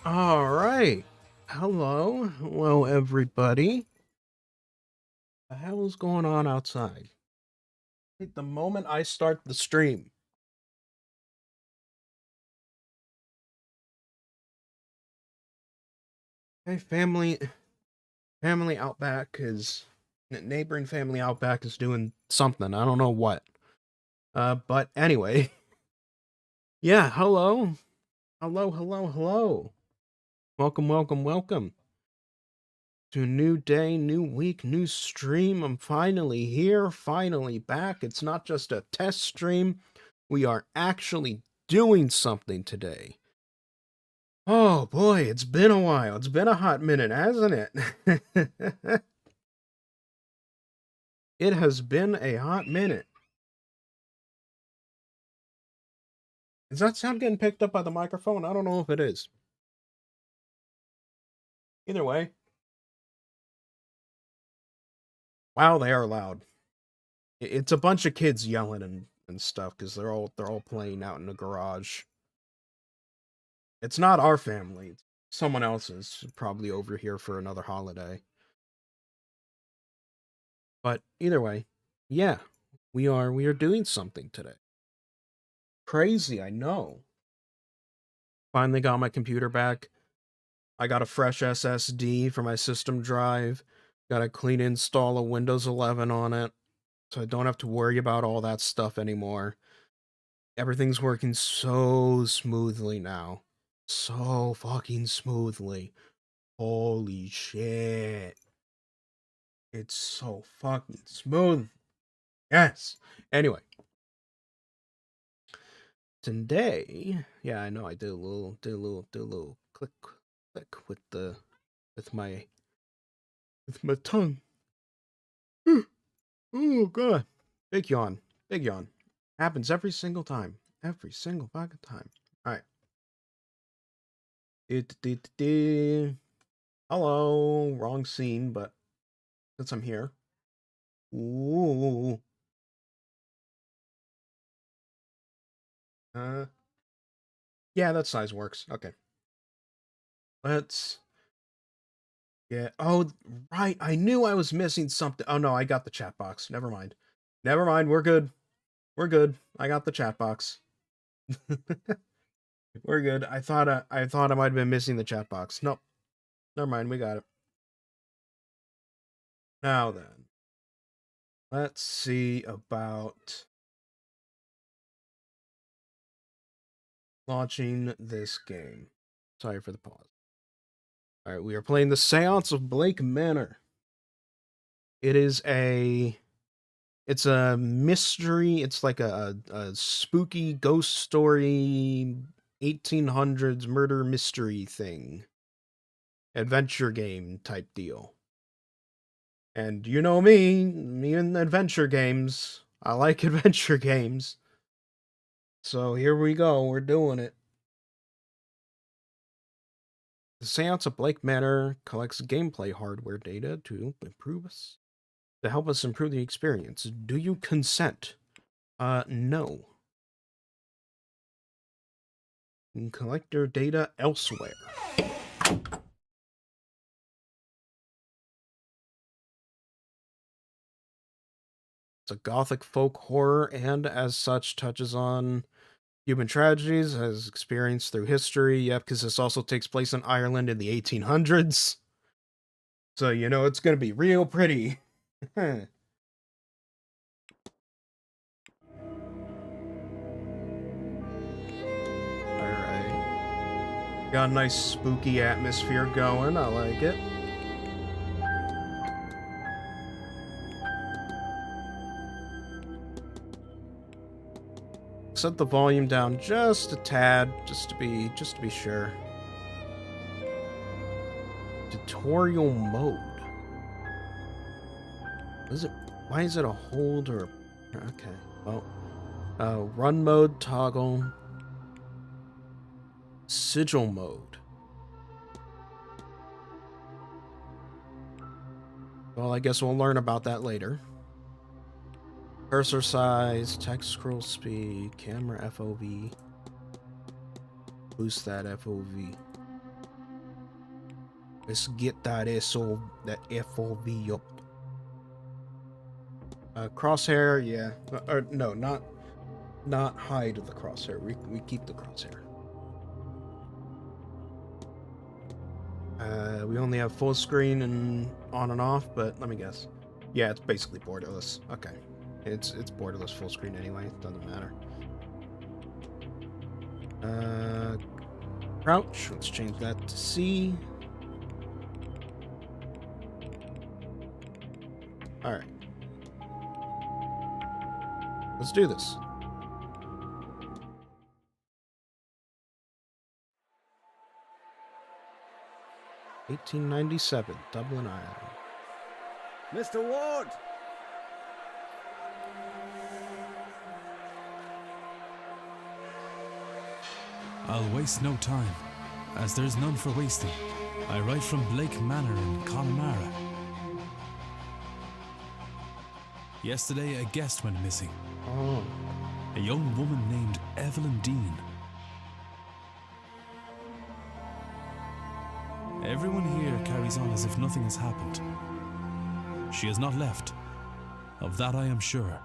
All right. Hello, everybody. The hell's going on outside? The moment I start the stream. Hey, family Outback is neighboring family Outback is doing something. I don't know what. But anyway, yeah. Hello. Welcome to a new day, new week, new stream. I'm finally here, finally back. It's not just a test stream. We are actually doing something today. Oh boy, it's been a while. It's been a hot minute, hasn't it? It has been a hot minute. Is that sound getting picked up by the microphone? I don't know if it is. Either way. Wow, they are loud. It's a bunch of kids yelling and stuff because they're all playing out in the garage. It's not our family. It's someone else's, probably over here for another holiday. But either way, yeah, we are doing something today. Crazy, I know. Finally got my computer back. I got a fresh SSD for my system drive. Got a clean install of Windows 11 on it. So I don't have to worry about all that stuff anymore. Everything's working so smoothly now. So fucking smoothly. Holy shit. It's so fucking smooth. Yes. Anyway. Today, yeah, I know I did a little click with my tongue. Oh god. Big yawn. Big yawn. Happens every single time. Every single fucking time. Alright. Hello. Wrong scene, but since I'm here. Ooh. Yeah, that size works. Okay. Let's get. Oh, right. I knew I was missing something. Oh no, I got the chat box. Never mind. Never mind. We're good. We're good. I got the chat box. We're good. I thought I might have been missing the chat box. Nope. Never mind. We got it. Now then, let's see about launching this game. Sorry for the pause. All right, we are playing the Seance of Blake Manor. It's a mystery. It's like a spooky ghost story, 1800s murder mystery thing, adventure game type deal. And you know me and adventure games. I like adventure games. So here we go. We're doing it. The Seance of Blake Manor collects gameplay hardware data to help us improve the experience. Do you consent? No. You can collect your data elsewhere. It's a gothic folk horror and, as such, touches on human tragedies as experienced through history. Yep, because this also takes place in Ireland in the 1800s. So, you know, it's going to be real pretty. Alright. Got a nice spooky atmosphere going. I like it. Set the volume down just a tad, just to be sure. Tutorial mode. Why is it a hold or okay. Well, run mode toggle. Sigil mode. Well, I guess we'll learn about that later. Cursor size, text scroll speed, camera FOV. Boost that FOV. Let's get that FOV up. Crosshair, yeah. Or no, not hide the crosshair. We keep the crosshair. We only have full screen and on and off, but let me guess. Yeah, it's basically borderless. Okay. It's borderless full screen anyway. It doesn't matter. Crouch. Let's change that to C. Alright. Let's do this. $18.97, Dublin, Ireland. Mr. Ward! I'll waste no time, as there's none for wasting. I write from Blake Manor in Connemara. Yesterday, a guest went missing. Oh. A young woman named Evelyn Dean. Everyone here carries on as if nothing has happened. She has not left. Of that I am sure.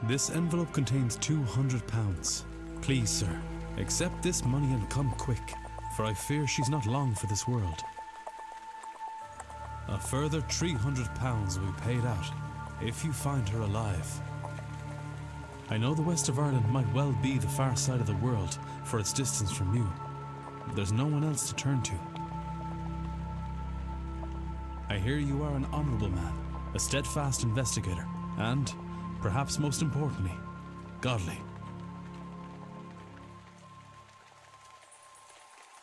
This envelope contains £200. Please, sir, accept this money and come quick, for I fear she's not long for this world. A further £300 will be paid out if you find her alive. I know the west of Ireland might well be the far side of the world for its distance from you. There's no one else to turn to. I hear you are an honourable man, a steadfast investigator, and, perhaps most importantly, godly.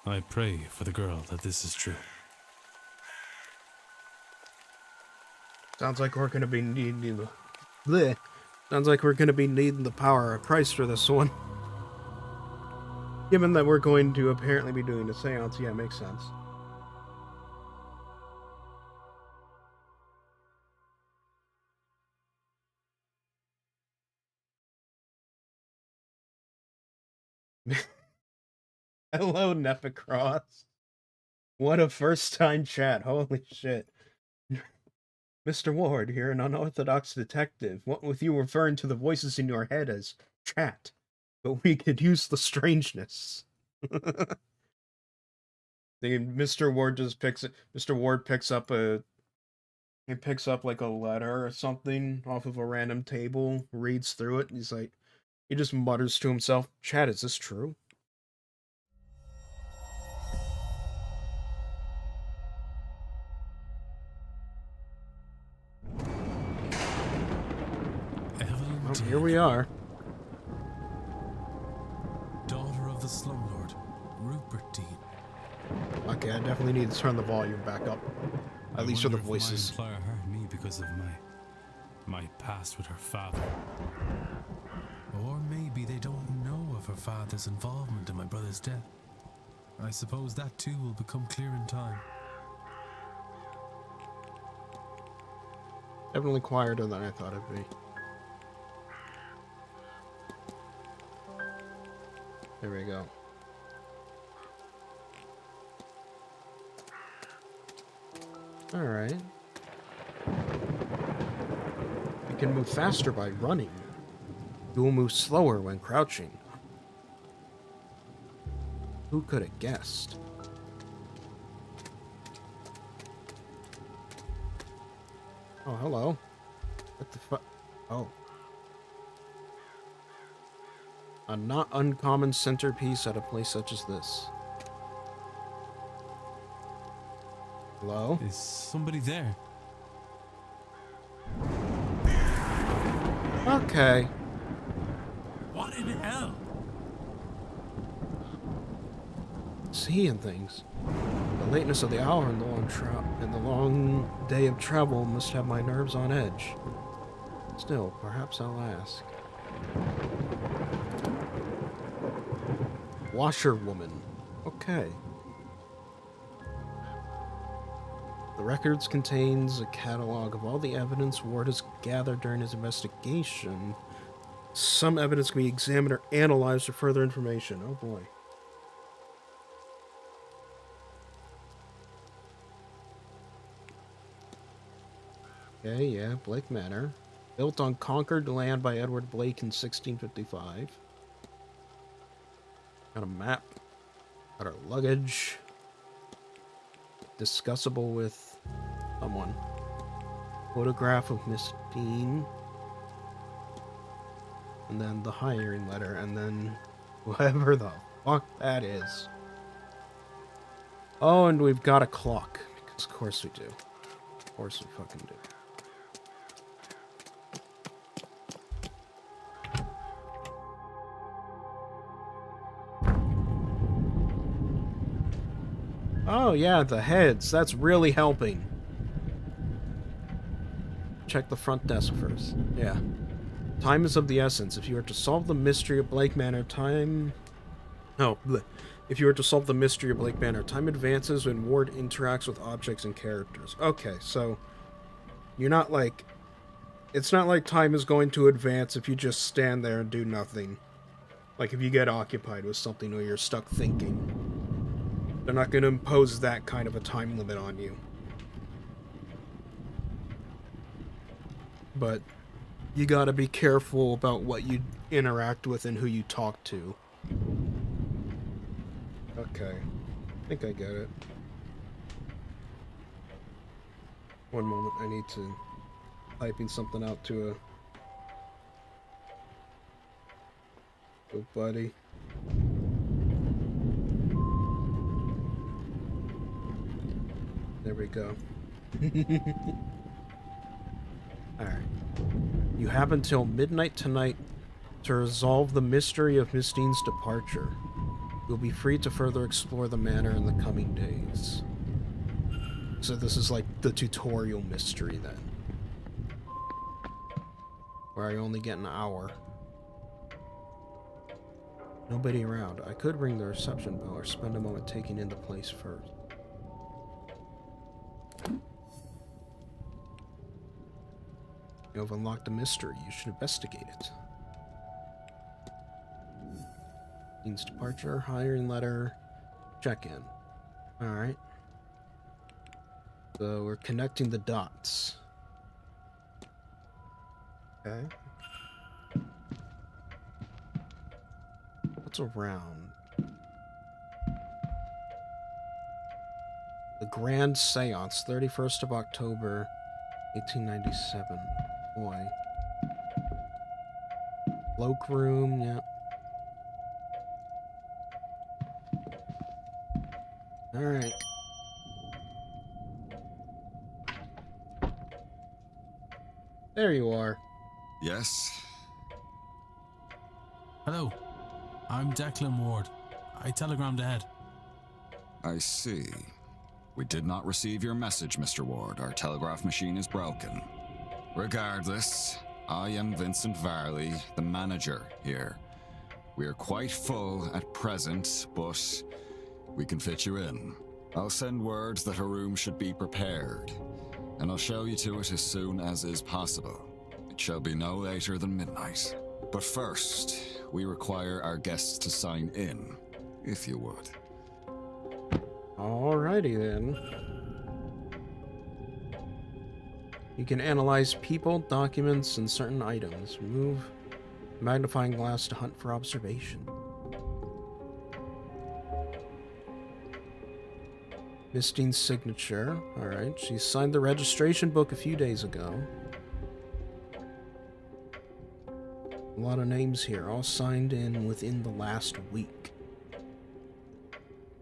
I pray for the girl that this is true. Sounds like we're gonna be needing the... Sounds like we're gonna be needing the power of Christ for this one. Given that we're going to apparently be doing a seance, yeah, it makes sense. Hello, Nepicross. What a first-time chat. Holy shit. Mr. Ward, you're an unorthodox detective. What with you referring to the voices in your head as chat? But we could use the strangeness. Mr. Ward just picks it. Mr. Ward picks up he picks up like a letter or something off of a random table, reads through it, and he's like, he just mutters to himself, "Chat, is this true?" Evelyn Dean, Here we are. daughter of the slumlord, Rupert Dean. Okay, I definitely need to turn the volume back up. At least for the voices. My employer hired me because of my past with her father. Or maybe they don't know of her father's involvement in my brother's death. I suppose that too will become clear in time. Definitely quieter than I thought it'd be. There we go. Alright. You can move faster by running. You will move slower when crouching. Who could have guessed? Oh, hello. What the fuck? Oh. A not uncommon centerpiece at a place such as this. Hello? Is somebody there? Okay. What in hell? Seeing things. The lateness of the hour and the long day of travel must have my nerves on edge. Still, perhaps I'll ask. Washerwoman. Okay. The records contains a catalog of all the evidence Ward has gathered during his investigation. Some evidence can be examined or analyzed for further information. Oh boy. Okay, yeah, Blake Manor. Built on conquered land by Edward Blake in 1655. Got a map. Got our luggage. Discussable with someone. Photograph of Miss Dean. And then the hiring letter. And then whoever the fuck that is. Oh, and we've got a clock. Because of course we do. Of course we fucking do. Oh yeah, the heads. That's really helping. Check the front desk first. Yeah. Time is of the essence. If you are to solve the mystery of Blake Manor, time... Oh, bleh. If you are to solve the mystery of Blake Manor, time advances when Ward interacts with objects and characters. Okay, so... You're not like... It's not like time is going to advance if you just stand there and do nothing. Like if you get occupied with something or you're stuck thinking. They're not going to impose that kind of a time limit on you. But you gotta be careful about what you interact with and who you talk to. Okay. I think I get it. One moment, I need to... Typing something out to a... Oh, buddy. There we go. Alright. You have until midnight tonight to resolve the mystery of Miss Dean's departure. You'll be free to further explore the manor in the coming days. So this is like the tutorial mystery then. Where I only get an hour. Nobody around. I could ring the reception bell or spend a moment taking in the place first. You have unlocked a mystery. You should investigate it. Dean's departure, hiring letter, check-in. Alright. So we're connecting the dots. Okay. What's around? The Grand Seance, 31st of October, 1897. Boy. Cloakroom, yep. Alright. There you are. Yes? Hello, I'm Declan Ward. I telegrammed ahead. I see. We did not receive your message, Mr. Ward. Our telegraph machine is broken. Regardless, I am Vincent Varley, the manager here. We are quite full at present, but we can fit you in. I'll send word that a room should be prepared, and I'll show you to it as soon as is possible. It shall be no later than midnight. But first, we require our guests to sign in, if you would. Alrighty then. You can analyze people, documents, and certain items. Move magnifying glass to hunt for observation. Miss Dean's signature. Alright, she signed the registration book a few days ago. A lot of names here, all signed in within the last week.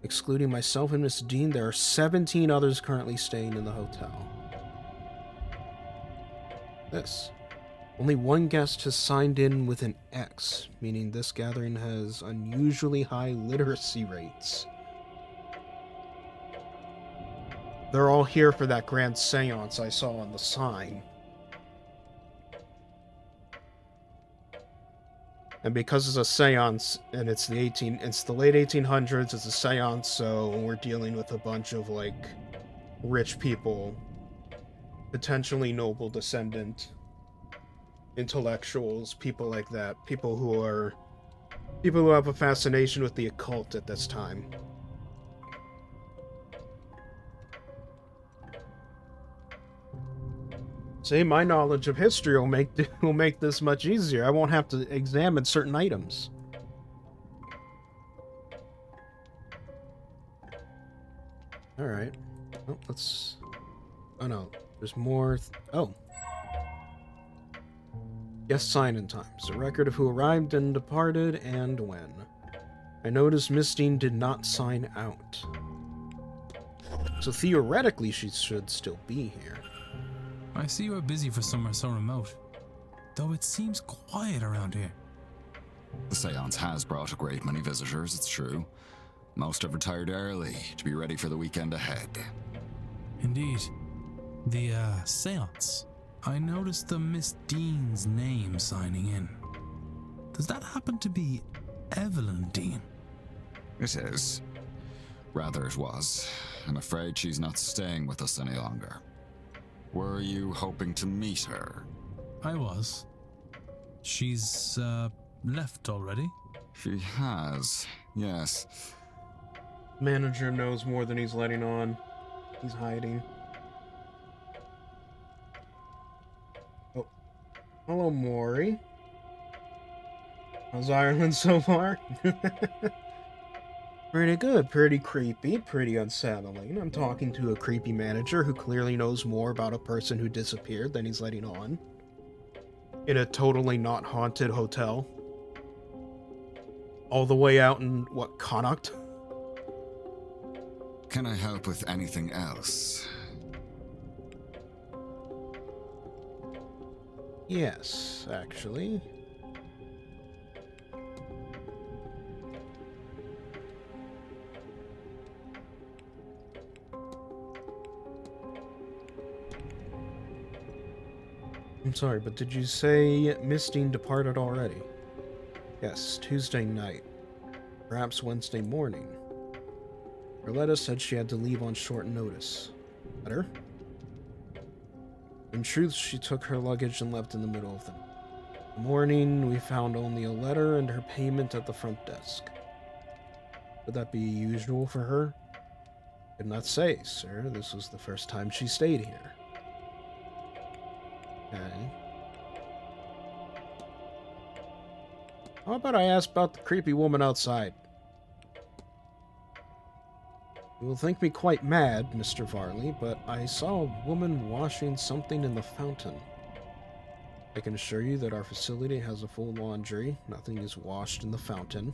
Excluding myself and Miss Dean, there are 17 others currently staying in the hotel. This. Only one guest has signed in with an X, meaning this gathering has unusually high literacy rates. They're all here for that grand seance I saw on the sign. And because it's a seance, and it's the late 1800s, it's a seance, so we're dealing with a bunch of, like, rich people, potentially noble descendant, intellectuals, people like that, people who have a fascination with the occult at this time. See, my knowledge of history will make this much easier. I won't have to examine certain items. All right. Oh, let's. Oh no, there's more. Oh. Guest sign-in times. A record of who arrived and departed and when. I noticed Miss Dean did not sign out. So theoretically, she should still be here. I see you are busy for somewhere so remote, though it seems quiet around here. The seance has brought a great many visitors, it's true. Most have retired early to be ready for the weekend ahead. Indeed. The, seance. I noticed the Miss Dean's name signing in. Does that happen to be Evelyn Dean? It is. Rather, it was. I'm afraid she's not staying with us any longer. Were you hoping to meet her? I was. She's, left already? She has, yes. Manager knows more than he's letting on. He's hiding. Oh. Hello, Maury. How's Ireland so far? Pretty good, pretty creepy, pretty unsettling. I'm talking to a creepy manager who clearly knows more about a person who disappeared than he's letting on. In a totally not haunted hotel. All the way out in, what, Connacht? Can I help with anything else? Yes, actually. I'm sorry, but did you say Miss Dean departed already? Yes, Tuesday night. Perhaps Wednesday morning. Arletta said she had to leave on short notice. Letter? In truth, she took her luggage and left in the middle of the morning. We found only a letter and her payment at the front desk. Would that be usual for her? Could not say, sir. This was the first time she stayed here. Okay. How about I ask about the creepy woman outside? You will think me quite mad, Mr. Varley, but I saw a woman washing something in the fountain. I can assure you that our facility has a full laundry. Nothing is washed in the fountain.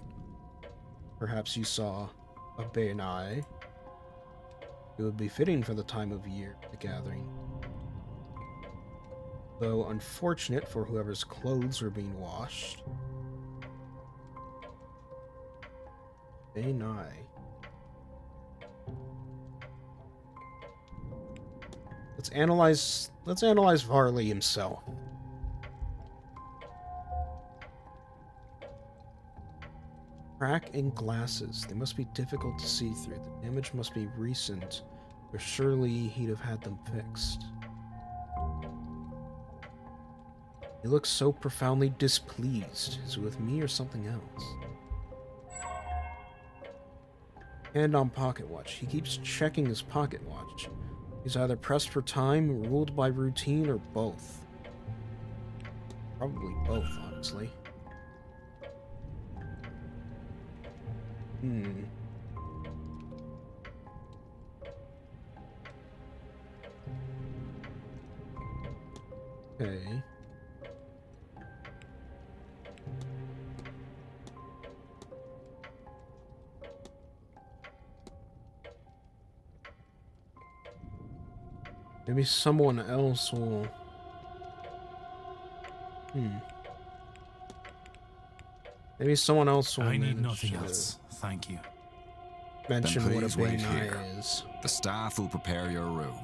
Perhaps you saw a Bainai. It would be fitting for the time of year, the gathering. Though unfortunate for whoever's clothes were being washed. Bainai. Let's analyze Varley himself. Crack in glasses. They must be difficult to see through. The damage must be recent, or surely he'd have had them fixed. He looks so profoundly displeased. Is it with me or something else? Hand on pocket watch. He keeps checking his pocket watch. He's either pressed for time, ruled by routine, or both. Probably both, honestly. Okay. Maybe someone else will... Maybe someone else will I need manage nothing to else, thank you. mention Then what a please wait Bainai here. is. The staff will prepare your room.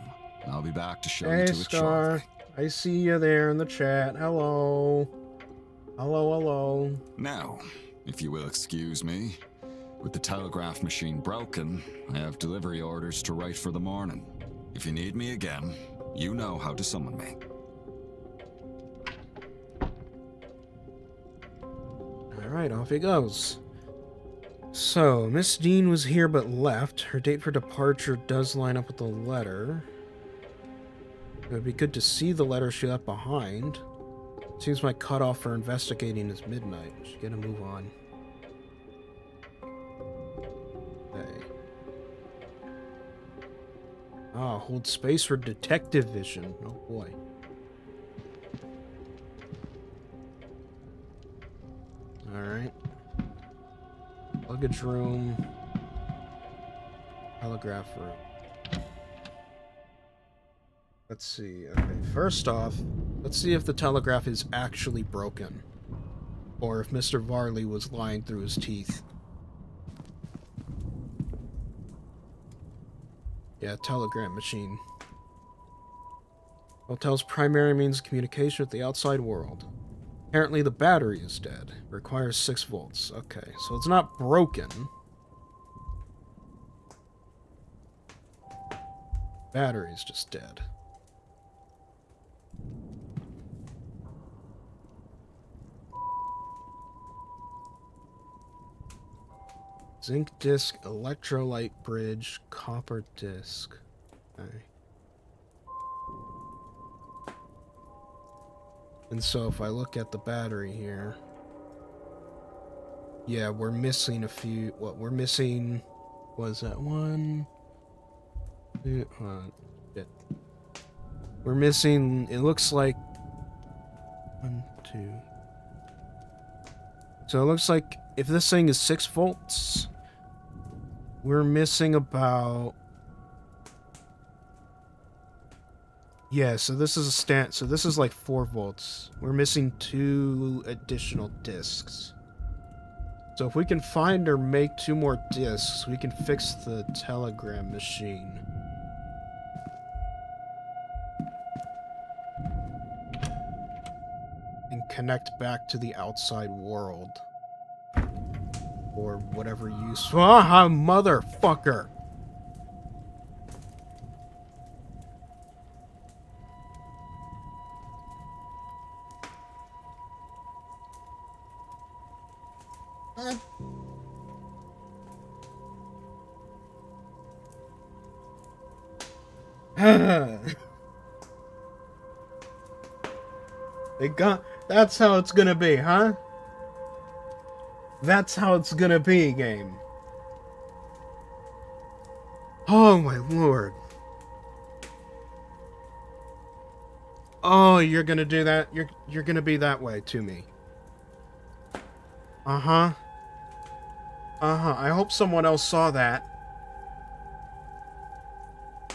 I'll be back to show Hey, you to it Scar. shortly. I see you there in the chat. Hello. Hello, hello. Now, if you will excuse me, with the telegraph machine broken, I have delivery orders to write for the morning. If you need me again, you know how to summon me. Alright, off he goes. So, Miss Dean was here but left. Her date for departure does line up with the letter. It would be good to see the letter she left behind. Seems my cutoff for investigating is midnight. Should get a move on. Okay. Ah, hold space for detective vision. Oh boy. Alright. Luggage room. Telegraph room. Let's see. Okay, first off, let's see if the telegraph is actually broken. Or if Mr. Varley was lying through his teeth. Yeah, telegram machine. Hotel's primary means of communication with the outside world. Apparently the battery is dead. Requires 6 volts. Okay, so it's not broken. Battery's just dead. Zinc disc, electrolyte bridge, copper disc. Okay. And so if I look at the battery here, yeah, we're missing a few. What we're missing was that one. Shit. We're missing. It looks like 1, 2. So it looks like if this thing is 6 volts, we're missing about. Yeah, so this is a so this is like 4 volts. We're missing 2 additional discs. So if we can find or make 2 more discs, we can fix the telegram machine. And connect back to the outside world. Or whatever use. Ah, motherfucker! That's how it's gonna be, huh? That's how it's gonna be, game. Oh my lord. Oh, you're gonna do that? You're gonna be that way to me. Uh-huh. Uh-huh. I hope someone else saw that.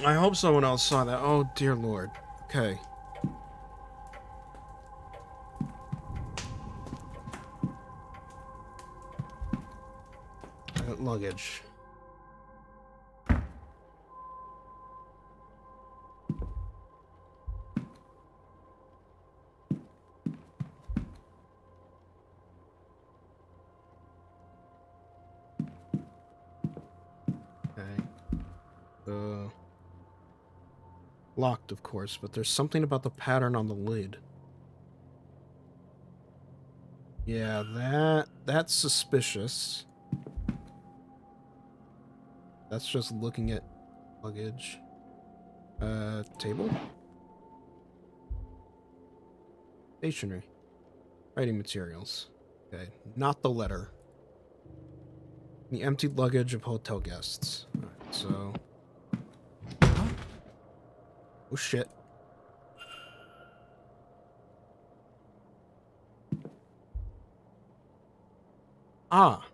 I hope someone else saw that. Oh, dear lord. Okay. Luggage. Okay. Locked, of course, but there's something about the pattern on the lid. Yeah, that's suspicious. That's just looking at luggage. Table? Stationery. Writing materials. Okay, not the letter. The emptied luggage of hotel guests. Alright, so... Oh shit. Ah.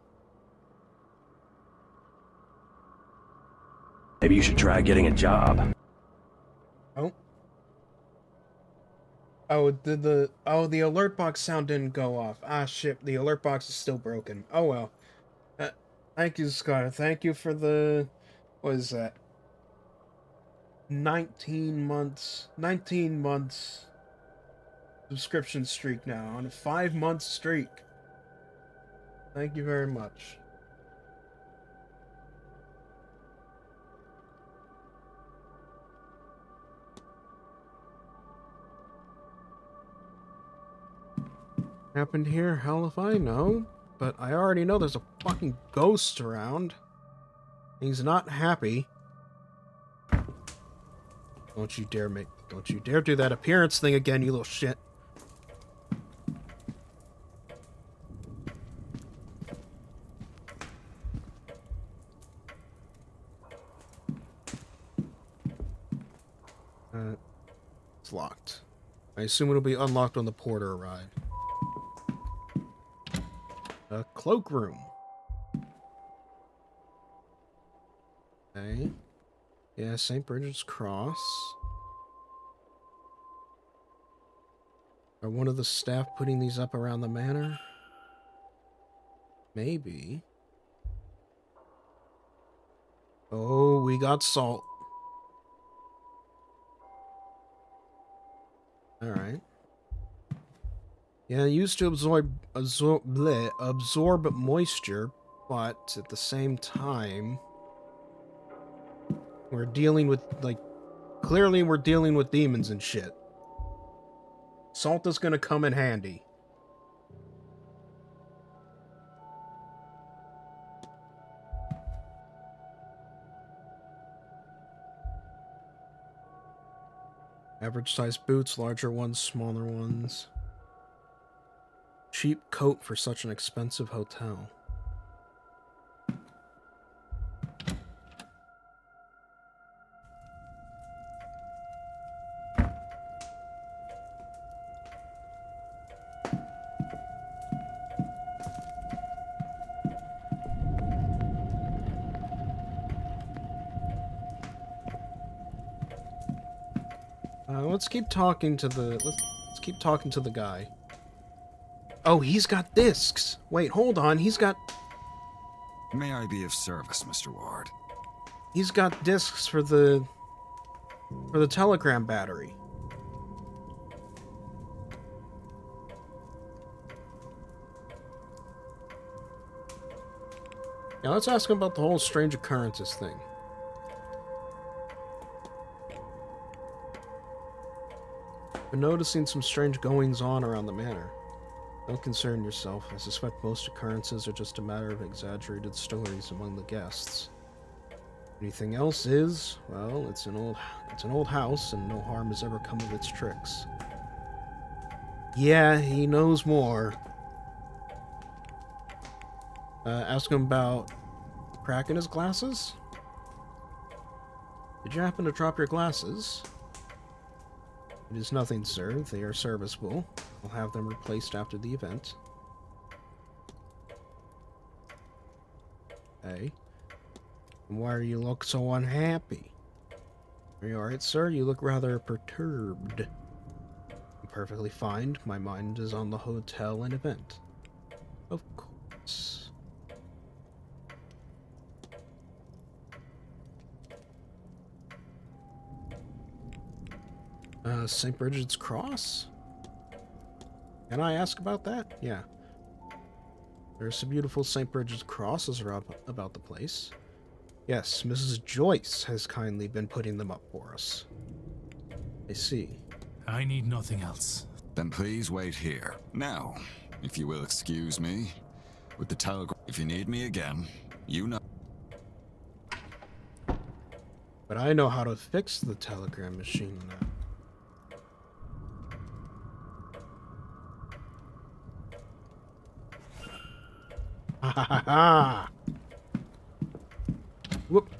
Maybe you should try getting a job. Oh. Oh, the alert box sound didn't go off. Ah, shit, the alert box is still broken. Oh well. Thank you, Scott. Thank you for the... What is that? 19 months subscription streak now. On a 5-month streak. Thank you very much. Happened here? Hell if I know. But I already know there's a fucking ghost around. He's not happy. Don't you dare do that appearance thing again, you little shit. It's locked. I assume it'll be unlocked when the porter arrives. A cloakroom. Okay. Yeah, St. Bridget's Cross. Are one of the staff putting these up around the manor? Maybe. Oh, we got salt. Alright. Yeah, used to absorb moisture, but at the same time, we're dealing with, like, clearly we're dealing with demons and shit. Salt is gonna come in handy. Average size boots, larger ones, smaller ones. Cheap coat for such an expensive hotel. Let's keep talking to the let's keep talking to the guy. Oh, he's got discs. Wait, hold on. He's got Be of service, Mr. Ward. discs for the telegram battery. Now let's ask him about the whole strange occurrences thing. Been noticing some strange goings-on around the manor. Don't concern yourself. I suspect most occurrences are just a matter of exaggerated stories among the guests. Anything else is, well, it's an old house, and no harm has ever come of its tricks. Yeah, he knows more. Ask him about a crack in his glasses? Did you happen to drop your glasses? It is nothing, sir. They are serviceable. I'll have them replaced after the event. Hey. And why do you look so unhappy? Are you alright, sir? You look rather perturbed. I'm perfectly fine. My mind is on the hotel and event. Of course. St. Bridget's Cross? Can I ask about that? Yeah. There's some beautiful St. Bridget's crosses about the place. Yes, Mrs. Joyce has kindly been putting them up for us. I see. I need nothing else. Then please wait here. Now, if you will excuse me, with the telegram. If you need me again, you know. But I know how to fix the telegram machine now. Ha ha ha ha! Whoop!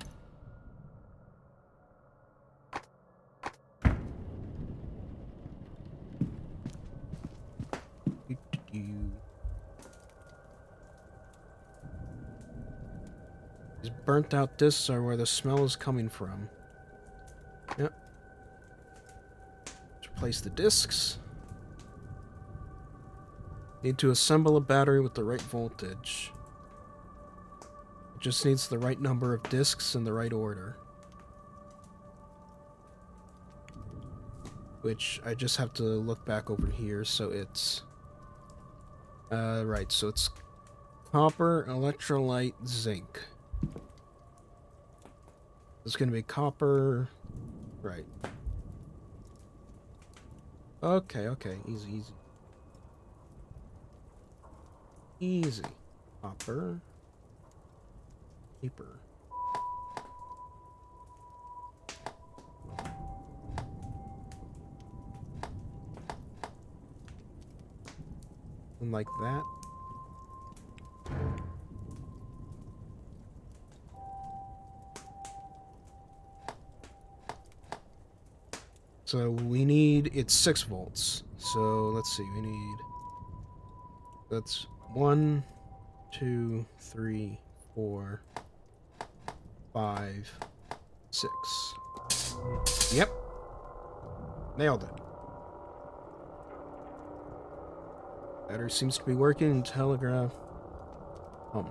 These burnt out discs are where the smell is coming from. Yep. Let's replace the discs. Need to assemble a battery with the right voltage. It just needs the right number of discs in the right order. Which I just have to look back over here, so it's... right, so it's copper, electrolyte, zinc. It's gonna be copper... Right. Okay, easy, easy. Easy. Copper. Paper. And like that. So we need, it's 6 volts. So let's see, we need, that's 1, 2, 3, 4, 5, 6. Yep. Nailed it. Battery seems to be working. Telegraph hummed.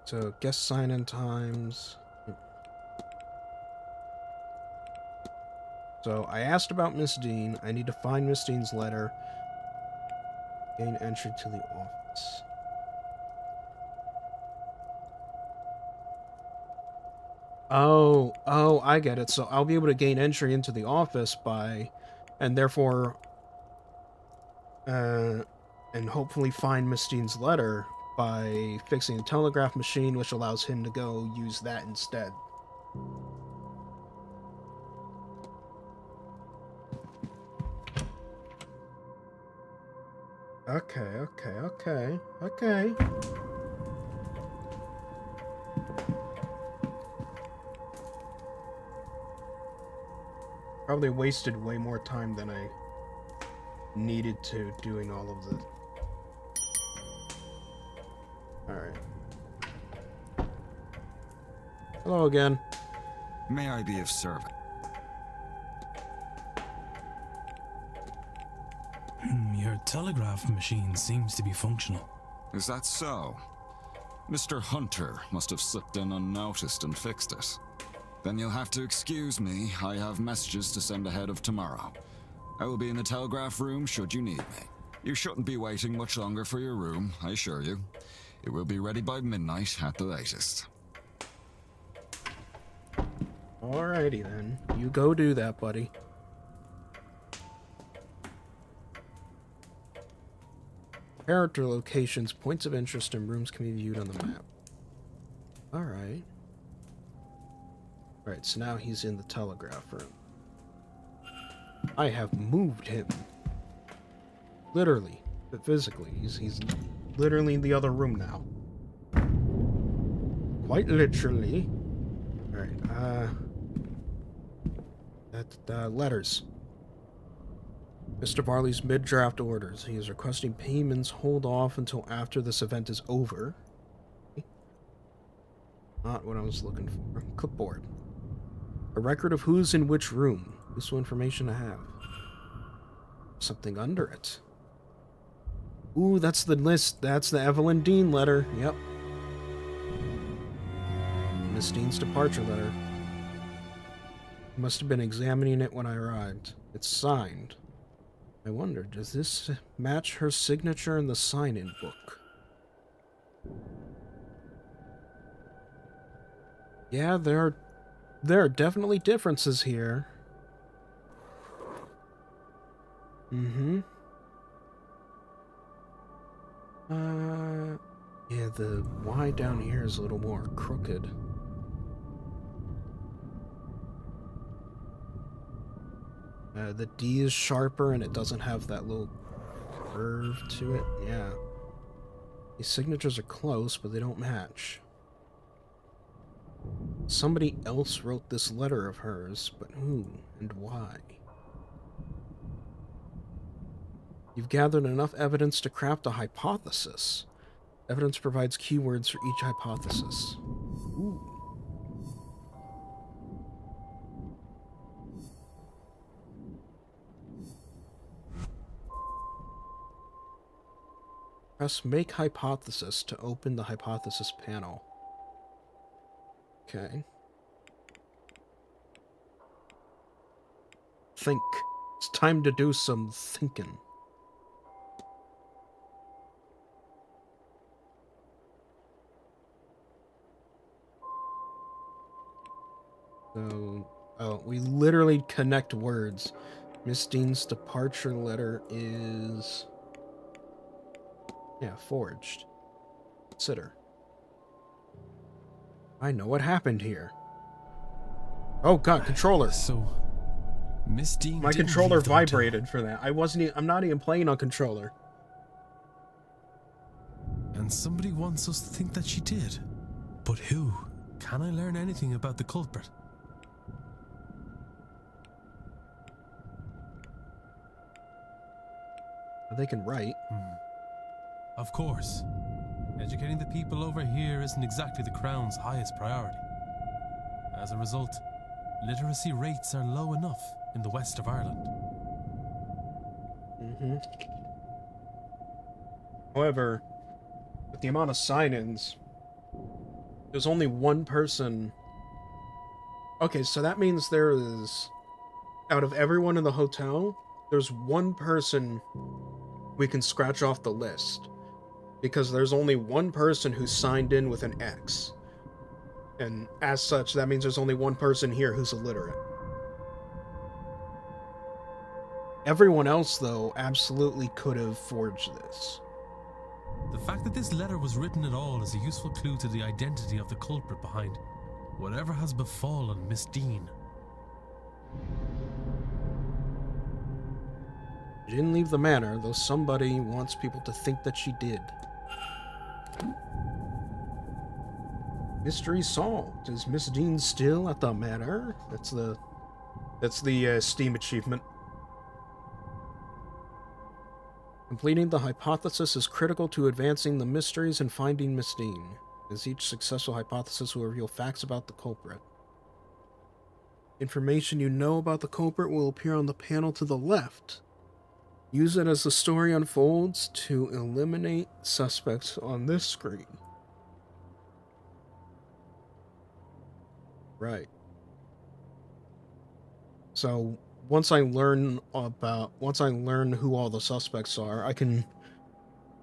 So, guest sign-in times. So, I asked about Miss Dean. I need to find Miss Dean's letter. Gain entry to the office. Oh, I get it. So, I'll be able to gain entry into the office by... And therefore... and hopefully find Miss Dean's letter by fixing a telegraph machine, which allows him to go use that instead. Okay. Probably wasted way more time than I needed to doing all of this. Alright. Hello again. May I be of service? Your telegraph machine seems to be functional. Is that so? Mr. Hunter must have slipped in unnoticed and fixed it. Then you'll have to excuse me. I have messages to send ahead of tomorrow. I will be in the telegraph room should you need me. You shouldn't be waiting much longer for your room, I assure you. It will be ready by midnight at the latest. Alrighty then. You go do that, buddy. Character locations, points of interest, and rooms can be viewed on the map. Alright. Alright, so now he's in the telegraph room. I have moved him. Literally. But physically. He's literally in the other room now. Quite literally. Alright, letters. Mr. Barley's mid-draft orders. He is requesting payments hold off until after this event is over. Not what I was looking for. Clipboard. A record of who's in which room. Useful information to have. Something under it. Ooh, that's the list. That's the Evelyn Dean letter. Yep. Miss Dean's departure letter. Must have been examining it when I arrived. It's signed. I wonder, does this match her signature in the sign-in book? Yeah, there are definitely differences here. Mm-hmm. Yeah, the Y down here is a little more crooked. The D is sharper and it doesn't have that little curve to it. Yeah. These signatures are close, but they don't match. Somebody else wrote this letter of hers, but who and why? You've gathered enough evidence to craft a hypothesis. Evidence provides keywords for each hypothesis. Ooh. Press Make Hypothesis to open the hypothesis panel. Okay. Think. It's time to do some thinking. So, oh, we literally connect words. Miss Dean's departure letter is... yeah, forged. Consider. I know what happened here. Oh god, controller. So, Miss Dean My didn't controller leave the hotel. vibrated for that. I'm not even playing on controller. And somebody wants us to think that she did. But who? Can I learn anything about the culprit? They can write. Of course. Educating the people over here isn't exactly the Crown's highest priority. As a result, literacy rates are low enough in the west of Ireland. However, with the amount of sign-ins, there's only one person. Okay, so that means there is, out of everyone in the hotel, there's one person we can scratch off the list. Because there's only one person who signed in with an X. And as such, that means there's only one person here who's illiterate. Everyone else, though, absolutely could have forged this. The fact that this letter was written at all is a useful clue to the identity of the culprit behind whatever has befallen Miss Dean. She didn't leave the manor, though somebody wants people to think that she did. Mystery solved. Is Miss Dean still at the manor? That's the Steam achievement. Completing the hypothesis is critical to advancing the mysteries and finding Miss Dean, as each successful hypothesis will reveal facts about the culprit. Information you know about the culprit will appear on the panel to the left. Use it as the story unfolds to eliminate suspects on this screen. Right. So once I learn who all the suspects are, I can...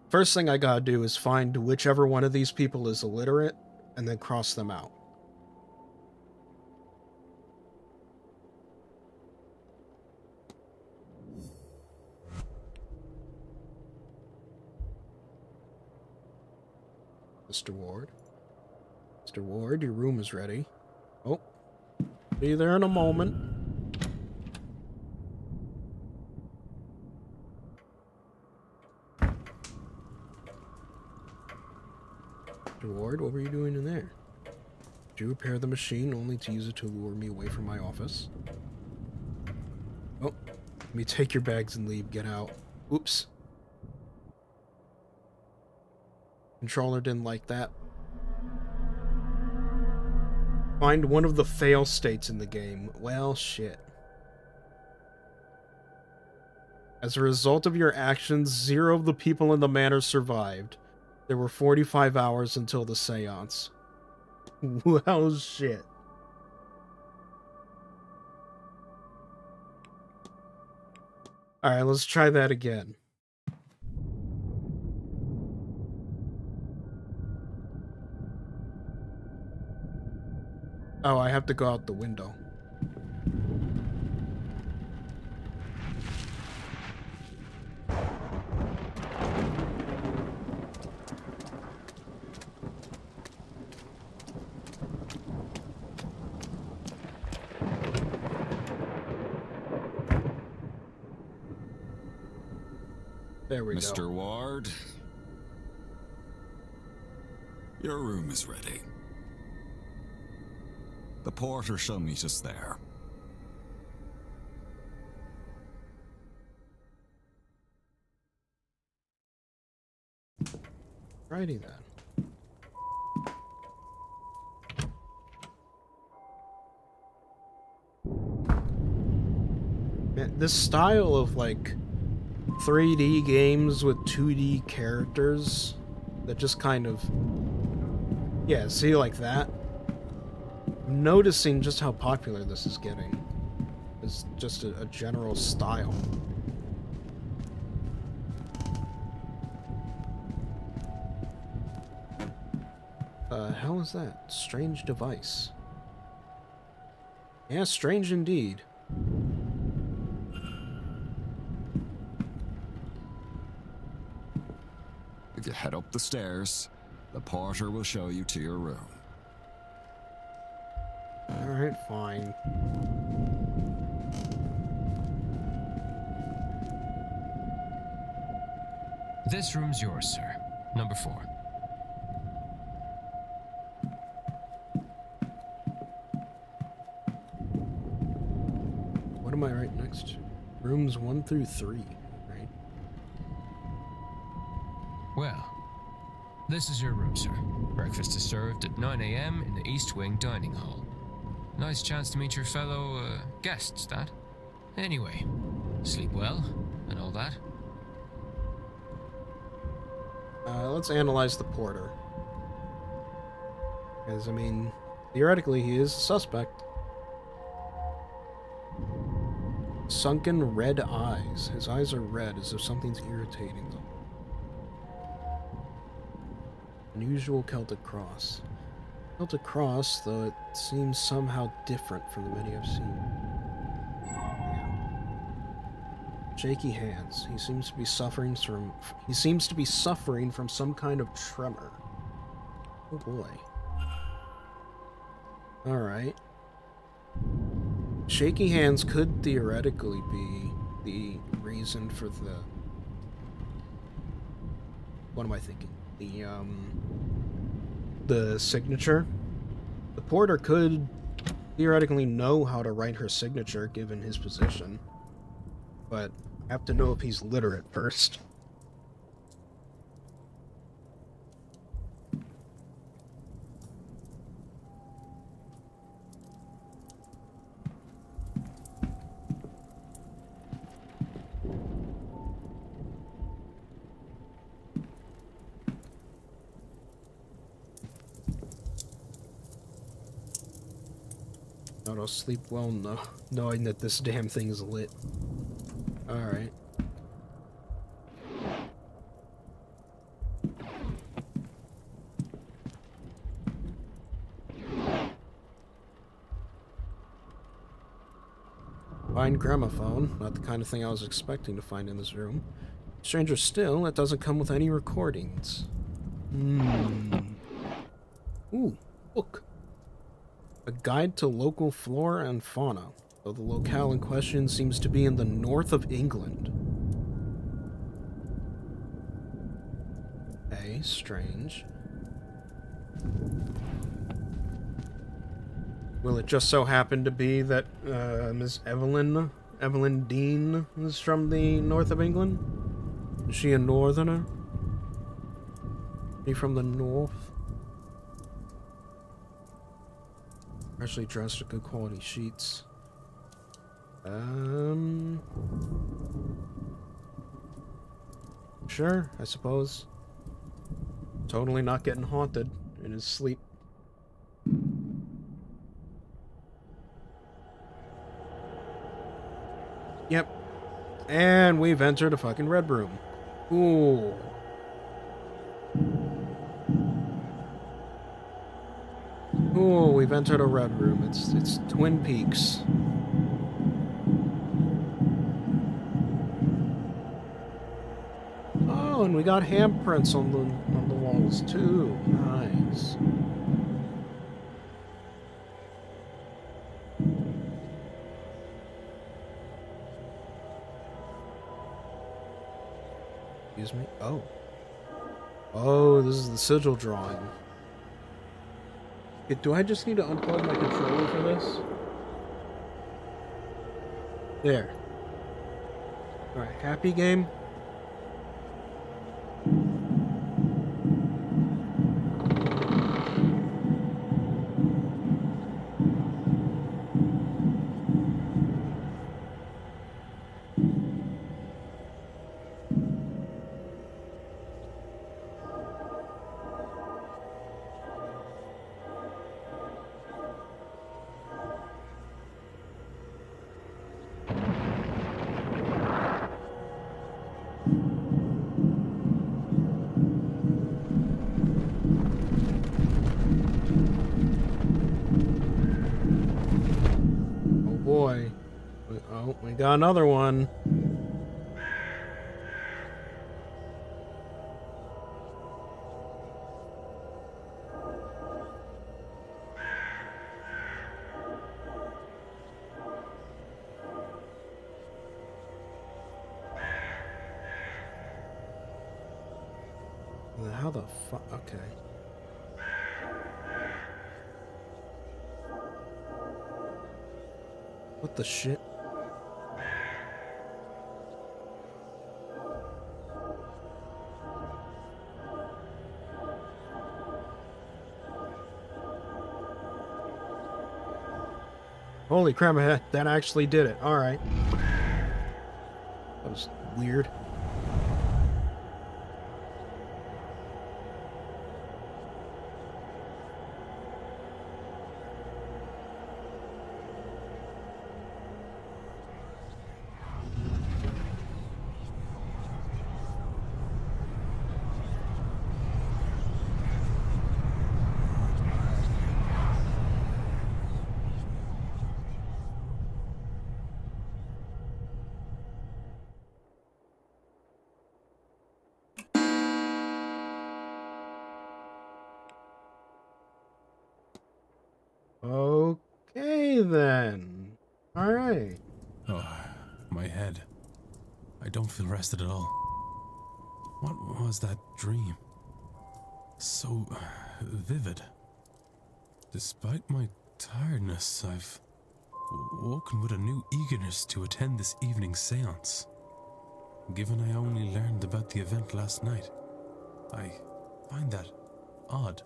First thing I gotta do is find whichever one of these people is illiterate, and then cross them out. Mr. Ward? Mr. Ward, your room is ready. Oh. Be there in a moment. Mr. Ward, what were you doing in there? Did you repair the machine only to use it to lure me away from my office? Oh. Let me take your bags and leave. Get out. Oops. Controller didn't like that. Find one of the fail states in the game. Well, shit. As a result of your actions, 0 of the people in the manor survived. There were 45 hours until the seance. Well, shit. Alright, let's try that again. Oh, I have to go out the window. There we go. Mr. Ward, your room is ready. The porter shall meet us there. Righty then. Man, this style of like 3D games with 2D characters that just kind of, yeah, see, like that. I'm noticing just how popular this is getting. It's just a general style. Hell is that? Strange device. Yeah, strange indeed. If you head up the stairs, the porter will show you to your room. Alright, fine. This room's yours, sir. Number 4. What am I right next to? Rooms 1 through 3, right? Well, this is your room, sir. Breakfast is served at 9 a.m. in the East Wing dining hall. Nice chance to meet your fellow guests, that. Anyway, sleep well and all that. Let's analyze the porter. Because, I mean, theoretically, he is a suspect. Sunken red eyes. His eyes are red, as if something's irritating them. Unusual Celtic cross. Celtic cross, though it seems somehow different from the many I've seen. Shaky hands. He seems to be suffering from some kind of tremor. Oh boy. Alright. Shaky hands could theoretically be the reason for the... What am I thinking? The signature? The porter could theoretically know how to write her signature given his position. But I have to know if he's literate first. I'll sleep well knowing that this damn thing's lit. Alright. Fine gramophone. Not the kind of thing I was expecting to find in this room. Stranger still, it doesn't come with any recordings. Ooh, book. A guide to local flora and fauna, though the locale in question seems to be in the north of England. Okay, strange. Will it just so happen to be that Miss Evelyn Dean is from the north of England? Is she a northerner? Is she from the north? Freshly dressed with good quality sheets. Sure, I suppose. Totally not getting haunted in his sleep. Yep. And we've entered a fucking red room. Ooh. Ooh, we've entered a red room. It's Twin Peaks. Oh, and we got handprints on the walls too. Nice. Excuse me. Oh. Oh, this is the sigil drawing. Do I just need to unplug my controller for this? There. Alright, happy game? Oh, we got another one. How the fuck? Okay. What the shit? Holy crap, that actually did it. Alright. That was weird. Okay, then. Alright. Oh, my head. I don't feel rested at all. What was that dream? So vivid. Despite my tiredness, I've woken with a new eagerness to attend this evening's seance. Given I only learned about the event last night, I find that odd.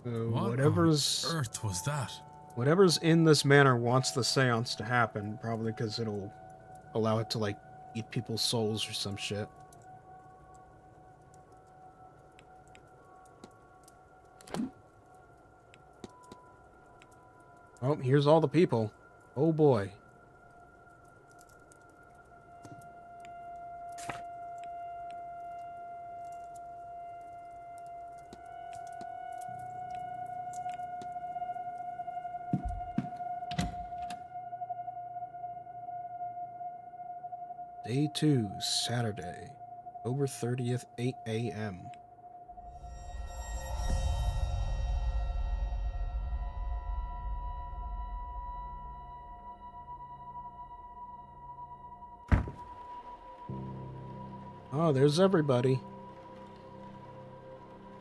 Whatever's on earth was that? Whatever's in this manor wants the seance to happen, probably because it'll allow it to, like, eat people's souls or some shit. Oh, here's all the people. Oh boy. Day 2, Saturday, October 30th, 8 a.m. Oh, there's everybody.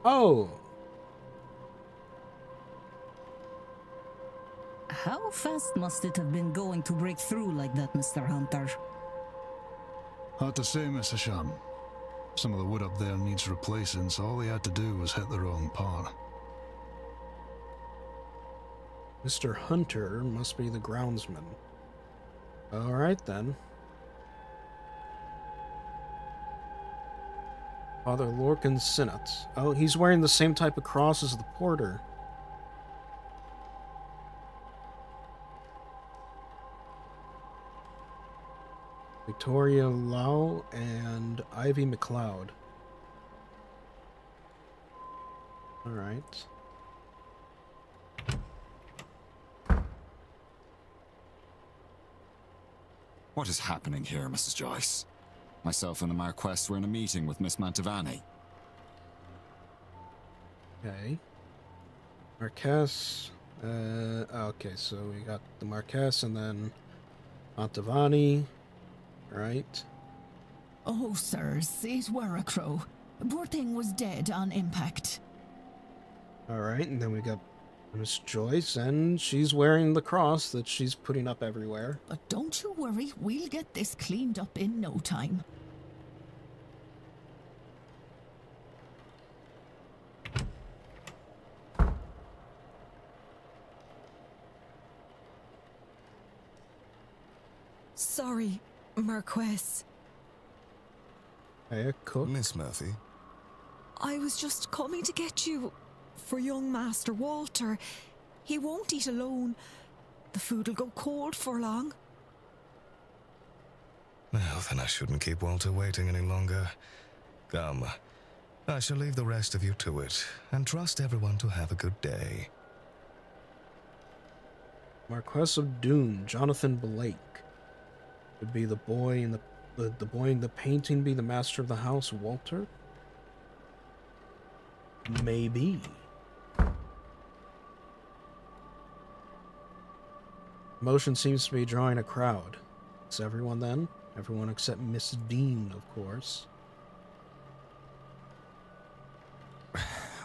Oh! How fast must it have been going to break through like that, Mr. Hunter? Hard to say, Mr. Sham. Some of the wood up there needs replacing, so all they had to do was hit the wrong part. Mr. Hunter must be the groundsman. Alright then. Father Lorcan Sinnott. Oh, he's wearing the same type of cross as the porter. Victoria Lau and Ivy McLeod. Alright. What is happening here, Mrs. Joyce? Myself and the Marquess were in a meeting with Miss Mantovani. Okay. Marquess. Okay, so we got the Marquess and then Mantovani. Right. Oh, sirs, it were a crow. Poor thing was dead on impact. Alright, and then we got Miss Joyce, and she's wearing the cross that she's putting up everywhere. But don't you worry, we'll get this cleaned up in no time. Sorry, Marquess. Hey, cook. Miss Murphy? I was just coming to get you for young Master Walter. He won't eat alone. The food'll go cold for long. Well, then I shouldn't keep Walter waiting any longer. Come, I shall leave the rest of you to it, and trust everyone to have a good day. Marquess of Dune, Jonathan Blake. Could be the boy in the boy in the painting be the master of the house, Walter? Maybe. Motion seems to be drawing a crowd. It's everyone then? Everyone except Miss Dean, of course.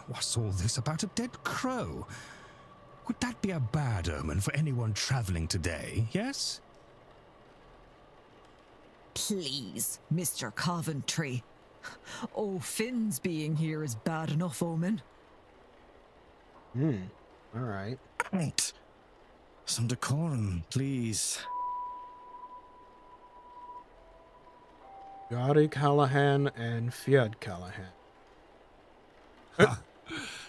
What's all this about a dead crow? Would that be a bad omen for anyone traveling today, yes? Please, Mr. Coventry. Oh, Finn's being here is bad enough omen. Alright. Right. Some decorum, please. Gotti Callahan and Fiat Callahan.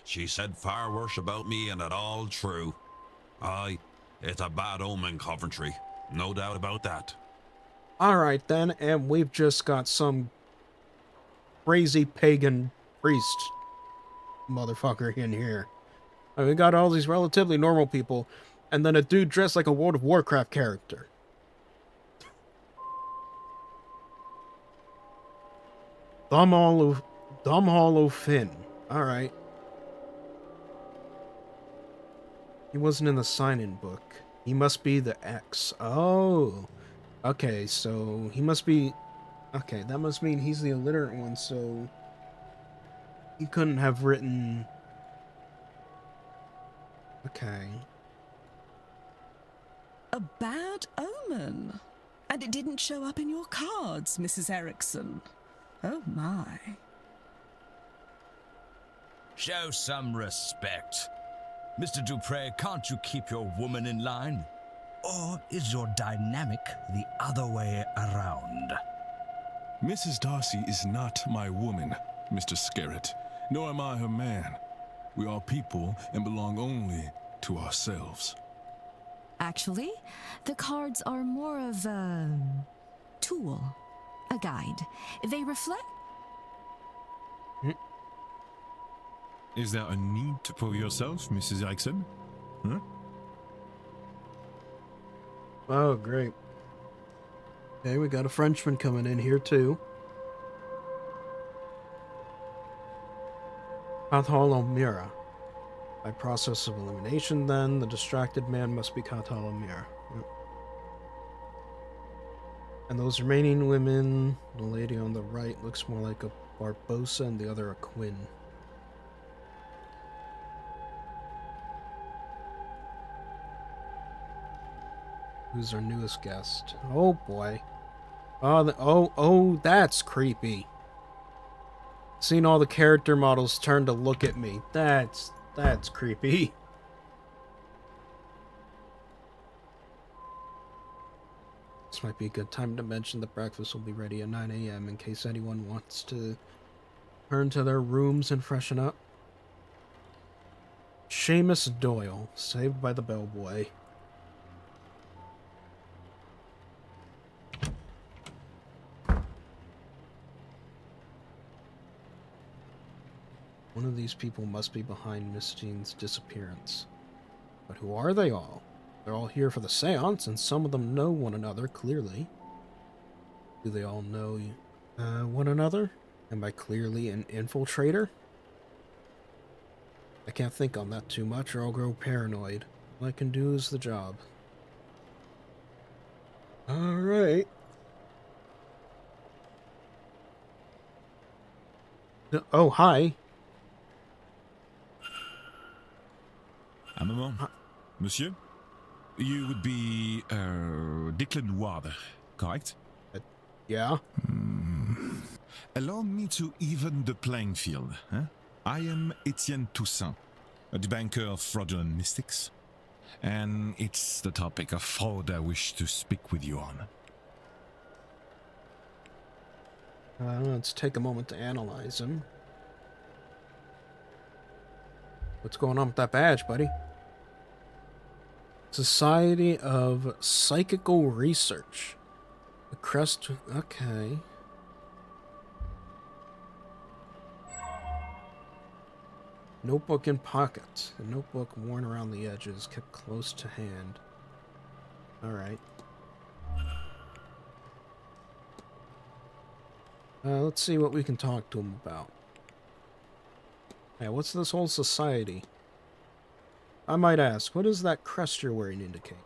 She said far worse about me, and it all true. Aye, it's a bad omen, Coventry. No doubt about that. Alright then, and we've just got some crazy pagan priest motherfucker in here. We got all these relatively normal people, and then a dude dressed like a World of Warcraft character. Dom Hollow Finn. Alright. He wasn't in the sign-in book. He must be the X. Oh. Okay, so he must be... Okay, that must mean he's the illiterate one, so... He couldn't have written... Okay. A bad omen. And it didn't show up in your cards, Mrs. Erickson. Oh my. Show some respect. Mr. Dupre, can't you keep your woman in line? Or is your dynamic the other way around? Mrs. Darcy is not my woman, Mr. Scarrett, nor am I her man. We are people and belong only to ourselves. Actually, the cards are more of a tool, a guide. They reflect... Is there a need for yourself, Mrs. Erickson? Huh? Oh, great. Okay, we got a Frenchman coming in here, too. Kathalamira. By process of elimination, then, the distracted man must be Kathalamira. Yep. And those remaining women, the lady on the right looks more like a Barbosa and the other a Quinn. Who's our newest guest? Oh boy. Oh, that's creepy. Seeing all the character models turn to look at me. That's creepy. This might be a good time to mention that breakfast will be ready at 9 a.m. in case anyone wants to turn to their rooms and freshen up. Seamus Doyle, saved by the bellboy. One of these people must be behind Miss Jean's disappearance. But who are they all? They're all here for the seance, and some of them know one another, clearly. Do they all know one another? Am I clearly an infiltrator? I can't think on that too much, or I'll grow paranoid. All I can do is the job. Alright. Oh, hi. Un moment. Monsieur? You would be, Declan Ward, correct? Yeah? Allow me to even the playing field. Huh? I am Etienne Toussaint, a debunker of fraudulent mystics. And it's the topic of fraud I wish to speak with you on. Let's take a moment to analyze him. What's going on with that badge, buddy? Society of Psychical Research. The crest... Okay. Notebook in pocket. The notebook worn around the edges, kept close to hand. Alright. Let's see what we can talk to him about. Yeah, what's this whole society? I might ask, what does that crest you're wearing indicate?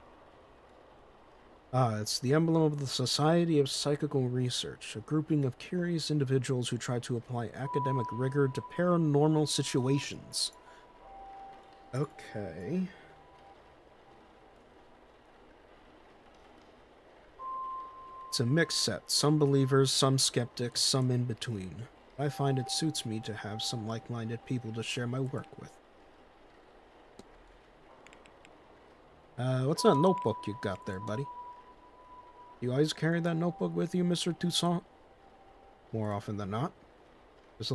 Ah, it's the emblem of the Society of Psychical Research, a grouping of curious individuals who try to apply academic rigor to paranormal situations. Okay. It's a mixed set. Some believers, some skeptics, some in between. I find it suits me to have some like-minded people to share my work with. What's that notebook you got there, buddy? You always carry that notebook with you, Mr. Toussaint? More often than not. There's a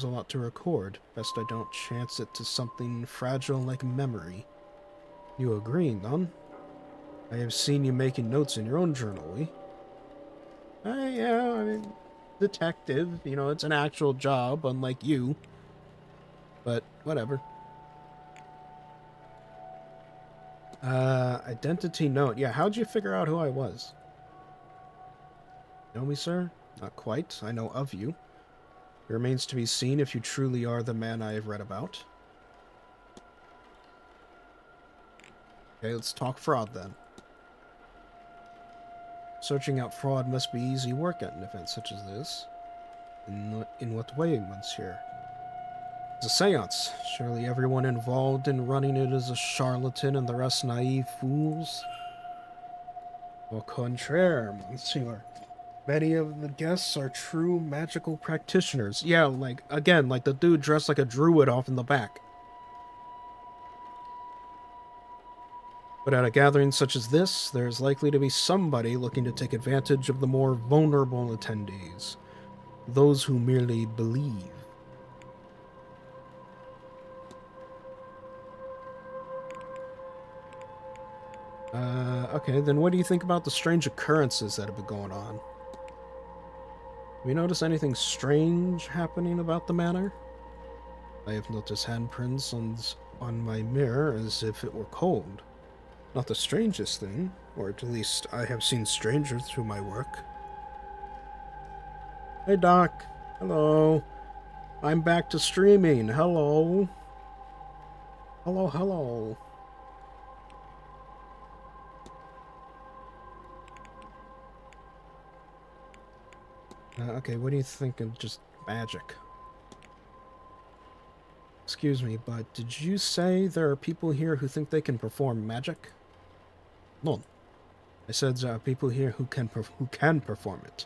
lot to record. Best I don't chance it to something fragile like memory. You agree, none? I have seen you making notes in your own journal, eh? Yeah, I mean, detective, you know, it's an actual job, unlike you. But, whatever. Identity note. Yeah, how'd you figure out who I was? Know me, sir? Not quite. I know of you. It remains to be seen if you truly are the man I have read about. Okay, let's talk fraud then. Searching out fraud must be easy work at an event such as this. In what way, monsieur? It's a seance. Surely everyone involved in running it is a charlatan and the rest naive fools? Au contraire, monsieur. Many of the guests are true magical practitioners. Yeah, like, again, like the dude dressed like a druid off in the back. But at a gathering such as this, there's likely to be somebody looking to take advantage of the more vulnerable attendees. Those who merely believe. Okay, then what do you think about the strange occurrences that have been going on? Have you noticed anything strange happening about the manor? I have noticed handprints on my mirror as if it were cold. Not the strangest thing, or at least I have seen strangers through my work. Hey Doc, hello. I'm back to streaming, hello. Hello. Okay, what do you think of just magic? Excuse me, but did you say there are people here who think they can perform magic? No. I said there are people here who can perform it.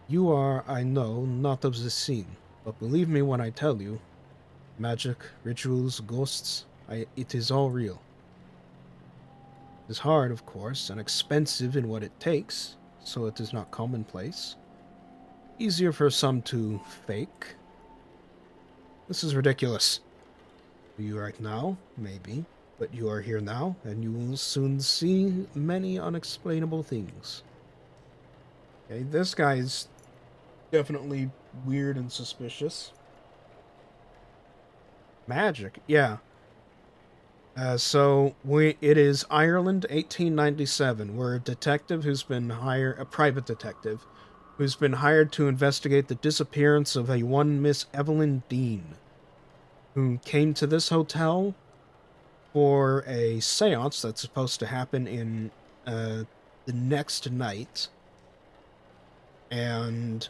You are, I know, not of the scene, but believe me when I tell you, magic, rituals, ghosts, it is all real. It is hard, of course, and expensive in what it takes, so it is not commonplace. Easier for some to fake. This is ridiculous. You right now, maybe, but you are here now, and you will soon see many unexplainable things. Okay, this guy's definitely weird and suspicious. Magic, yeah. It is Ireland, 1897. We're a detective who's been a private detective, who's been hired to investigate the disappearance of a one Miss Evelyn Dean, who came to this hotel for a seance that's supposed to happen in the next night, and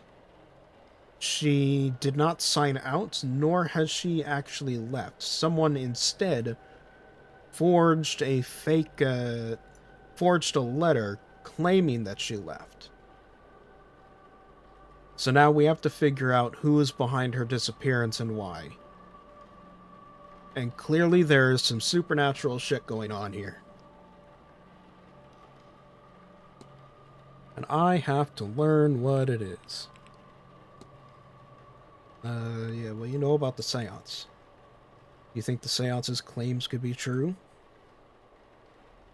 she did not sign out, nor has she actually left. Someone instead forged a letter claiming that she left. So now we have to figure out who is behind her disappearance and why. And clearly there is some supernatural shit going on here. And I have to learn what it is. Yeah, well, you know about the seance. You think the seance's claims could be true?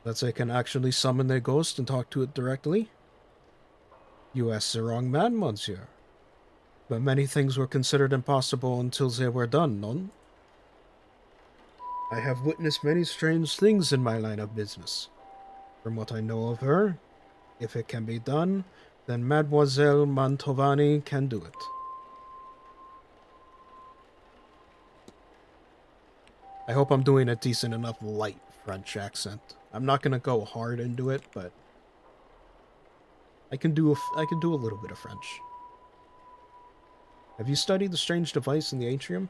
That they can actually summon their ghost and talk to it directly? You asked the wrong man, monsieur. But many things were considered impossible until they were done, non? I have witnessed many strange things in my line of business. From what I know of her, if it can be done, then Mademoiselle Mantovani can do it. I hope I'm doing a decent enough light French accent. I'm not gonna go hard into it, but I can do a little bit of French. Have you studied the strange device in the atrium?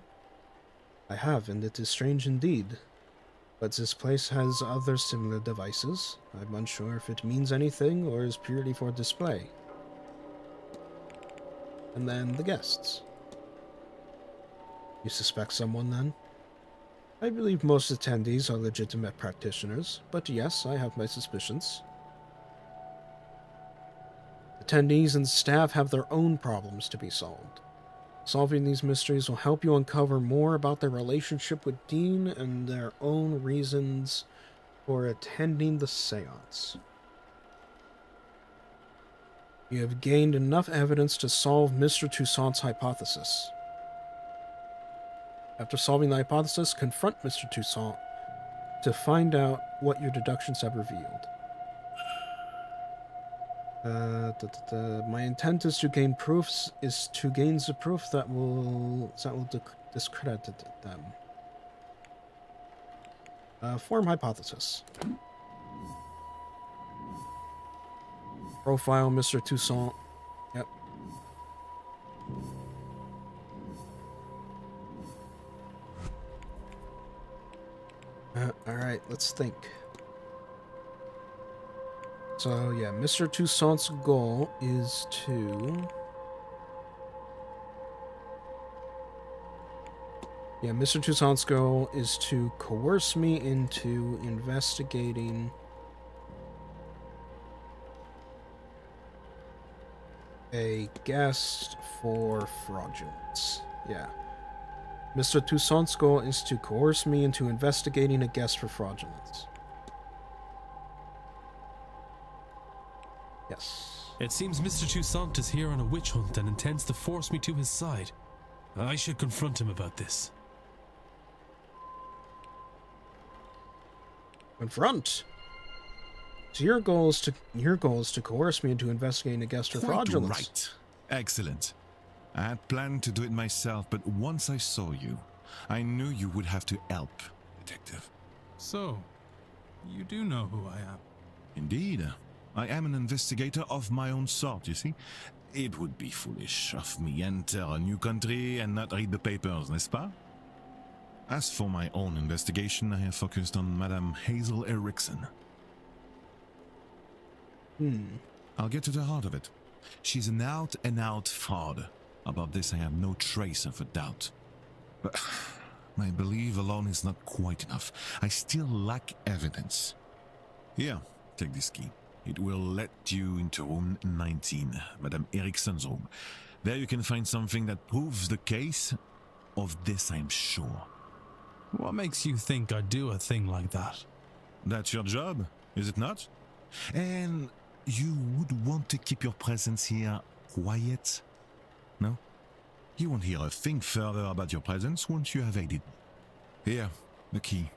I have, and it is strange indeed. But this place has other similar devices. I'm unsure if it means anything or is purely for display. And then the guests. You suspect someone then? I believe most attendees are legitimate practitioners, but yes, I have my suspicions. Attendees and staff have their own problems to be solved. Solving these mysteries will help you uncover more about their relationship with Dean and their own reasons for attending the seance. You have gained enough evidence to solve Mr. Toussaint's hypothesis. After solving the hypothesis, confront Mr. Toussaint to find out what your deductions have revealed. My intent is to gain proofs, the proof that will discredit them. Form hypothesis. Profile Mr. Toussaint. Yep. Alright, let's think. So, yeah, Mr. Toussaint's goal is to... Yeah, Mr. Toussaint's goal is to coerce me into investigating a guest for fraudulence. Yeah. Mr. Toussaint's goal is to coerce me into investigating a guest for fraudulence. Yes. It seems Mr. Toussaint is here on a witch hunt and intends to force me to his side. I should confront him about this. Confront? So your goal is to coerce me into investigating a guest for fraudulence. Right. Excellent. I had planned to do it myself, but once I saw you, I knew you would have to help, Detective. So, you do know who I am? Indeed. I am an investigator of my own sort, you see. It would be foolish of me enter a new country and not read the papers, n'est-ce pas? As for my own investigation, I have focused on Madame Hazel Erickson. I'll get to the heart of it. She's an out-and-out fraud. About this, I have no trace of a doubt. But my belief alone is not quite enough. I still lack evidence. Here, take this key. It will let you into room 19, Madame Erickson's room. There you can find something that proves the case. Of this, I'm sure. What makes you think I'd do a thing like that? That's your job, is it not? And you would want to keep your presence here quiet? No? You won't hear a thing further about your presence once you have aided me. Here, the key.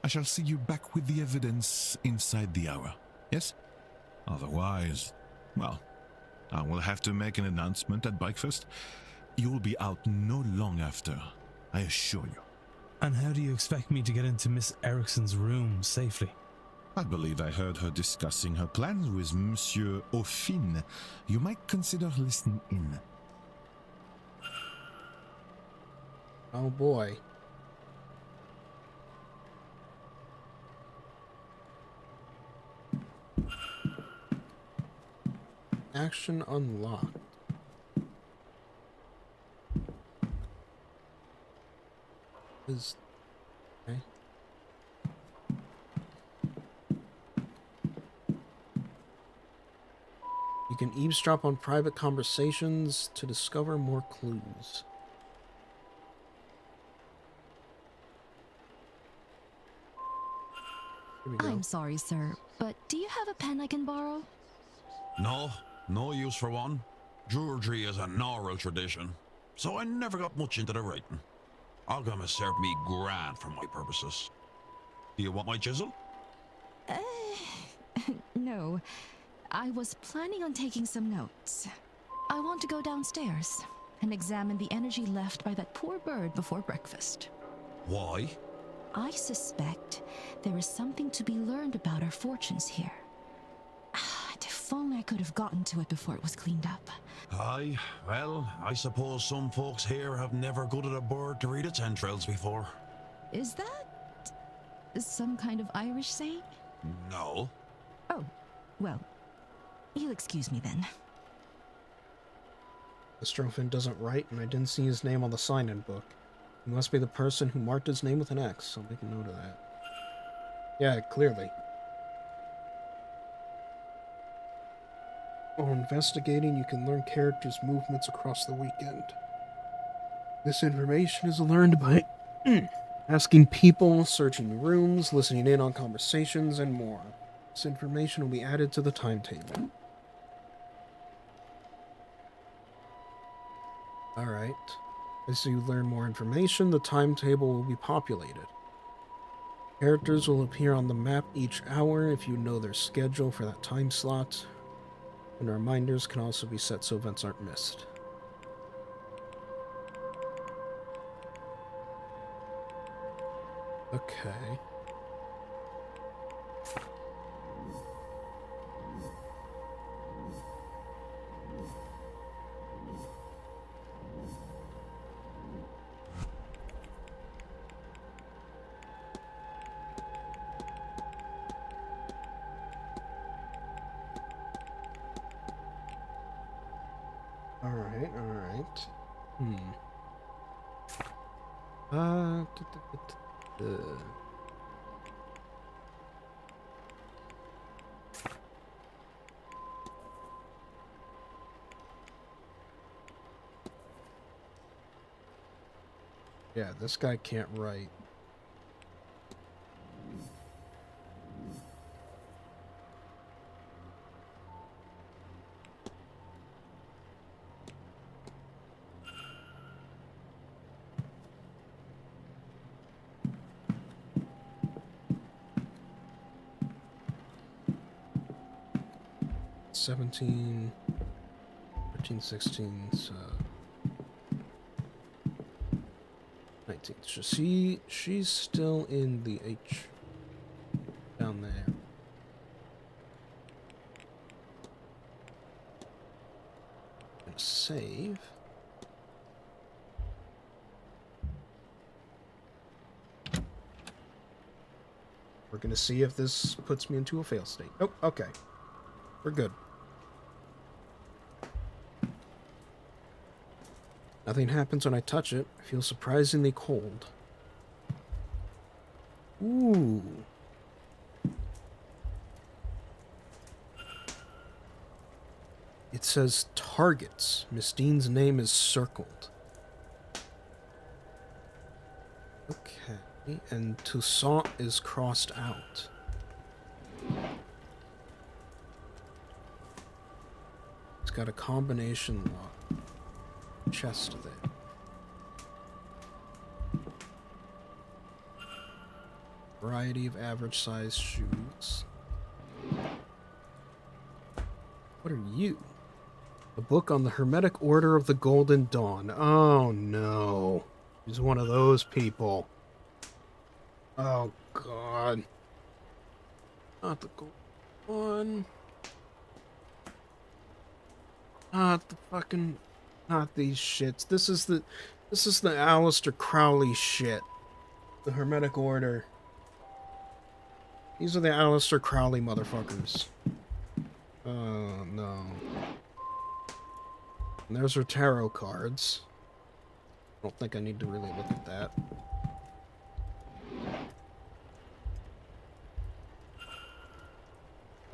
I shall see you back with the evidence inside the hour, yes? Otherwise, well, I will have to make an announcement at breakfast. You'll be out no long after, I assure you. And how do you expect me to get into Miss Erickson's room safely? I believe I heard her discussing her plans with Monsieur Aufin. You might consider listening in. Oh boy. Action unlocked. Okay. You can eavesdrop on private conversations to discover more clues. Here we go. I'm sorry, sir, but do you have a pen I can borrow? No use for one. Druidry is an oral tradition, so I never got much into the writing. Alchemists served me grand for my purposes. Do you want my chisel? No. I was planning on taking some notes. I want to go downstairs and examine the energy left by that poor bird before breakfast. Why? I suspect there is something to be learned about our fortunes here. If only I could have gotten to it before it was cleaned up. Aye, well, I suppose some folks here have never gutted a bird to read its entrails before. Is that some kind of Irish saying? No. Oh, well, you'll excuse me then. The Strofin doesn't write, and I didn't see his name on the sign-in book. He must be the person who marked his name with an X. I'll make a note of that. Yeah, clearly. While investigating, you can learn characters' movements across the weekend. This information is learned by asking people, searching rooms, listening in on conversations, and more. This information will be added to the timetable. Alright. As you learn more information, the timetable will be populated. Characters will appear on the map each hour if you know their schedule for that time slot. And reminders can also be set so events aren't missed. Okay. Alright. Yeah, this guy can't write. $17, $13, $16, so 19. So she's still in the H down there. Gonna save. We're gonna see if this puts me into a fail state. Oh, okay. We're good. Nothing happens when I touch it. I feel surprisingly cold. Ooh. It says targets. Miss Dean's name is circled. Okay. And Toussaint is crossed out. It's got a combination lock. Chest there. Variety of average size shoes. What are you? A book on the Hermetic Order of the Golden Dawn. Oh no. He's one of those people. Oh god. Not the gold one. Not the fucking... Not these shits. This is the Aleister Crowley shit. The Hermetic Order. These are the Aleister Crowley motherfuckers. Oh no. And there's her tarot cards. I don't think I need to really look at that.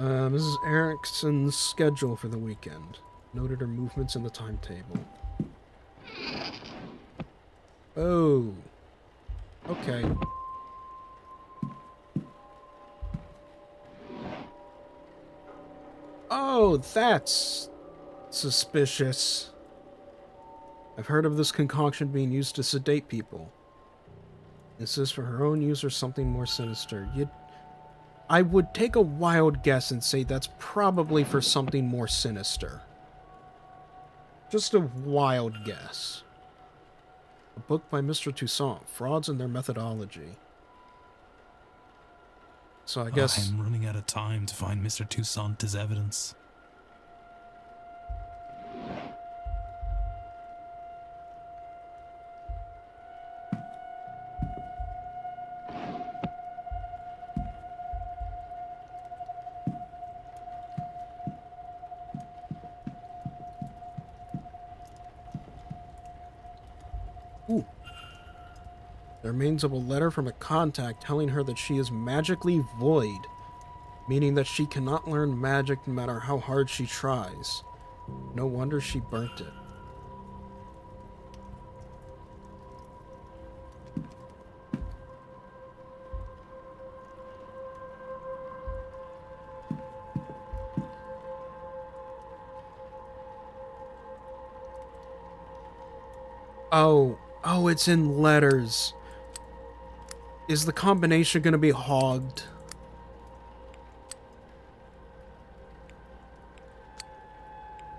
Mrs. Erickson's schedule for the weekend. Noted her movements in the timetable. Oh. Okay. Oh, that's suspicious. I've heard of this concoction being used to sedate people. Is this for her own use or something more sinister? I would take a wild guess and say that's probably for something more sinister. Just a wild guess. A book by Mr. Toussaint, Frauds and Their Methodology. So I guess... I'm running out of time to find Mr. Toussaint as evidence. Ooh. There remains of a letter from a contact telling her that she is magically void, meaning that she cannot learn magic no matter how hard she tries. No wonder she burnt it. Oh, it's in letters. Is the combination going to be hogged?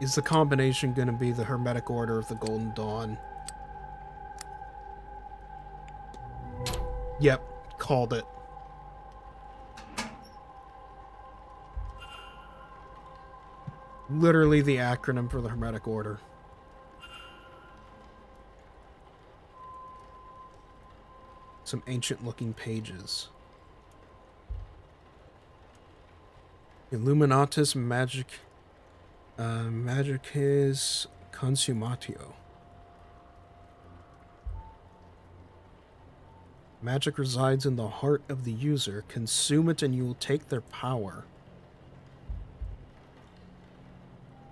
Is the combination going to be the Hermetic Order of the Golden Dawn? Yep, called it. Literally the acronym for the Hermetic Order. Some ancient-looking pages. Illuminatus Magicis Consumatio. Magic resides in the heart of the user. Consume it and you will take their power.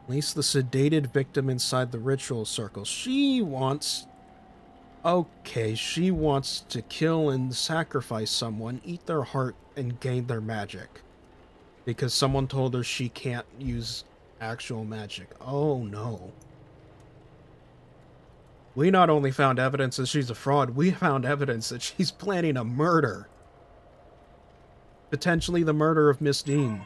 Place the sedated victim inside the ritual circle. She wants to kill and sacrifice someone, eat their heart, and gain their magic. Because someone told her she can't use actual magic. Oh no. We not only found evidence that she's a fraud, we found evidence that she's planning a murder. Potentially the murder of Miss Dean.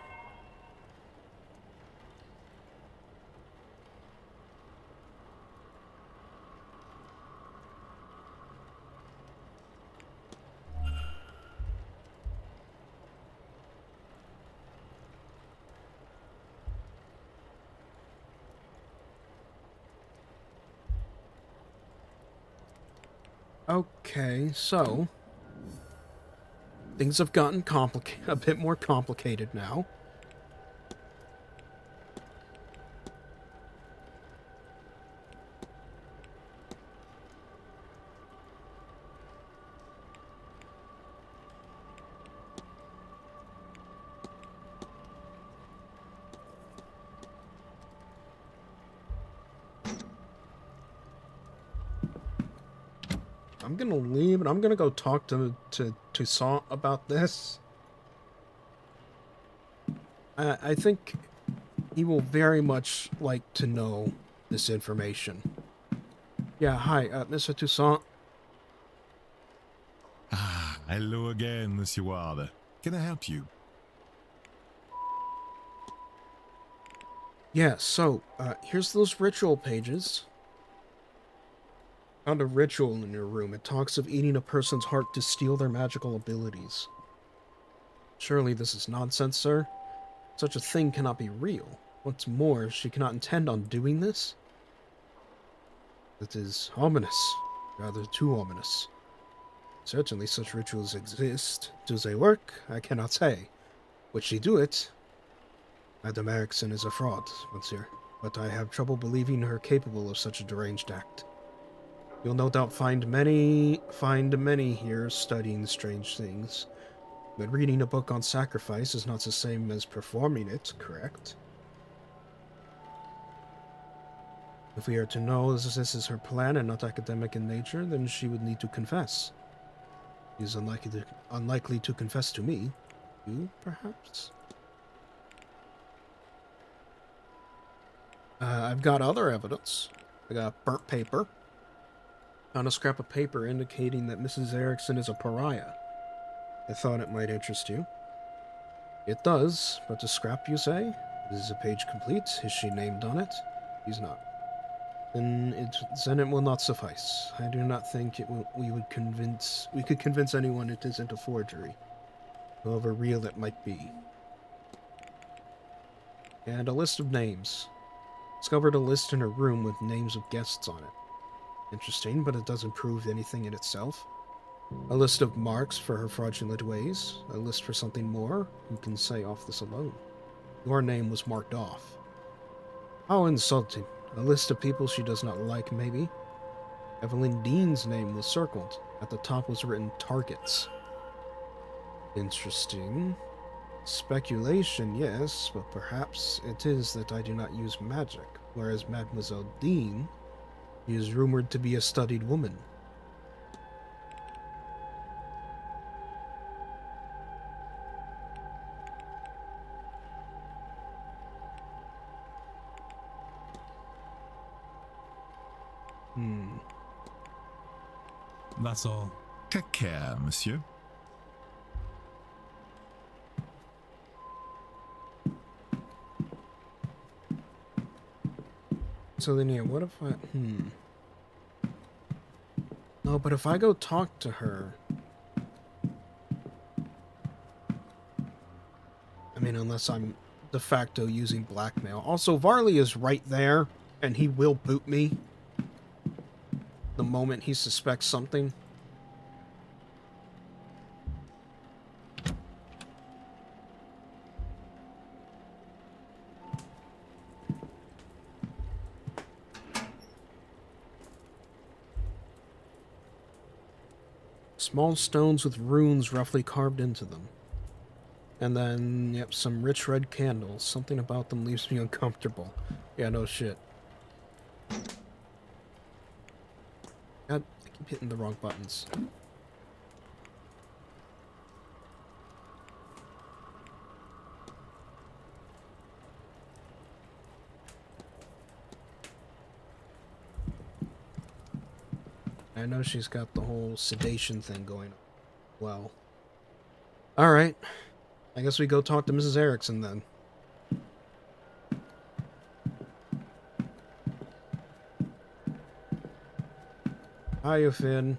Okay, so things have gotten a bit more complicated now. I'm gonna leave and I'm gonna go talk to Toussaint about this. I think he will very much like to know this information. Yeah, hi, Mr. Toussaint. Ah, hello again, Monsieur Ward. Can I help you? Yeah, so, here's those ritual pages. Found a ritual in your room. It talks of eating a person's heart to steal their magical abilities. Surely this is nonsense, sir. Such a thing cannot be real. What's more, she cannot intend on doing this? That is ominous. Rather too ominous. Certainly such rituals exist. Do they work? I cannot say. Would she do it? Madame Erickson is a fraud, monsieur, but I have trouble believing her capable of such a deranged act. You'll no doubt find many here studying strange things. But reading a book on sacrifice is not the same as performing it, correct? If we are to know this is her plan and not academic in nature, then she would need to confess. She is unlikely to confess to me. You, perhaps? I've got other evidence. I got burnt paper. On a scrap of paper indicating that Mrs. Erickson is a pariah. I thought it might interest you. It does, but the scrap, you say? Is the page complete? Is she named on it? She's not. Then it will not suffice. I do not think we could convince anyone it isn't a forgery, however real it might be. And a list of names. Discovered a list in her room with names of guests on it. Interesting, but it doesn't prove anything in itself. A list of marks for her fraudulent ways. A list for something more. Who can say off this alone? Your name was marked off. How insulting. A list of people she does not like, maybe. Evelyn Dean's name was circled. At the top was written targets. Interesting. Speculation, yes, but perhaps it is that I do not use magic, whereas Mademoiselle Dean is rumored to be a studied woman. That's all. Take care, monsieur. So then, yeah, what if I... No, but if I go talk to her... I mean, unless I'm de facto using blackmail. Also, Varley is right there, and he will boot me the moment he suspects something. Small stones with runes roughly carved into them. And then, yep, some rich red candles. Something about them leaves me uncomfortable. Yeah, no shit. God, I keep hitting the wrong buttons. I know she's got the whole sedation thing going on. Well. Alright. I guess we go talk to Mrs. Erickson then. Hiya, Finn.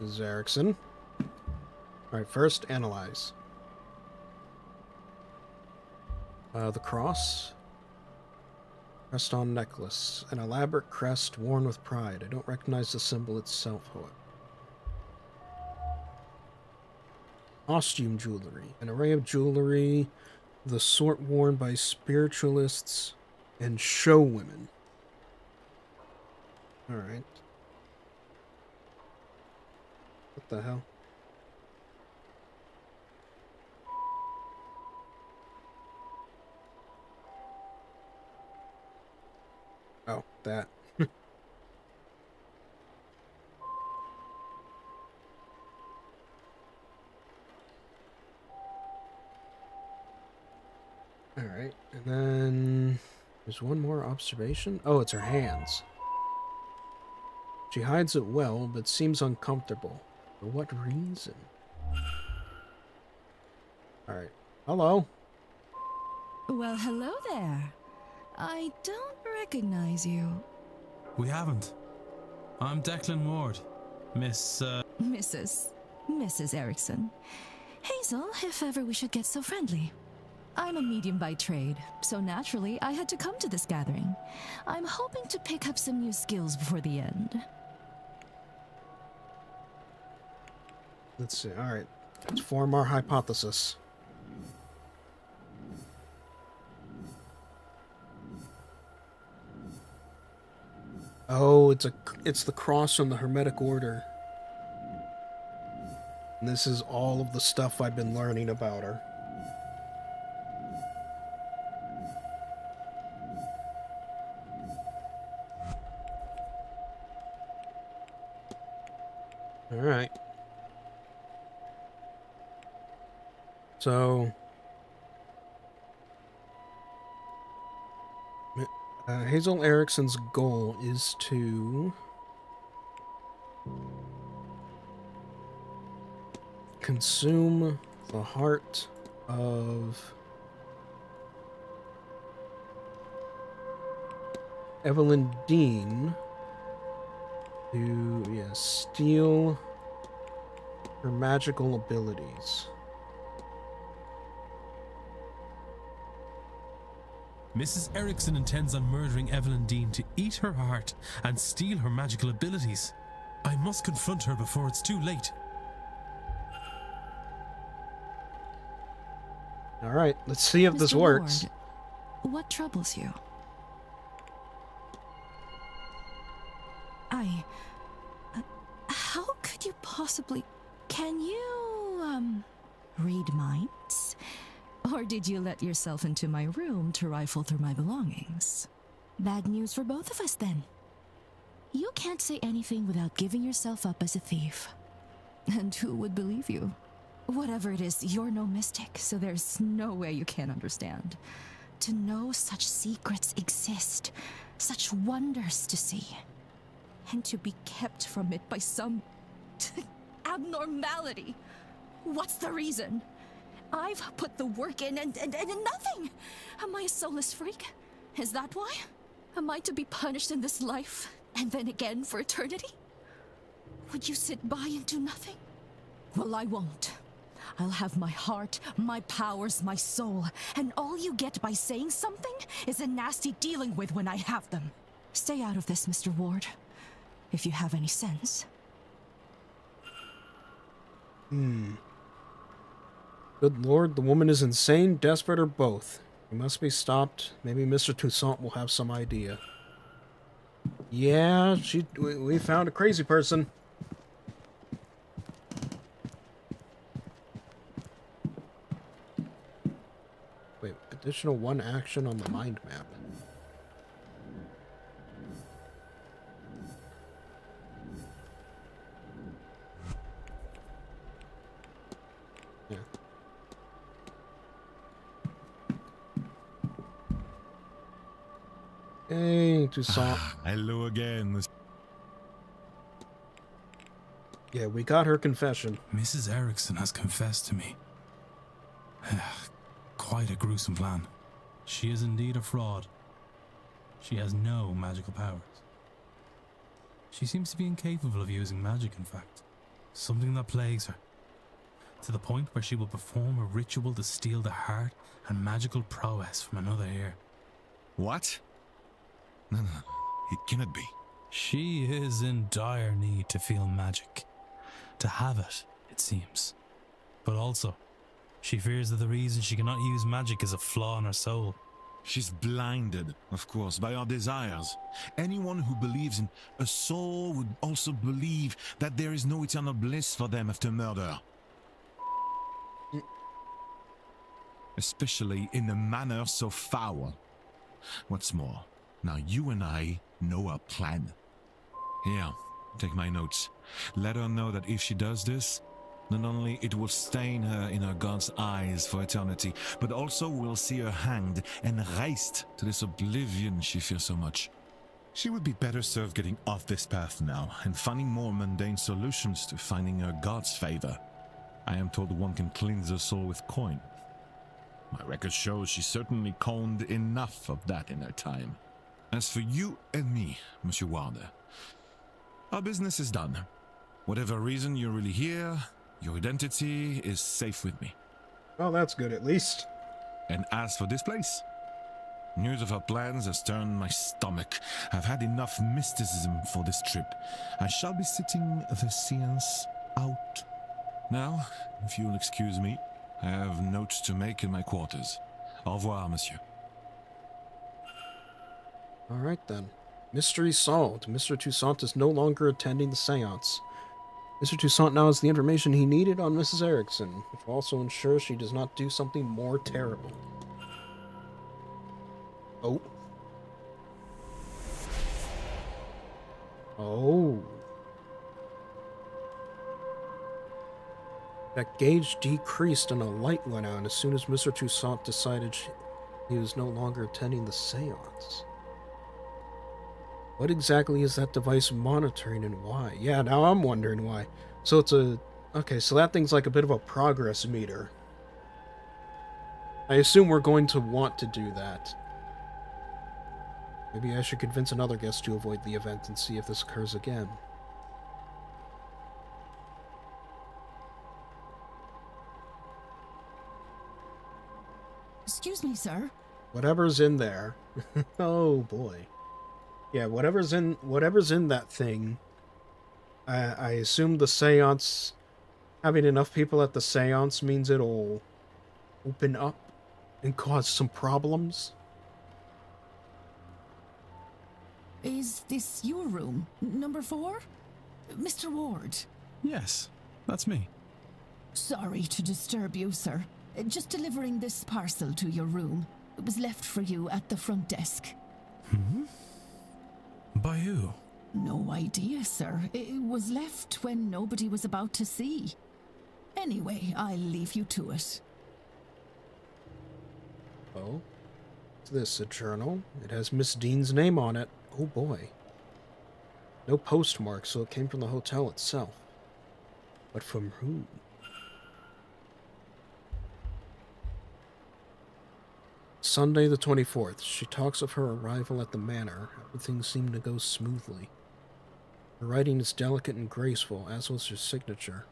Mrs. Erickson. Alright, first, analyze. The cross. Crest on necklace. An elaborate crest worn with pride. I don't recognize the symbol itself, however. Costume jewelry. An array of jewelry, the sort worn by spiritualists and show women. Alright. What the hell? Oh, that. Alright, and then there's one more observation. Oh, it's her hands. She hides it well, but seems uncomfortable. For what reason? Alright. Hello. Well, hello there. I don't recognize you. We haven't. I'm Declan Ward. Mrs. Erickson. Hazel, if ever we should get so friendly. I'm a medium by trade, so naturally I had to come to this gathering. I'm hoping to pick up some new skills before the end. Let's see. Alright. Let's form our hypothesis. Oh, it's the cross from the Hermetic Order. And this is all of the stuff I've been learning about her. Alright. So, Hazel Erickson's goal is to consume the heart of Evelyn Dean to steal her magical abilities. Mrs. Erickson intends on murdering Evelyn Dean to eat her heart and steal her magical abilities. I must confront her before it's too late. All right, let's see if this Mr. works. Ward, what troubles you? How could you possibly... Can you, read minds? Or did you let yourself into my room to rifle through my belongings? Bad news for both of us, then. You can't say anything without giving yourself up as a thief. And who would believe you? Whatever it is, you're no mystic, so there's no way you can't understand. To know such secrets exist, such wonders to see, and to be kept from it by some abnormality. What's the reason? I've put the work in and nothing. Am I a soulless freak? Is that why? Am I to be punished in this life and then again for eternity? Would you sit by and do nothing? Well, I won't. I'll have my heart, my powers, my soul, and all you get by saying something is a nasty dealing with when I have them. Stay out of this, Mr. Ward, if you have any sense. Good lord, the woman is insane, desperate, or both. She must be stopped. Maybe Mr. Toussaint will have some idea. Yeah, we found a crazy person. Wait, additional 1 action on the mind map. Yeah. Hey, Toussaint. Hello again. Yeah, we got her confession. Mrs. Erickson has confessed to me. Quite a gruesome plan. She is indeed a fraud. She has no magical powers. She seems to be incapable of using magic, in fact. Something that plagues her. To the point where she will perform a ritual to steal the heart and magical prowess from another ear. What? No, it cannot be. She is in dire need to feel magic. To have it, it seems. But also, she fears that the reason she cannot use magic is a flaw in her soul. She's blinded, of course, by our desires. Anyone who believes in a soul would also believe that there is no eternal bliss for them after murder. Especially in a manner so foul. What's more, now you and I know our plan. Here, take my notes. Let her know that if she does this, not only it will stain her in her God's eyes for eternity, but also we'll see her hanged and raised to this oblivion she fears so much. She would be better served getting off this path now and finding more mundane solutions to finding her God's favor. I am told one can cleanse her soul with coin. My record shows she certainly coined enough of that in her time. As for you and me, Monsieur Warder, our business is done. Whatever reason you're really here, your identity is safe with me. Oh, that's good at least. And as for this place, news of our plans has turned my stomach. I've had enough mysticism for this trip. I shall be sitting the seance out. Now, if you'll excuse me, I have notes to make in my quarters. Au revoir, monsieur. All right, then. Mystery solved. Mr. Toussaint is no longer attending the seance. Mr. Toussaint now has the information he needed on Mrs. Erickson, which will also ensure she does not do something more terrible. Oh. Oh. That gauge decreased and a light went out as soon as Mr. Toussaint decided he was no longer attending the seance. What exactly is that device monitoring and why? Yeah, now I'm wondering why. So it's a... Okay, so that thing's like a bit of a progress meter. I assume we're going to want to do that. Maybe I should convince another guest to avoid the event and see if this occurs again. Excuse me, sir. Whatever's in there. Oh boy. Yeah, whatever's in that thing. I assume the seance, having enough people at the seance means it'll open up and cause some problems. Is this your room? Number 4? Mr. Ward? Yes, that's me. Sorry to disturb you, sir. Just delivering this parcel to your room. It was left for you at the front desk. Hmm? By who? No idea, sir. It was left when nobody was about to see. Anyway, I'll leave you to it. Oh? What's this? A journal? It has Miss Dean's name on it. Oh boy. No postmark, so it came from the hotel itself. But from who? Sunday the 24th. She talks of her arrival at the manor. Everything seemed to go smoothly. Her writing is delicate and graceful, as was her signature.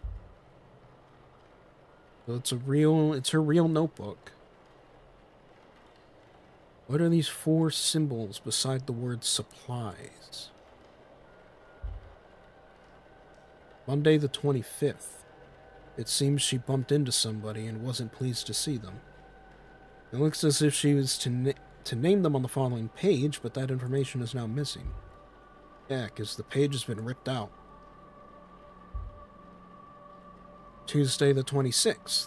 So it's her real notebook. What are these 4 symbols beside the word supplies? Monday the 25th. It seems she bumped into somebody and wasn't pleased to see them. It looks as if she was to name them on the following page, but that information is now missing. Yeah, because the page has been ripped out. Tuesday the 26th.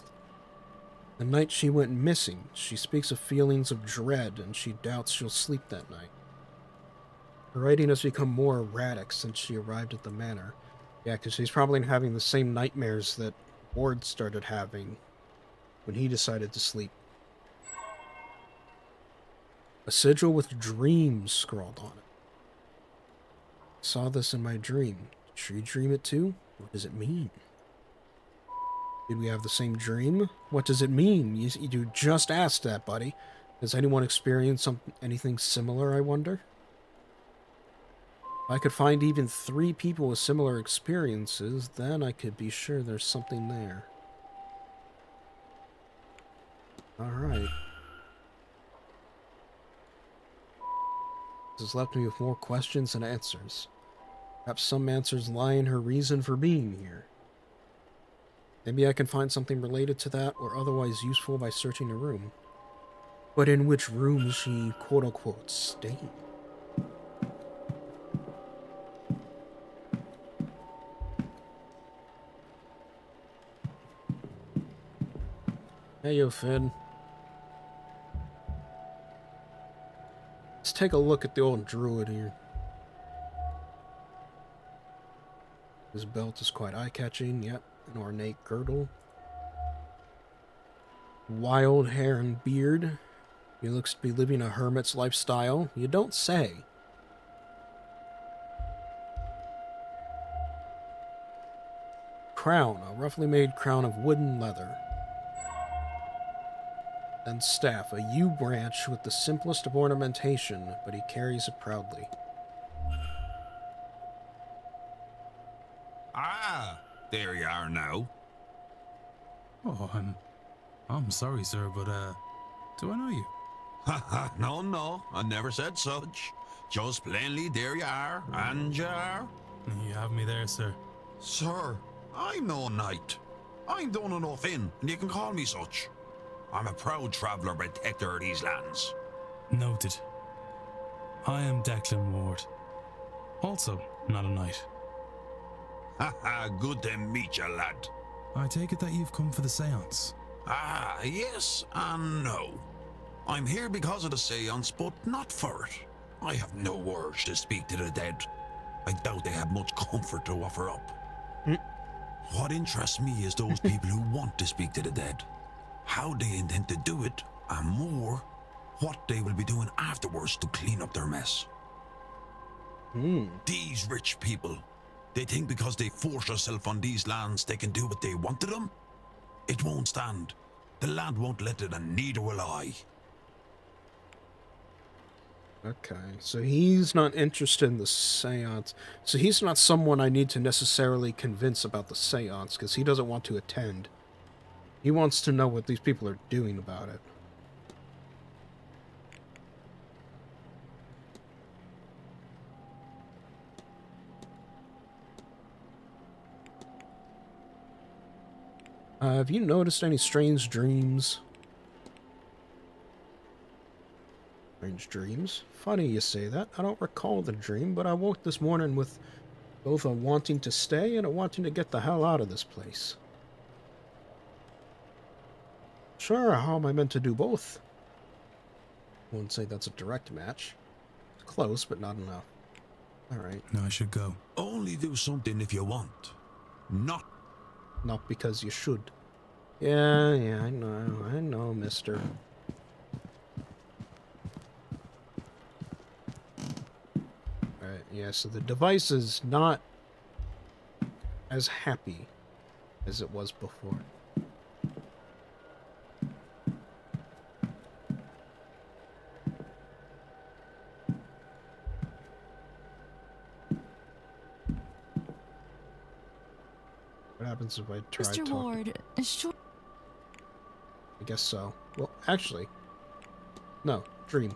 The night she went missing, she speaks of feelings of dread and she doubts she'll sleep that night. Her writing has become more erratic since she arrived at the manor. Yeah, because she's probably having the same nightmares that Ward started having when he decided to sleep. A sigil with dreams scrawled on it. I saw this in my dream. Did she dream it too? What does it mean? Did we have the same dream? What does it mean? You just asked that, buddy. Has anyone experienced anything similar, I wonder? If I could find even 3 people with similar experiences, then I could be sure there's something there. Alright. This has left me with more questions than answers. Perhaps some answers lie in her reason for being here. Maybe I can find something related to that or otherwise useful by searching a room. But in which room is she, quote-unquote, staying? Hey, yo, Finn. Let's take a look at the old druid here. His belt is quite eye-catching, yep. An ornate girdle. Wild hair and beard. He looks to be living a hermit's lifestyle. You don't say. Crown. A roughly made crown of wood and leather. And staff. A yew branch with the simplest of ornamentation, but he carries it proudly. Ah! There you are now. Oh, I'm sorry, sir, but, do I know you? Ha ha, no, I never said such. Just plainly, there you are, and you are. You have me there, sir. Sir, I'm no knight. I'm done enough in, and you can call me such. I'm a proud traveller protector of these lands. Noted. I am Declan Ward. Also, not a knight. Ha ha, good to meet you, lad. I take it that you've come for the seance. Ah, yes and no. I'm here because of the seance, but not for it. I have no urge to speak to the dead. I doubt they have much comfort to offer up. What interests me is those people who want to speak to the dead. How they intend to do it, and more, what they will be doing afterwards to clean up their mess. These rich people, they think because they force themselves on these lands they can do what they want to them? It won't stand. The land won't let it, and neither will I. Okay, so he's not interested in the seance. So he's not someone I need to necessarily convince about the seance, because he doesn't want to attend. He wants to know what these people are doing about it. Have you noticed any strange dreams? Strange dreams? Funny you say that. I don't recall the dream, but I woke this morning with both a wanting to stay and a wanting to get the hell out of this place. Sure, how am I meant to do both? I wouldn't say that's a direct match. It's close, but not enough. Alright. No, I should go. Only do something if you want. Not because you should. Yeah, I know, mister. Alright, yeah, so the device is not as happy as it was before. What happens if I try Mr. talking? Ward, sure. I guess so. Well, actually, no, dream.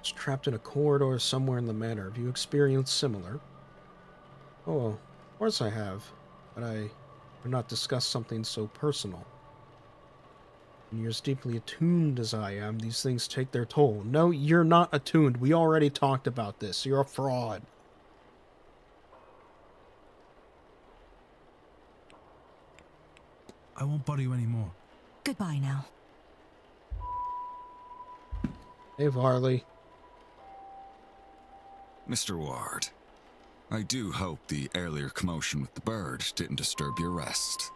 It's trapped in a corridor somewhere in the manor. Have you experienced similar? Oh, well, of course I have, but I would not discuss something so personal. When you're as deeply attuned as I am, these things take their toll. No, you're not attuned. We already talked about this. You're a fraud. I won't bother you anymore. Goodbye now. Hey, Varley. Mr. Ward, I do hope the earlier commotion with the bird didn't disturb your rest.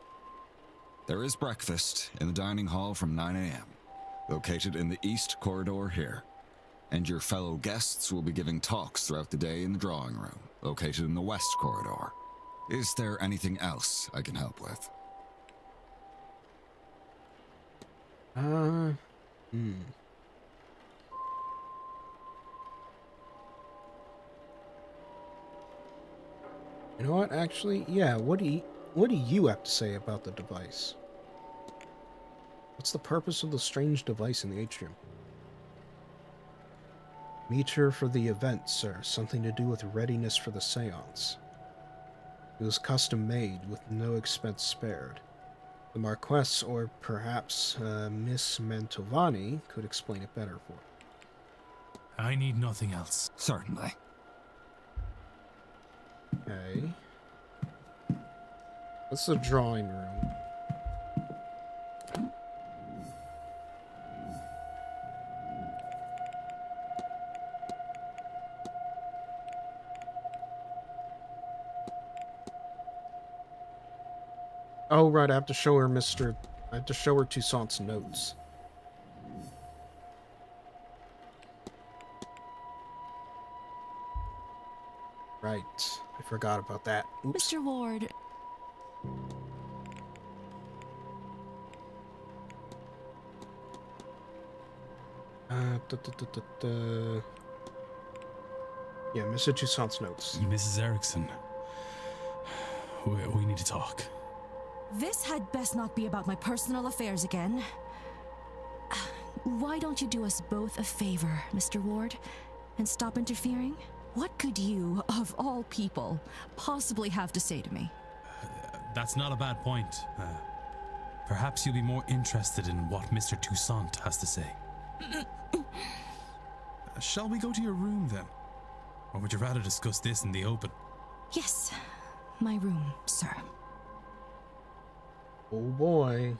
There is breakfast in the dining hall from 9 a.m., located in the east corridor here. And your fellow guests will be giving talks throughout the day in the drawing room, located in the west corridor. Is there anything else I can help with? You know what, actually? Yeah, what do you have to say about the device? What's the purpose of the strange device in the atrium? Meter for the event, sir. Something to do with readiness for the seance. It was custom made, with no expense spared. The Marquess, or perhaps Miss Mantovani, could explain it better for you. I need nothing else. Certainly. Okay. What's the drawing room? Oh, right, I have to show her I have to show her Toussaint's notes. Right, I forgot about that. Oops. Mr. Ward. Yeah, Mr. Toussaint's notes. Mrs. Erickson, we need to talk. This had best not be about my personal affairs again. Why don't you do us both a favor, Mr. Ward, and stop interfering? What could you, of all people, possibly have to say to me? That's not a bad point. Perhaps you'll be more interested in what Mr. Toussaint has to say. Shall we go to your room, then? Or would you rather discuss this in the open? Yes, my room, sir. Oh boy.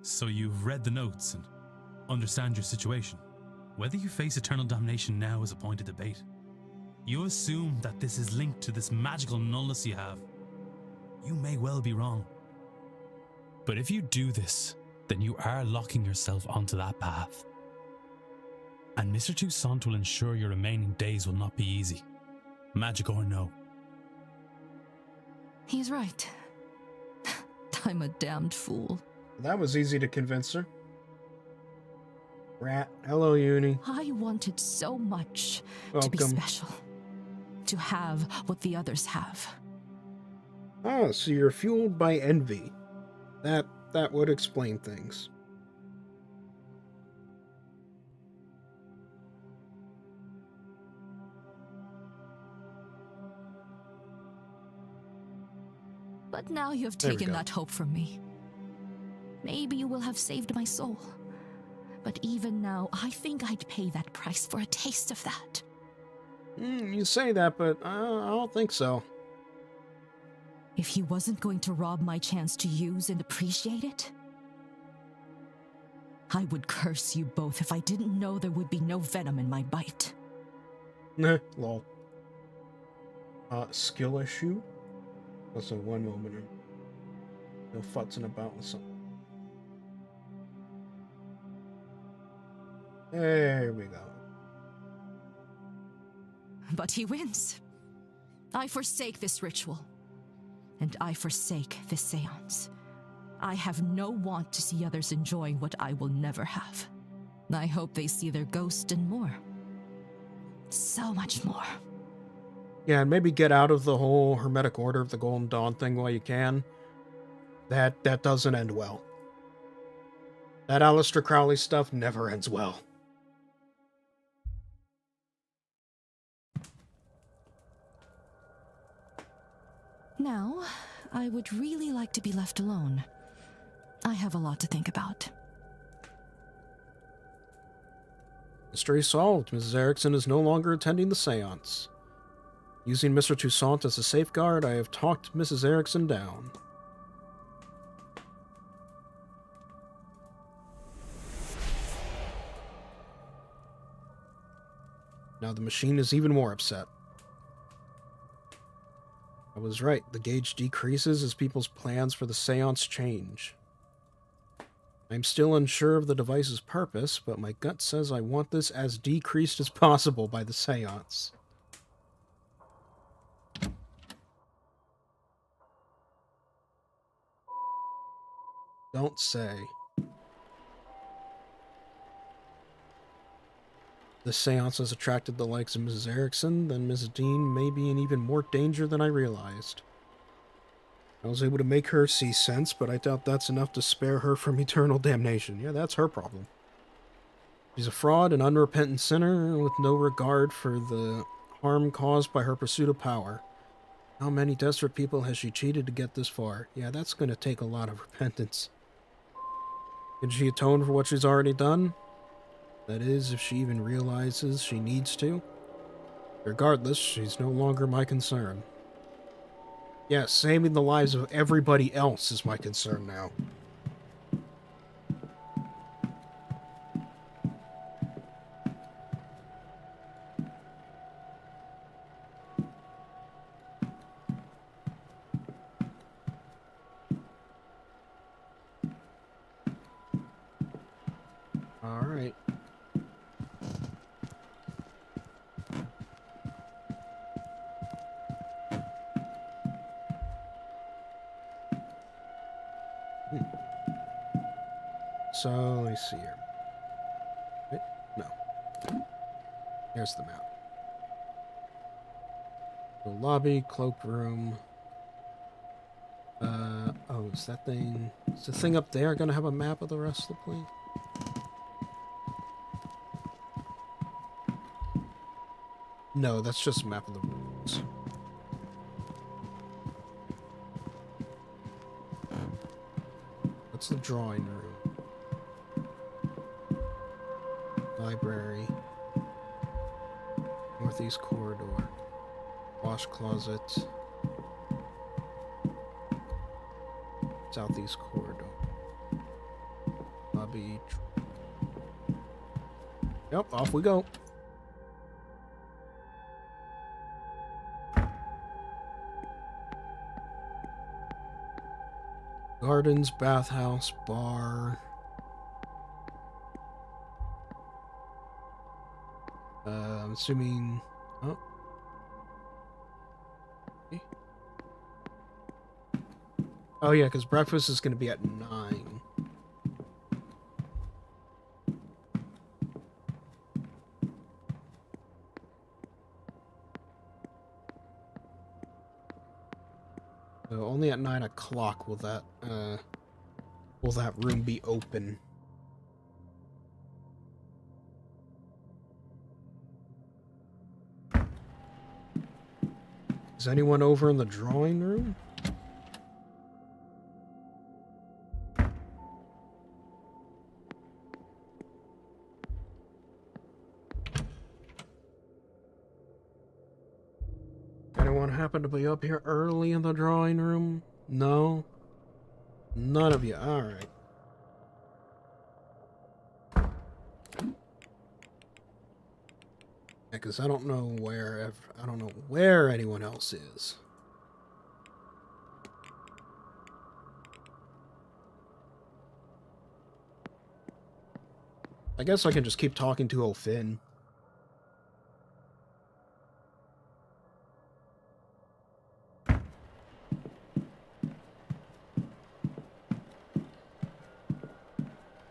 So you've read the notes and understand your situation. Whether you face eternal damnation now is a point of debate. You assume that this is linked to this magical nullness you have. You may well be wrong. But if you do this, then you are locking yourself onto that path. And Mr. Toussaint will ensure your remaining days will not be easy. Magic or no. He's right. I'm a damned fool. That was easy to convince her. Rat. Hello, Uni. I wanted so much to be Welcome. special. To have what the others have. Ah, so you're fueled by envy. That would explain things. But now you have There we taken go. that hope from me. Maybe you will have saved my soul. But even now, I think I'd pay that price for a taste of that. You say that, but I don't think so. If he wasn't going to rob my chance to use and appreciate it, I would curse you both if I didn't know there would be no venom in my bite. Nah, lol. Skill issue? Listen, one moment. No futzing about with something. There we go. But he wins. I forsake this ritual. And I forsake this seance. I have no want to see others enjoying what I will never have. I hope they see their ghost and more. So much more. Yeah, and maybe get out of the whole Hermetic Order of the Golden Dawn thing while you can. That doesn't end well. That Aleister Crowley stuff never ends well. Now, I would really like to be left alone. I have a lot to think about. Mystery solved. Mrs. Erickson is no longer attending the seance. Using Mr. Toussaint as a safeguard, I have talked Mrs. Erickson down. Now the machine is even more upset. I was right. The gauge decreases as people's plans for the seance change. I'm still unsure of the device's purpose, but my gut says I want this as decreased as possible by the seance. Don't say. The seance has attracted the likes of Mrs. Erickson, then Mrs. Dean may be in even more danger than I realized. I was able to make her see sense, but I doubt that's enough to spare her from eternal damnation. Yeah, that's her problem. She's a fraud, an unrepentant sinner, with no regard for the harm caused by her pursuit of power. How many desperate people has she cheated to get this far? Yeah, that's going to take a lot of repentance. Can she atone for what she's already done? That is, if she even realizes she needs to. Regardless, she's no longer my concern. Yeah, saving the lives of everybody else is my concern now. All right. So, let me see here. Wait, no. There's the map. The lobby, cloakroom. Oh, is that thing... Is the thing up there gonna have a map of the rest of the place? No, that's just a map of the rooms. What's the drawing room? Library. Northeast corridor. Wash closet. Southeast corridor. Lobby. Yep, off we go. Gardens, bathhouse, bar. assuming... Oh. Oh yeah, because breakfast is going to be at 9. So only at 9 o'clock will that room be open. Is anyone over in the drawing room? Anyone happen to be up here early in the drawing room? No? None of you. Alright. Because I don't know where anyone else is. I guess I can just keep talking to old Finn.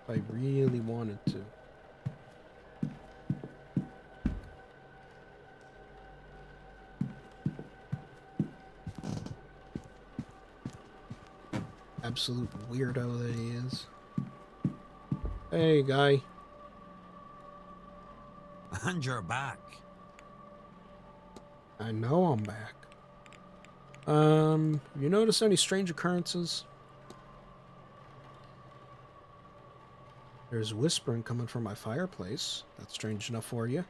If I really wanted to. Absolute weirdo that he is. Hey, guy. And you're back. I know I'm back. You notice any strange occurrences? There's whispering coming from my fireplace. That's strange enough for you.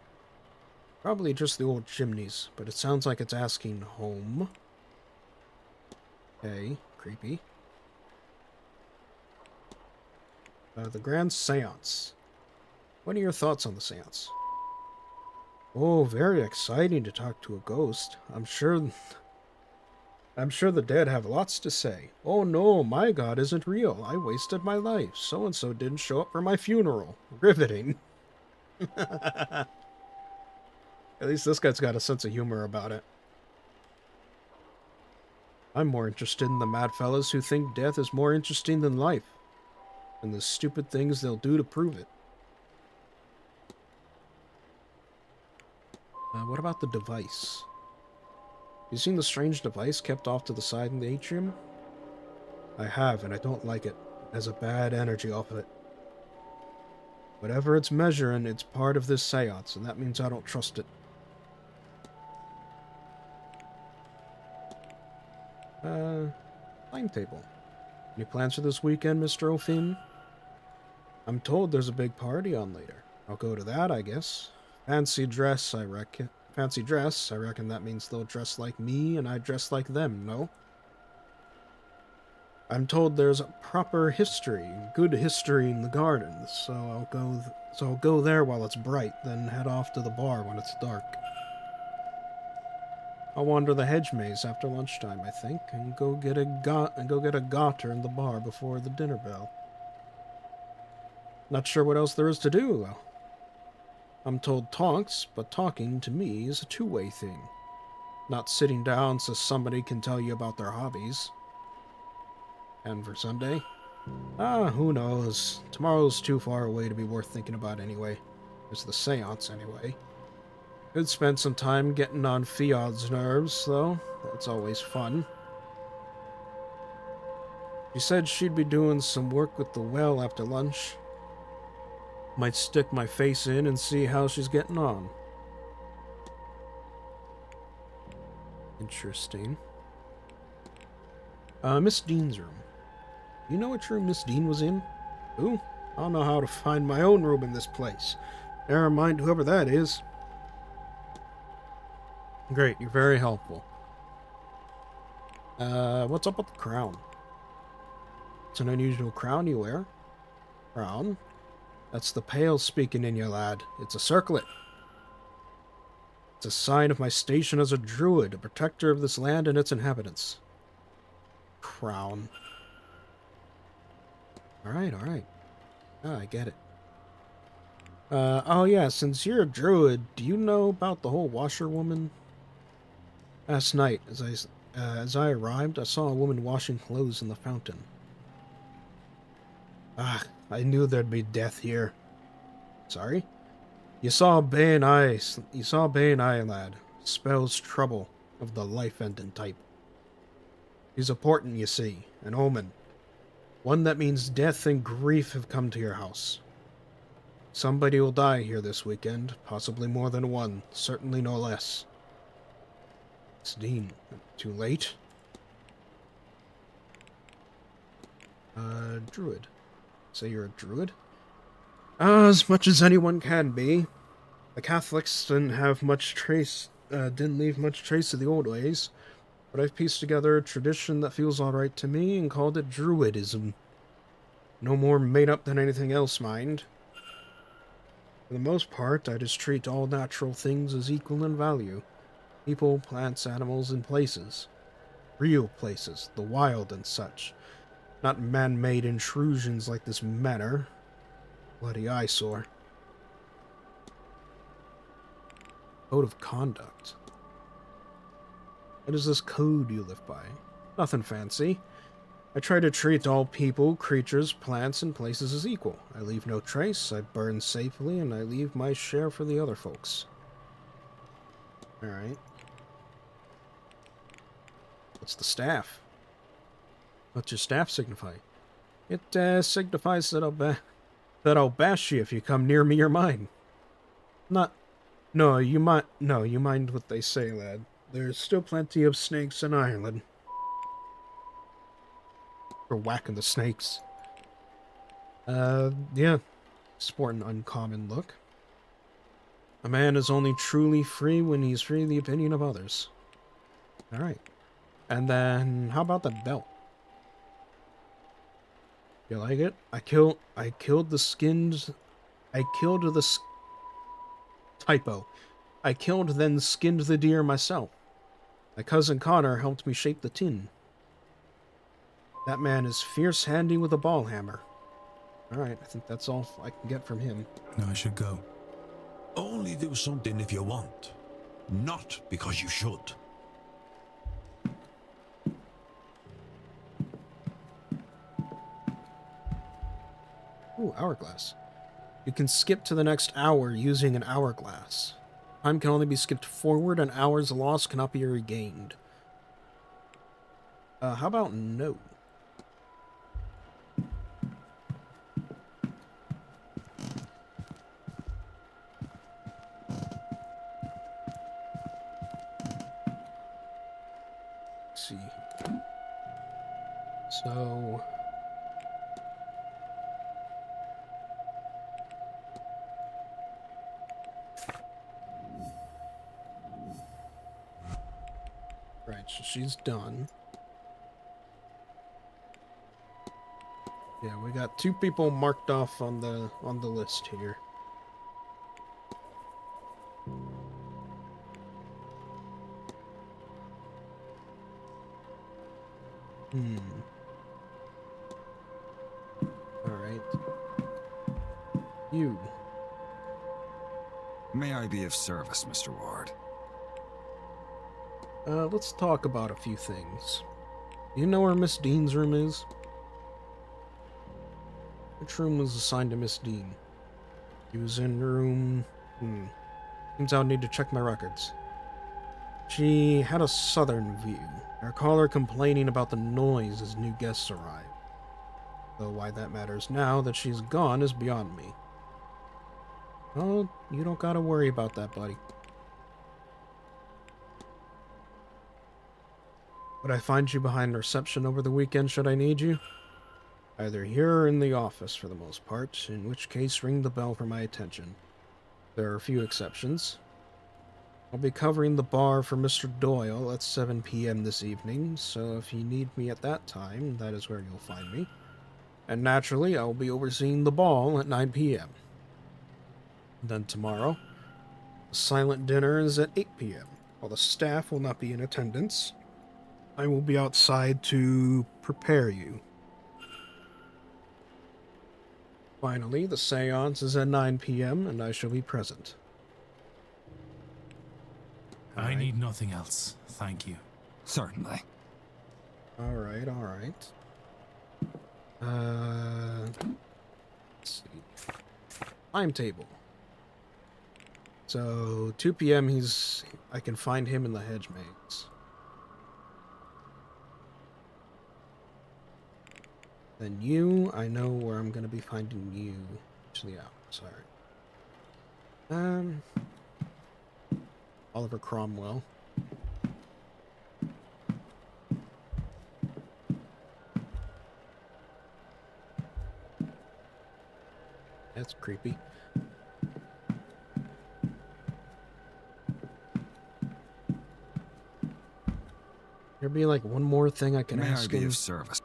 Probably just the old chimneys, but it sounds like it's asking home. Okay, creepy. The Grand Seance. What are your thoughts on the seance? Oh, very exciting to talk to a ghost. I'm sure the dead have lots to say. Oh no, my God isn't real. I wasted my life. So-and-so didn't show up for my funeral. Riveting. At least this guy's got a sense of humor about it. I'm more interested in the mad fellas who think death is more interesting than life. And the stupid things they'll do to prove it. What about the device? You seen the strange device kept off to the side in the atrium? I have, and I don't like it. It has a bad energy off of it. Whatever it's measuring, it's part of this seance, and that means I don't trust it. Timetable. Any plans for this weekend, Mr. O'Finn? I'm told there's a big party on later. I'll go to that, I guess. Fancy dress, I reckon. Fancy dress, I reckon that means they'll dress like me and I dress like them, no? I'm told there's a proper history, good history in the gardens, so I'll go there while it's bright, then head off to the bar when it's dark. I'll wander the hedge maze after lunchtime, I think, and go get a gotter in the bar before the dinner bell. Not sure what else there is to do. I'm told talks, but talking to me is a two-way thing. Not sitting down so somebody can tell you about their hobbies. And for Sunday? Who knows. Tomorrow's too far away to be worth thinking about anyway. There's the seance anyway. Could spend some time getting on Fiod's nerves, though. That's always fun. She said she'd be doing some work with the well after lunch. Might stick my face in and see how she's getting on. Interesting. Miss Dean's room. You know which room Miss Dean was in? Ooh, I don't know how to find my own room in this place. Never mind whoever that is. Great, you're very helpful. What's up with the crown? It's an unusual crown you wear. Crown? That's the pale speaking in you, lad. It's a circlet. It's a sign of my station as a druid, a protector of this land and its inhabitants. Crown. Alright, alright. I get it. Oh yeah, since you're a druid, do you know about the whole washerwoman? Last night, as I arrived, I saw a woman washing clothes in the fountain. Ah, I knew there'd be death here. Sorry? You saw Bane Eye, lad. Spells trouble of the life-ending type. He's a portent, you see, an omen. One that means death and grief have come to your house. Somebody will die here this weekend, possibly more than one, certainly no less. It's Dean. Too late? Druid. Say you're a druid? As much as anyone can be. The Catholics didn't leave much trace of the old ways, but I've pieced together a tradition that feels alright to me and called it Druidism. No more made up than anything else, mind. For the most part, I just treat all natural things as equal in value. People, plants, animals, and places. Real places, the wild and such. Not man-made intrusions like this manor. Bloody eyesore. Code of conduct. What is this code you live by? Nothing fancy. I try to treat all people, creatures, plants, and places as equal. I leave no trace, I burn safely, and I leave my share for the other folks. Alright. What's the staff? What's your staff signify? It signifies that I'll bash you if you come near me or mine. No, you mind what they say, lad. There's still plenty of snakes in Ireland. For whacking the snakes. Yeah. Sport an uncommon look. A man is only truly free when he's free in the opinion of others. Alright. And then, how about the belt? You like it? I killed the typo. I killed then skinned the deer myself. My cousin Connor helped me shape the tin. That man is fierce handy with a ball hammer. Alright, I think that's all I can get from him. No, I should go. Only do something if you want, not because you should. Ooh, hourglass. You can skip to the next hour using an hourglass. Time can only be skipped forward, and hours lost cannot be regained. How about no? Let's see. So... Right, so she's done. Yeah, we got 2 people marked off on the list here. Alright. You. May I be of service, Mr. Ward? Let's talk about a few things. Do you know where Miss Dean's room is? Which room was assigned to Miss Dean? She was in room... Seems I'll need to check my records. She had a southern view. I recall her complaining about the noise as new guests arrived. Though why that matters now that she's gone is beyond me. Oh, you don't gotta worry about that, buddy. Would I find you behind reception over the weekend should I need you? Either here or in the office for the most part, in which case ring the bell for my attention. There are a few exceptions. I'll be covering the bar for Mr. Doyle at 7 p.m. this evening, so if you need me at that time, that is where you'll find me. And naturally, I'll be overseeing the ball at 9 p.m. Then tomorrow, the silent dinner is at 8 p.m. While the staff will not be in attendance, I will be outside to prepare you. Finally, the seance is at 9 p.m. and I shall be present. I need nothing else. Thank you. Certainly. Alright, alright. Let's see. Timetable. So, 2 p.m. I can find him in the hedge maze. Then you, I know where I'm gonna be finding you. Actually, yeah, sorry. Oliver Cromwell. That's creepy. There'd be like one more thing I can May ask I be him. of service?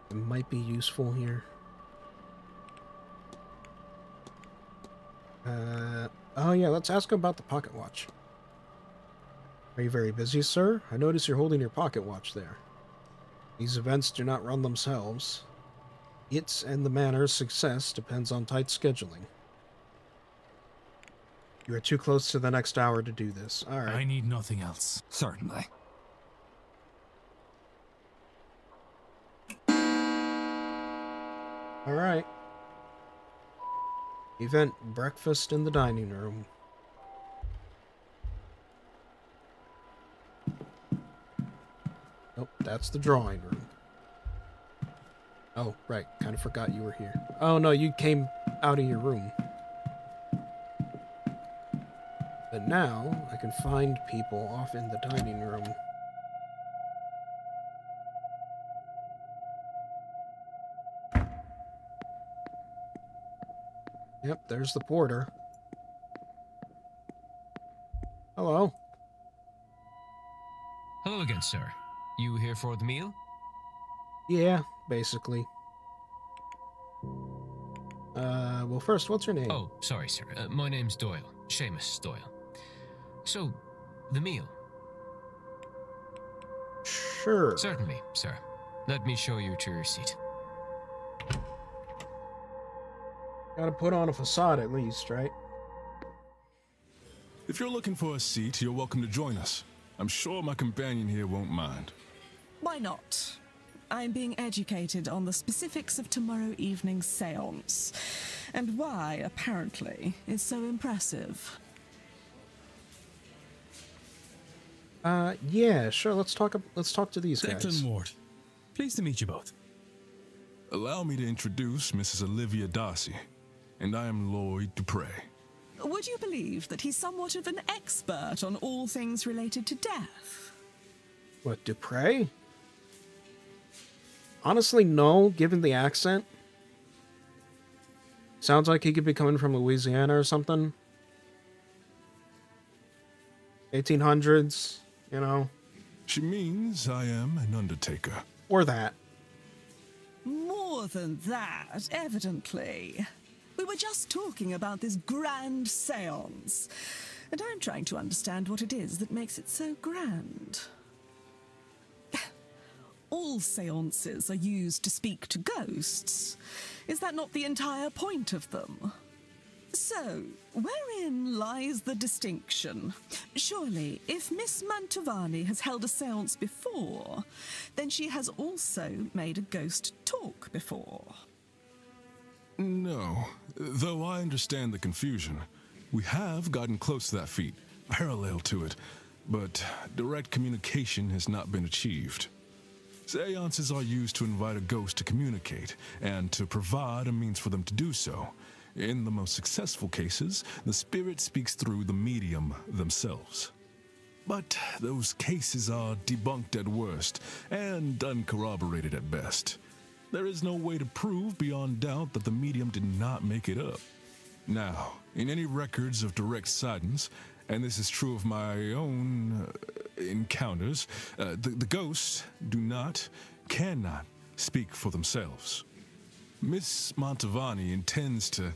It might be useful here. Oh yeah, let's ask him about the pocket watch. Are you very busy, sir? I notice you're holding your pocket watch there. These events do not run themselves. Its and the manor's success depends on tight scheduling. You are too close to the next hour to do this. Alright. I need nothing else. Certainly. Alright. Event breakfast in the dining room. Oh, that's the drawing room. Oh, right. Kind of forgot you were here. Oh, no, you came out of your room. But now, I can find people off in the dining room. Yep, there's the porter. Hello. Hello again, sir. You here for the meal? Yeah, basically. Well, first, what's your name? Oh, sorry, sir. My name's Doyle. Seamus Doyle. So, the meal? Sure. Certainly, sir. Let me show you to your seat. Gotta put on a facade at least, right? If you're looking for a seat, you're welcome to join us. I'm sure my companion here won't mind. Why not? I'm being educated on the specifics of tomorrow evening's séance, and why, apparently, it's so impressive. Yeah, sure. Let's talk to these guys. Declan Ward. Pleased to meet you both. Allow me to introduce Mrs. Olivia Darcy, and I am Lloyd Dupre. Would you believe that he's somewhat of an expert on all things related to death? What, Dupre? Honestly, no, given the accent. Sounds like he could be coming from Louisiana or something. 1800s, you know. She means I am an undertaker. Or that. More than that, evidently. We were just talking about this grand séance, and I'm trying to understand what it is that makes it so grand. All séances are used to speak to ghosts. Is that not the entire point of them? So, wherein lies the distinction? Surely, if Miss Mantovani has held a séance before, then she has also made a ghost talk before. No, though I understand the confusion. We have gotten close to that feat, parallel to it, but direct communication has not been achieved. Seances are used to invite a ghost to communicate, and to provide a means for them to do so. In the most successful cases, the spirit speaks through the medium themselves. But those cases are debunked at worst, and uncorroborated at best. There is no way to prove beyond doubt that the medium did not make it up. Now, in any records of direct sightings, and this is true of my own encounters, the ghosts cannot speak for themselves. Miss Mantovani intends to...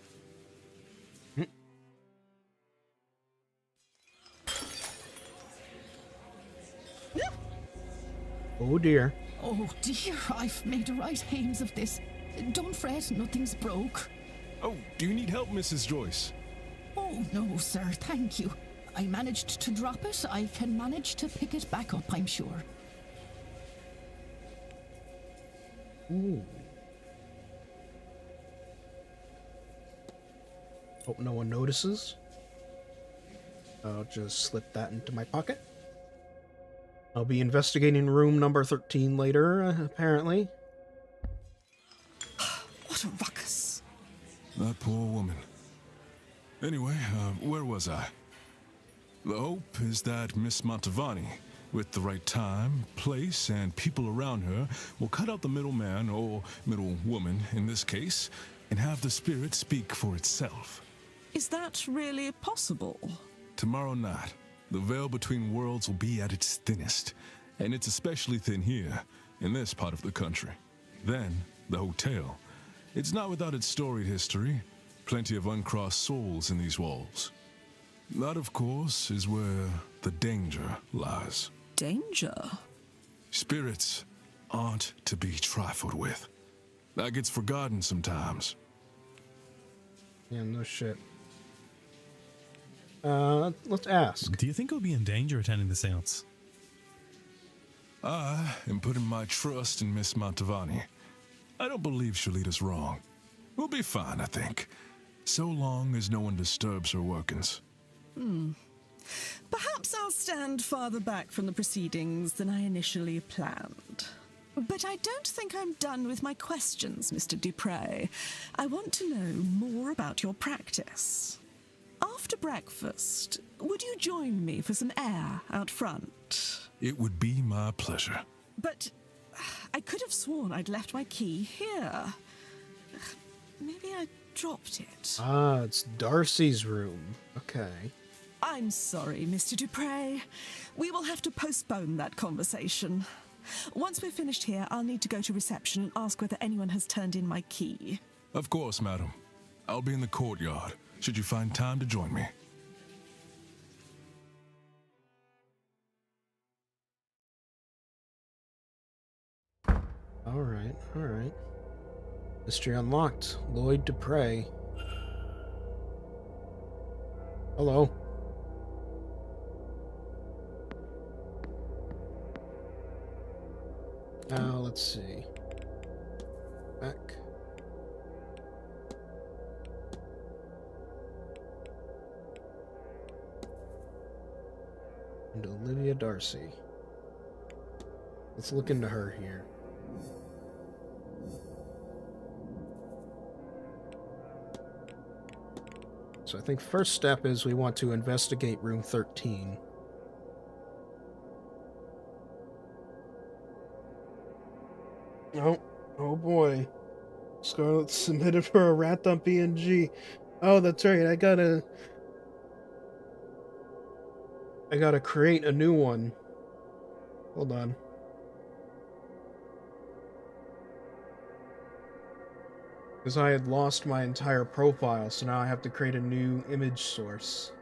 Oh dear. Oh dear, I've made a right hames of this. Don't fret, nothing's broke. Oh, do you need help, Mrs. Joyce? Oh, no, sir, thank you. I managed to drop it. I can manage to pick it back up, I'm sure. Ooh. Hope no one notices. I'll just slip that into my pocket. I'll be investigating room number 13 later, apparently. What a ruckus. That poor woman. Anyway, where was I? The hope is that Miss Montavani, with the right time, place, and people around her, will cut out the middleman, or middlewoman in this case, and have the spirit speak for itself. Is that really possible? Tomorrow night, the veil between worlds will be at its thinnest, and it's especially thin here, in this part of the country. Then, the hotel. It's not without its storied history. Plenty of uncrossed souls in these walls. That, of course, is where the danger lies. Danger? Spirits aren't to be trifled with. That gets forgotten sometimes. Yeah, no shit. Let's ask. Do you think I'll be in danger attending the seance? I am putting my trust in Miss Montavani. I don't believe she'll lead us wrong. We'll be fine, I think. So long as no one disturbs her workings. Perhaps I'll stand farther back from the proceedings than I initially planned. But I don't think I'm done with my questions, Mr. Dupre. I want to know more about your practice. After breakfast, would you join me for some air out front? It would be my pleasure. But I could have sworn I'd left my key here. Maybe I dropped it. Ah, it's Darcy's room. Okay. I'm sorry, Mr. Dupre. We will have to postpone that conversation. Once we're finished here, I'll need to go to reception and ask whether anyone has turned in my key. Of course, madam. I'll be in the courtyard, should you find time to join me. Alright, alright. Mystery unlocked. Lloyd Dupre. Hello. Now, let's see. Back. And Olivia Darcy. Let's look into her here. So I think first step is we want to investigate room 13. Oh boy. Scarlet submitted for a rat.png. Oh, that's right. I gotta create a new one. Hold on. Because I had lost my entire profile, so now I have to create a new image source.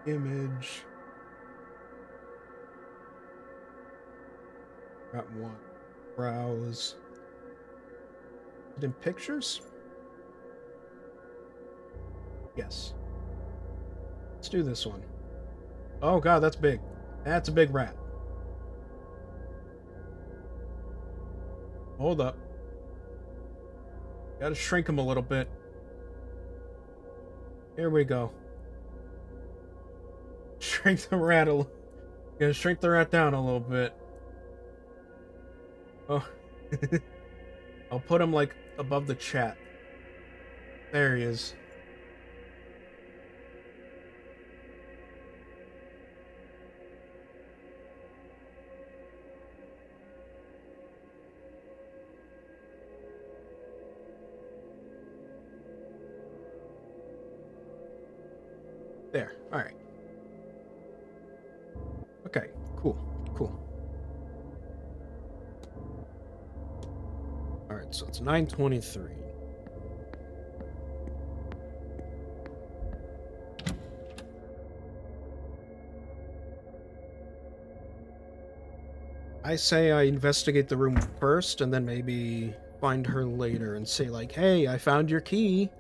Image. Got one. Browse. Is it in pictures? Yes. Let's do this one. Oh god, that's big. That's a big rat. Hold up. Gotta shrink him a little bit. Here we go. Shrink the rat a little. Gotta shrink the rat down a little bit. Oh. I'll put him like above the chat. There he is. There. All right. Okay. Cool. Cool. All right. So it's 9:23. I say I investigate the room first, and then maybe find her later and say like, hey, I found your key,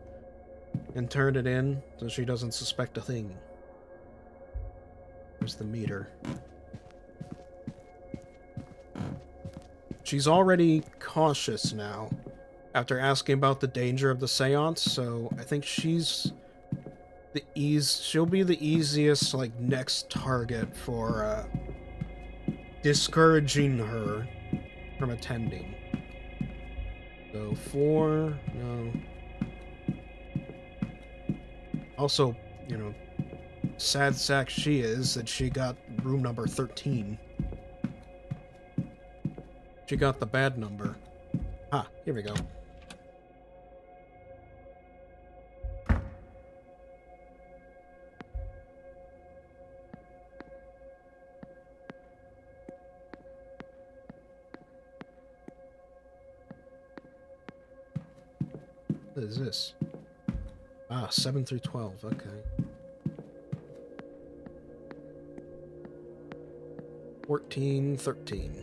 and turn it in so she doesn't suspect a thing. There's the meter. She's already cautious now after asking about the danger of the seance, so I think she'll be the easiest, like, next target for, discouraging her from attending. So, 4, no. Also, you know, sad sack she is that she got room number 13. She got the bad number. Ah, here we go. What is this? Ah, 7 through 12, okay. 14, 13.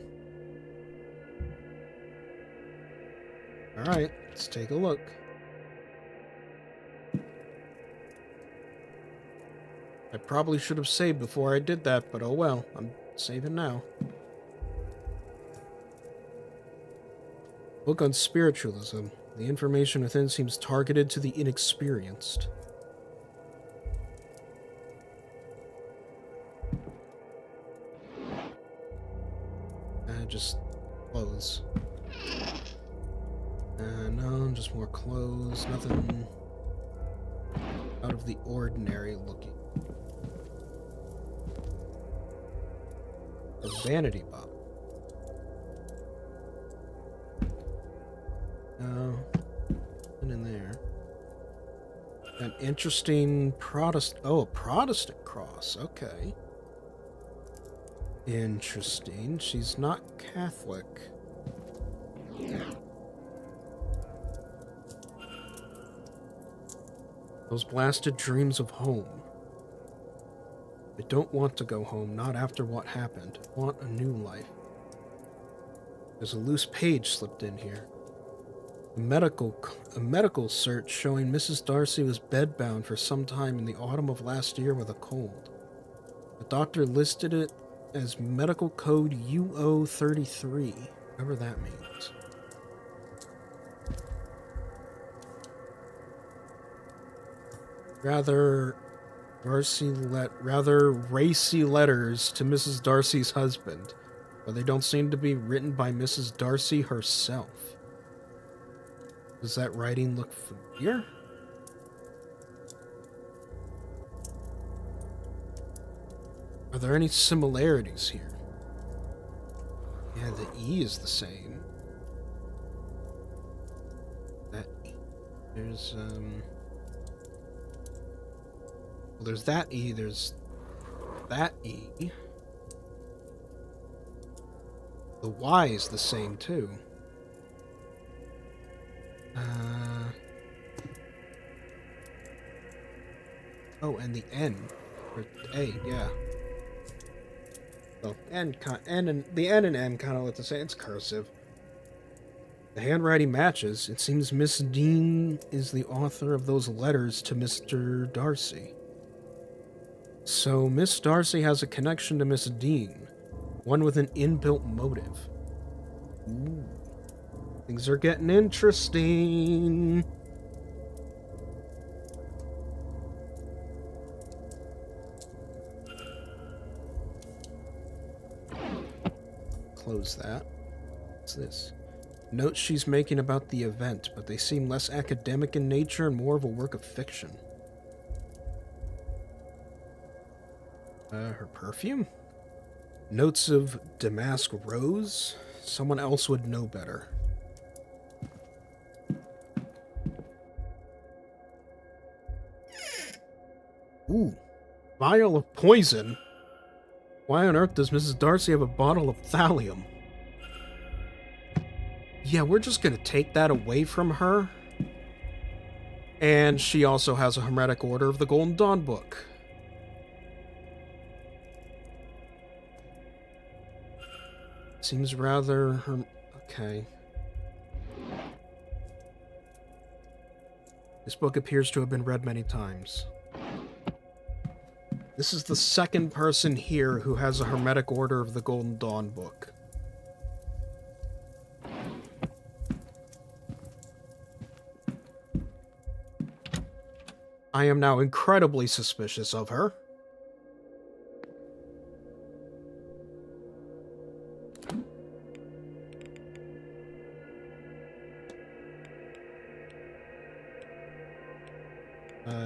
Alright, let's take a look. I probably should have saved before I did that, but oh well, I'm saving now. Book on spiritualism. The information within seems targeted to the inexperienced. Just clothes. No, just more clothes. Nothing out of the ordinary looking. A vanity bottle. No, nothing in there. An interesting Protestant. Oh, a Protestant cross. Okay. Interesting. She's not Catholic. Those blasted dreams of home. I don't want to go home, not after what happened. I want a new life. There's a loose page slipped in here. A medical search showing Mrs. Darcy was bedbound for some time in the autumn of last year with a cold. The doctor listed it as medical code UO33, whatever that means. Rather racy letters to Mrs. Darcy's husband, but they don't seem to be written by Mrs. Darcy herself. Does that writing look familiar? Are there any similarities here? Yeah, the E is the same. That E. There's, well, there's that E, there's that E. The Y is the same, too. Oh, and the N. Or A, yeah. Well, the N and M kind of look the same. It's cursive. The handwriting matches. It seems Miss Dean is the author of those letters to Mr. Darcy. So Miss Darcy has a connection to Miss Dean, one with an inbuilt motive. Ooh. Things are getting interesting. Close that. What's this? Notes she's making about the event, but they seem less academic in nature and more of a work of fiction. Her perfume? Notes of damask rose? Someone else would know better. Ooh. Vial of poison? Why on earth does Mrs. Darcy have a bottle of thallium? Yeah, we're just gonna take that away from her. And she also has a Hermetic Order of the Golden Dawn book. Seems rather... okay. This book appears to have been read many times. This is the second person here who has a Hermetic Order of the Golden Dawn book. I am now incredibly suspicious of her.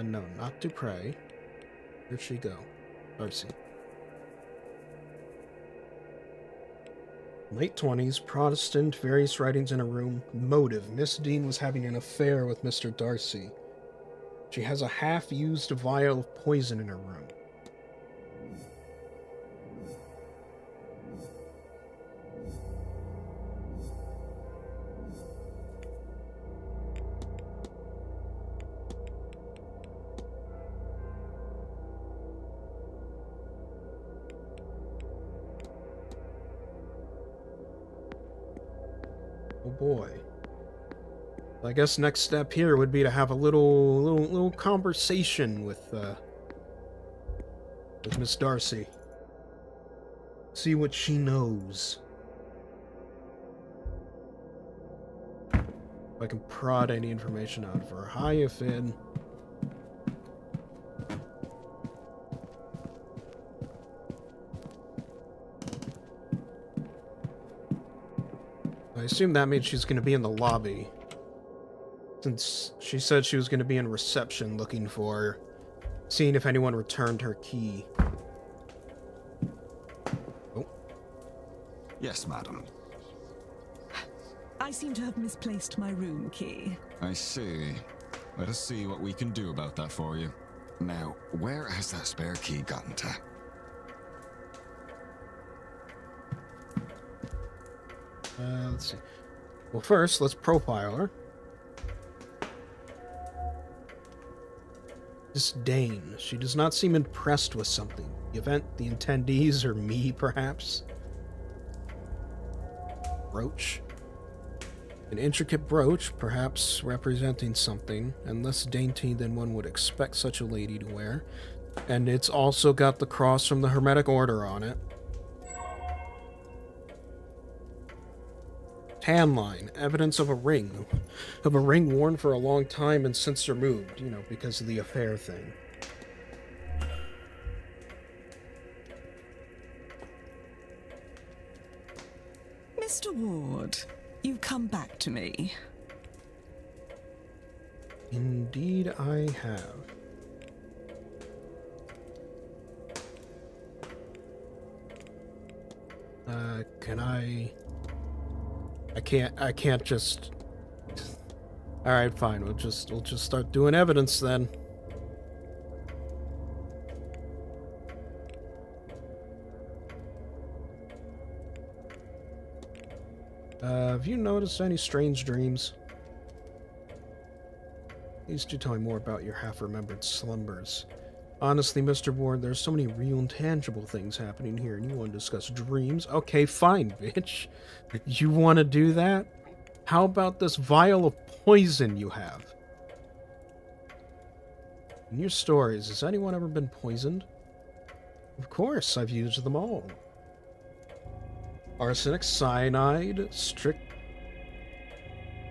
No, not Dupre. Where'd she go? Darcy. Late 20s, Protestant, various writings in a room. Motive: Miss Dean was having an affair with Mr. Darcy. She has a half-used vial of poison in her room. Oh boy. I guess next step here would be to have a little conversation with Miss Darcy. See what she knows. If I can prod any information out of her. Hiya, Finn. I assume that means she's going to be in the lobby. Since she said she was going to be in reception looking for... seeing if anyone returned her key. Oh. Yes, madam. I seem to have misplaced my room key. I see. Let us see what we can do about that for you. Now, where has that spare key gotten to? Let's see. Well, first, let's profile her. Disdain. She does not seem impressed with something. The event, the attendees, or me, perhaps? Brooch. An intricate brooch, perhaps representing something, and less dainty than one would expect such a lady to wear. And it's also got the cross from the Hermetic Order on it. Tan line, evidence of a ring worn for a long time and since removed, you know, because of the affair thing. Mr. Ward, you've come back to me. Indeed I have. Can I can't just... Alright, fine, we'll just start doing evidence then. Have you noticed any strange dreams? Please do tell me more about your half-remembered slumbers. Honestly, Mr. Ward, there's so many real and tangible things happening here, and you want to discuss dreams? Okay, fine, bitch. You want to do that? How about this vial of poison you have? In your stories, has anyone ever been poisoned? Of course, I've used them all. Arsenic, cyanide,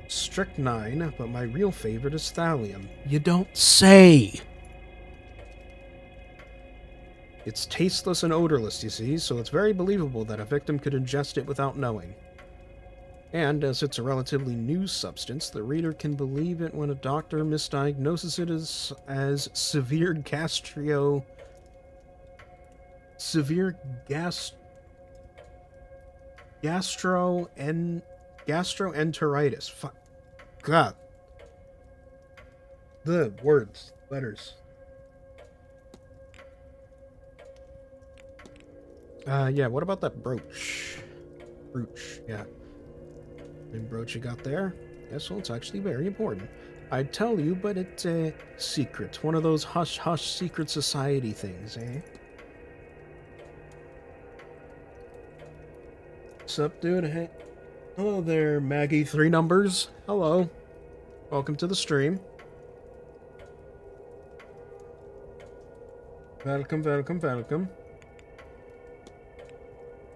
strychnine, but my real favorite is thallium. You don't say! It's tasteless and odorless, you see, so it's very believable that a victim could ingest it without knowing. And, as it's a relatively new substance, the reader can believe it when a doctor misdiagnoses it as severe gastroenteritis. God. The words, letters. Yeah, what about that brooch? Brooch, yeah. And brooch you got there? Yes, well, it's actually very important. I'd tell you, but it's a secret. One of those hush-hush secret society things, eh? What's up, dude? Hey. Hello there, Maggie. 3 numbers. Hello. Welcome to the stream. Welcome, welcome, welcome.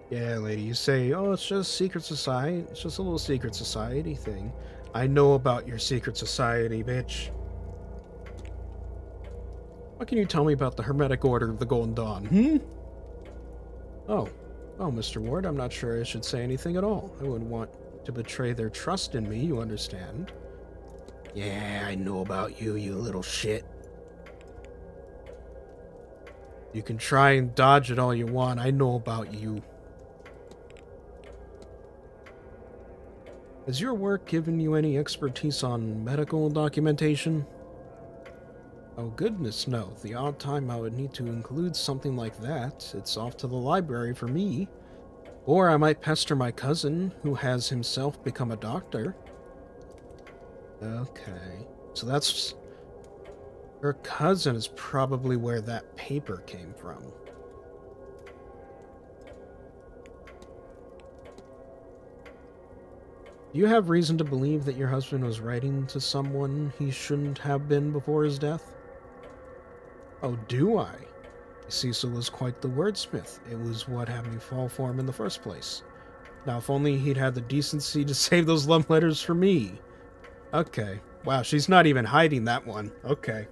Yeah, lady, you say, oh, it's just secret society. It's just a little secret society thing. I know about your secret society, bitch. What can you tell me about the Hermetic Order of the Golden Dawn, Oh. Oh, Mr. Ward, I'm not sure I should say anything at all. I wouldn't want to betray their trust in me, you understand? Yeah, I know about you, you little shit. You can try and dodge it all you want. I know about you. Has your work given you any expertise on medical documentation? Oh goodness, no. The odd time I would need to include something like that, it's off to the library for me. Or I might pester my cousin, who has himself become a doctor. Okay. So that's... Her cousin is probably where that paper came from. Do you have reason to believe that your husband was writing to someone he shouldn't have been before his death? Oh, do I? Cecil was quite the wordsmith. It was what had me fall for him in the first place. Now, if only he'd had the decency to save those love letters for me. Okay. Wow, she's not even hiding that one. Okay.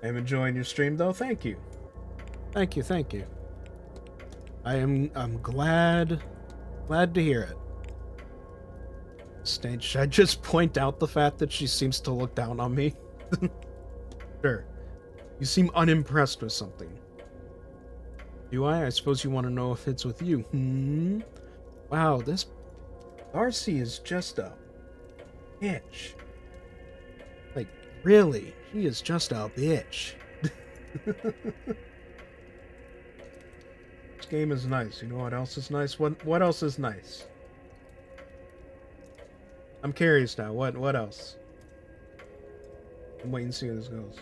I'm enjoying your stream, though. Thank you. Thank you, thank you. I'm glad to hear it. Should I just point out the fact that she seems to look down on me? Sure. You seem unimpressed with something. Do I? I suppose you want to know if it's with you. Wow, this Darcy is just a bitch. Like, really? She is just a bitch. This game is nice. You know what else is nice? What else is nice? I'm curious now. What else? I'm waiting to see how this goes.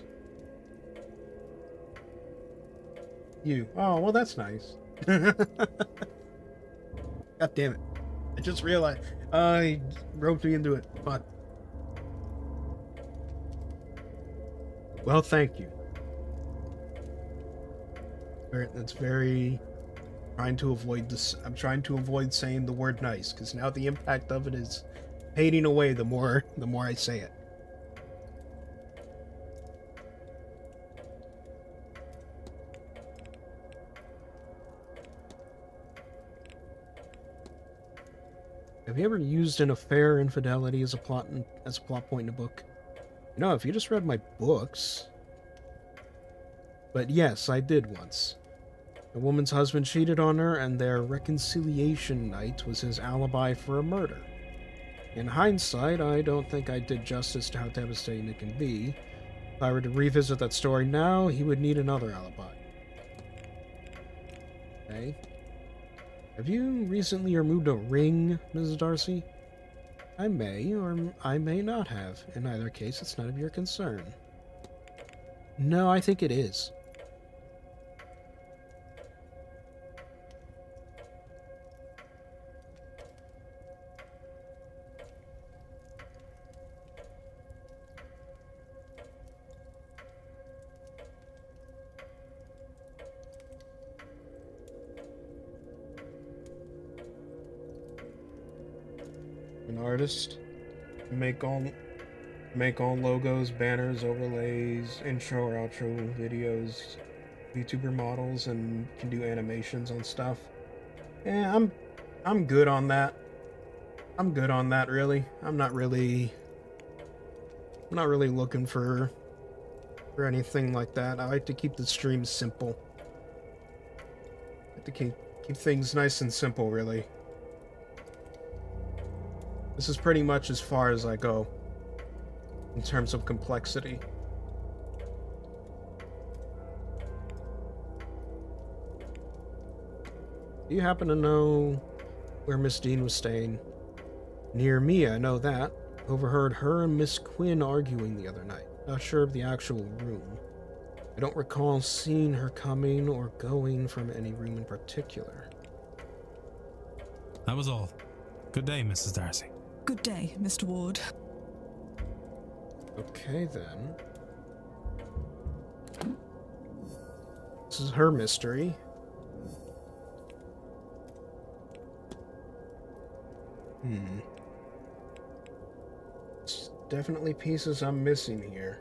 You. Oh, well, that's nice. God damn it. I just realized. I roped me into it. Fuck. Well, thank you. That's very... Trying to avoid this. I'm trying to avoid saying the word nice, because now the impact of it is fading away the more I say it. Have you ever used an affair or infidelity as a plot point in a book? You know, if you just read my books. But yes, I did once. A woman's husband cheated on her, and their reconciliation night was his alibi for a murder. In hindsight, I don't think I did justice to how devastating it can be. If I were to revisit that story now, he would need another alibi. Okay. Have you recently removed a ring, Mrs. Darcy? I may, or I may not have. In either case, it's none of your concern. No, I think it is. An artist. Make all logos, banners, overlays, intro or outro videos, VTuber models, and can do animations on stuff. Yeah, I'm good on that. I'm good on that, really. I'm not really looking for anything like that. I like to keep the stream simple. I like to keep things nice and simple, really. This is pretty much as far as I go in terms of complexity. Do you happen to know where Miss Dean was staying? Near me, I know that. Overheard her and Miss Quinn arguing the other night. Not sure of the actual room. I don't recall seeing her coming or going from any room in particular. That was all. Good day, Mrs. Darcy. Good day, Mr. Ward. Okay, then. This is her mystery. There's definitely pieces I'm missing here.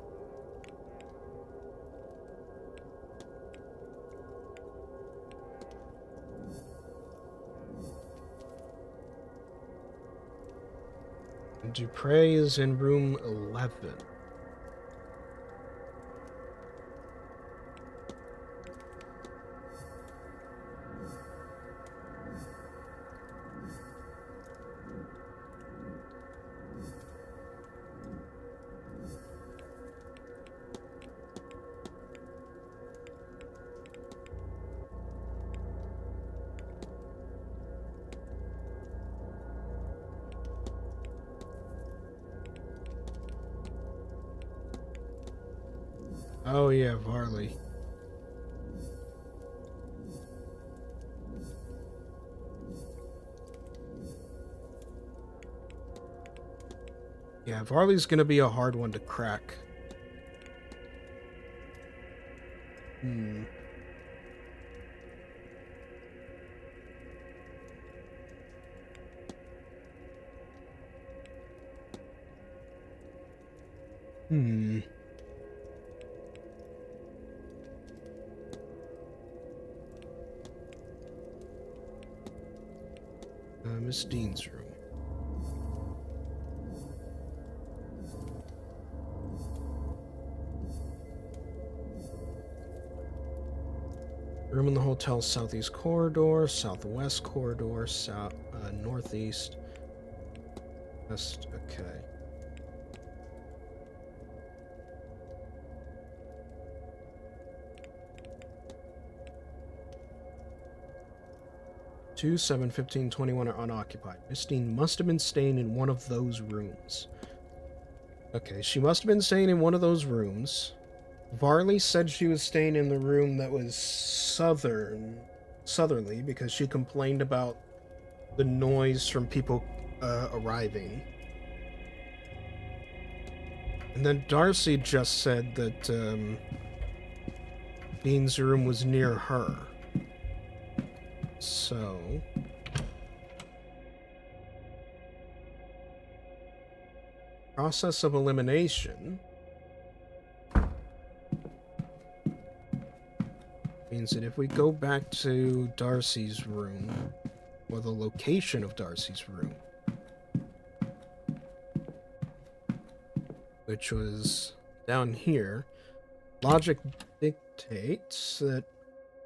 Dupre is in room 11. Oh yeah, Varley. Yeah, Varley's gonna be a hard one to crack. Miss Dean's room. Room in the hotel southeast corridor, southwest corridor, northeast, west. Okay. Two, 7, 15, 21 are unoccupied. Miss Dean must have been staying in one of those rooms. Okay, she must have been staying in one of those rooms. Varley said she was staying in the room that was southerly because she complained about the noise from people arriving. And then Darcy just said that Dean's room was near her. So process of elimination means that if we go back to Darcy's room, or the location of Darcy's room, which was down here, logic dictates that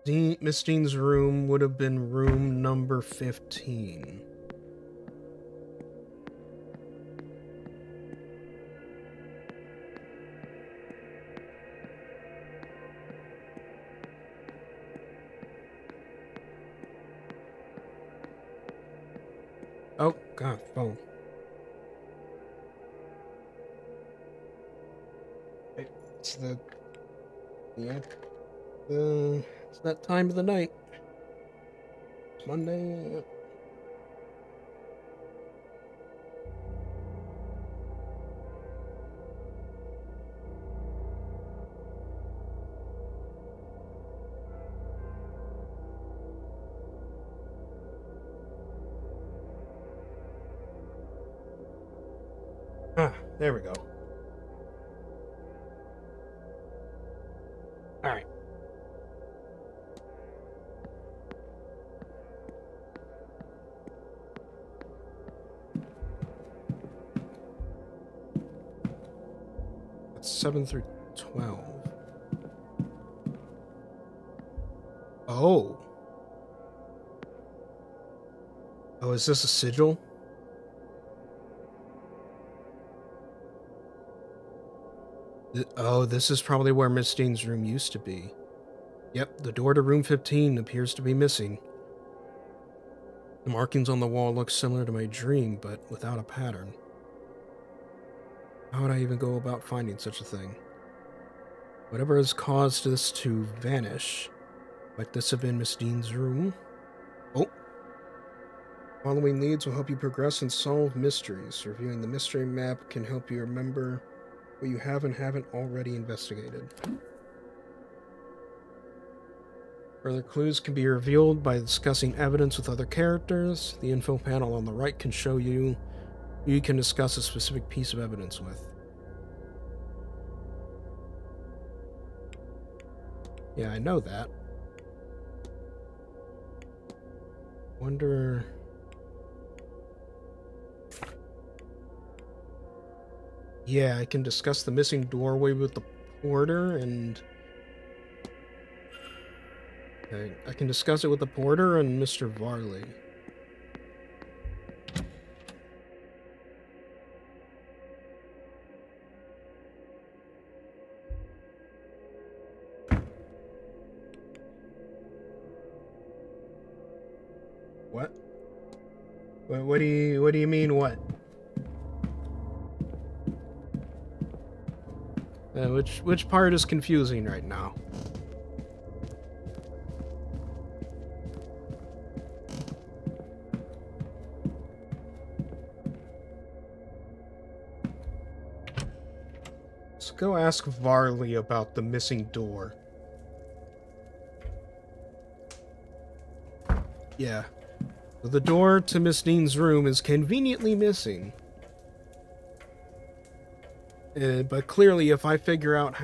Miss Dean's room would have been room number 15. Oh, God, phone. It's it's that time of the night. It's Monday. Ah, there we go. All right. That's 7 through 12. Oh. Oh, is this a sigil? Oh, this is probably where Miss Dean's room used to be. Yep, the door to room 15 appears to be missing. The markings on the wall look similar to my dream, but without a pattern. How would I even go about finding such a thing? Whatever has caused this to vanish, might this have been Miss Dean's room? Oh! Following leads will help you progress and solve mysteries. Reviewing the mystery map can help you remember what you have and haven't already investigated. Further clues can be revealed by discussing evidence with other characters. The info panel on the right can show you who you can discuss a specific piece of evidence with. Yeah, I know that. Wonder... Yeah, I can discuss the missing doorway with the porter and... Okay, I can discuss it with the porter and Mr. Varley. What? What do you mean what? Which part is confusing right now? Let's go ask Varley about the missing door. Yeah. The door to Miss Dean's room is conveniently missing. But clearly, if I figure out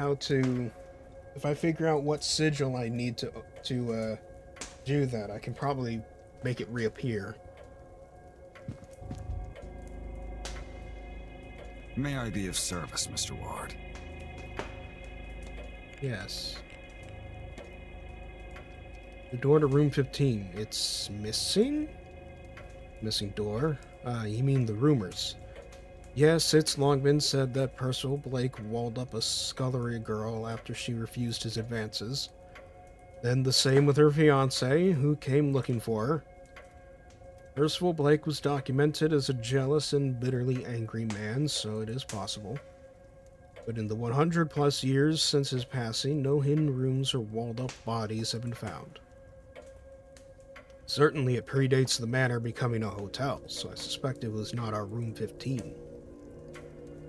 what sigil I need to do that, I can probably make it reappear. May I be of service, Mr. Ward? Yes. The door to room 15. It's missing? Missing door? You mean the rumors. Yes, it's long been said that Percival Blake walled up a scullery girl after she refused his advances. Then the same with her fiancé, who came looking for her. Percival Blake was documented as a jealous and bitterly angry man, so it is possible. But in the 100+ years since his passing, no hidden rooms or walled-up bodies have been found. Certainly it predates the manor becoming a hotel, so I suspect it was not our room 15.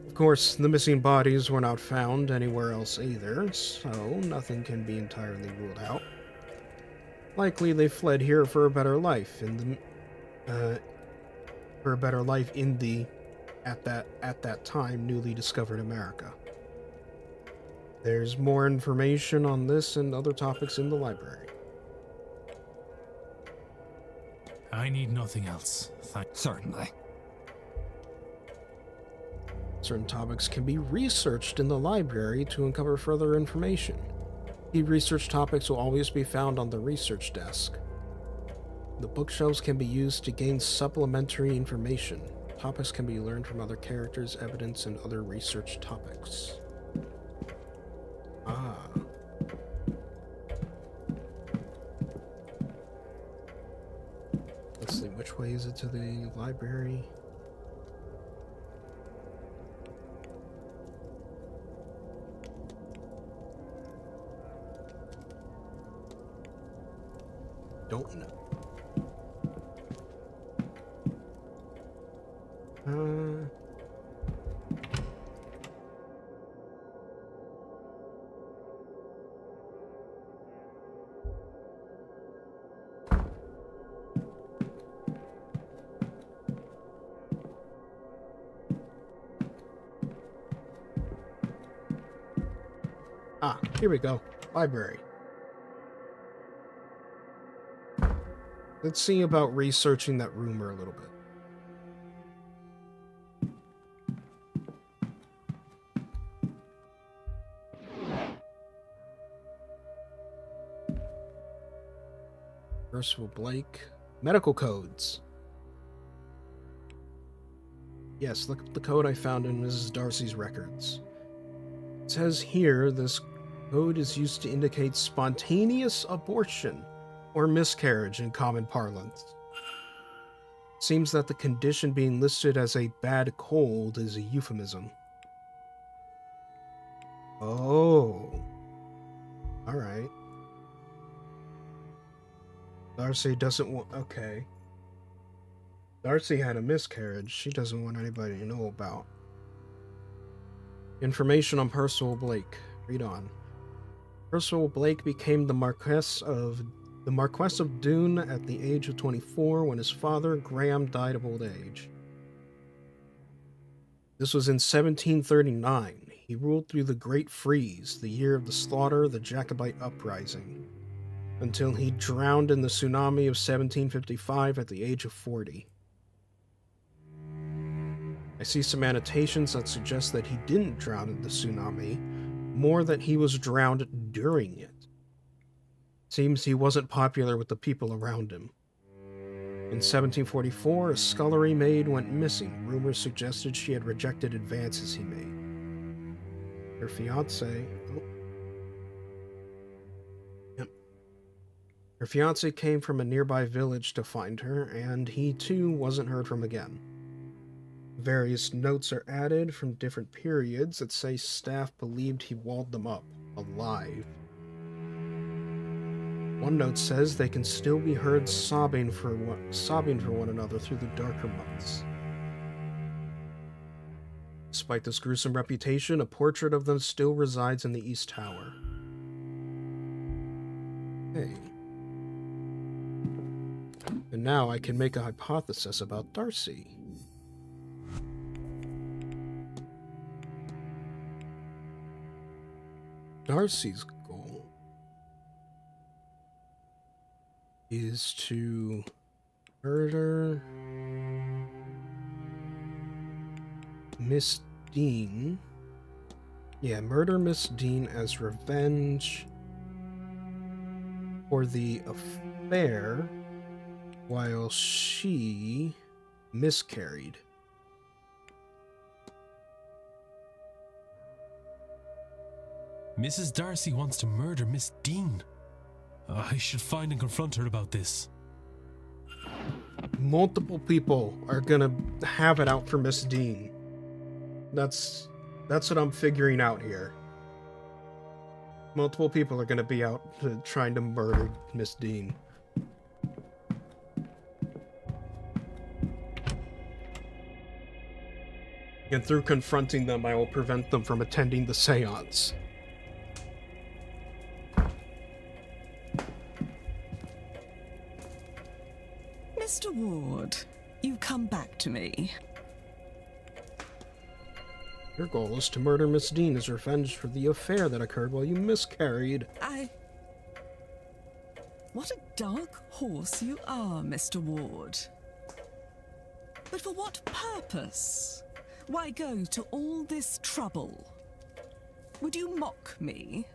Of course, the missing bodies were not found anywhere else either, so nothing can be entirely ruled out. Likely they fled here for a better life in the at that time newly discovered America. There's more information on this and other topics in the library. I need nothing else. Certainly. Certain topics can be researched in the library to uncover further information. Key research topics will always be found on the research desk. The bookshelves can be used to gain supplementary information. Topics can be learned from other characters, evidence, and other research topics. Ah. Let's see, which way is it to the library? Don't know. Here we go. Library. Let's see about researching that rumor a little bit. Percival Blake. Medical codes. Yes, look at the code I found in Mrs. Darcy's records. It says here this code is used to indicate spontaneous abortion or miscarriage in common parlance. Seems that the condition being listed as a bad cold is a euphemism. Oh. Alright. Darcy doesn't want... Okay. Darcy had a miscarriage she doesn't want anybody to know about. Information on Percival Blake. Read on. Percival Blake became the Marquess of the Marquess of Doon at the age of 24 when his father, Graham, died of old age. This was in 1739. He ruled through the Great Freeze, the year of the slaughter, the Jacobite uprising, until he drowned in the tsunami of 1755 at the age of 40. I see some annotations that suggest that he didn't drown in the tsunami, more that he was drowned during it. Seems he wasn't popular with the people around him. In 1744, a scullery maid went missing. Rumors suggested she had rejected advances he made. Her fiancé... Her fiancé came from a nearby village to find her, and he too wasn't heard from again. Various notes are added from different periods that say staff believed he walled them up, alive. One note says they can still be heard sobbing for one another through the darker months. Despite this gruesome reputation, a portrait of them still resides in the East Tower. Hey. And now I can make a hypothesis about Darcy. Darcy's goal is to murder Miss Dean. Yeah, murder Miss Dean as revenge for the affair while she miscarried. Mrs. Darcy wants to murder Miss Dean. I should find and confront her about this. Multiple people are gonna have it out for Miss Dean. That's what I'm figuring out here. Multiple people are gonna be out trying to murder Miss Dean. And through confronting them, I will prevent them from attending the seance. Mr. Ward, you've come back to me. Your goal is to murder Miss Dean as revenge for the affair that occurred while you miscarried. What a dark horse you are, Mr. Ward. But for what purpose? Why go to all this trouble? Would you mock me?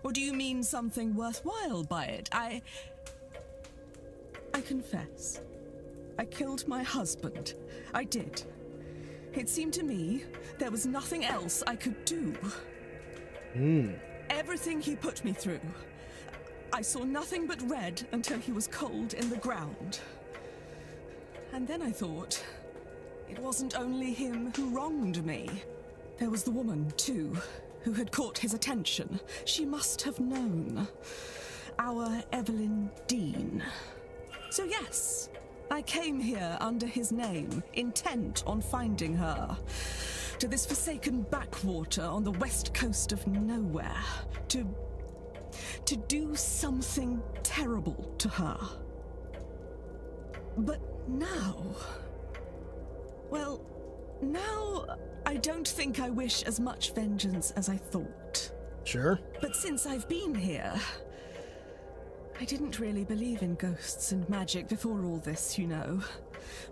Or do you mean something worthwhile by it? I confess. I killed my husband. I did. It seemed to me there was nothing else I could do. Everything he put me through. I saw nothing but red until he was cold in the ground. And then I thought, it wasn't only him who wronged me. There was the woman, too, who had caught his attention. She must have known. Our Evelyn Dean. So yes, I came here under his name, intent on finding her. To this forsaken backwater on the west coast of nowhere. To do something terrible to her. But now... Well, now I don't think I wish as much vengeance as I thought. Sure. But since I've been here... I didn't really believe in ghosts and magic before all this, you know.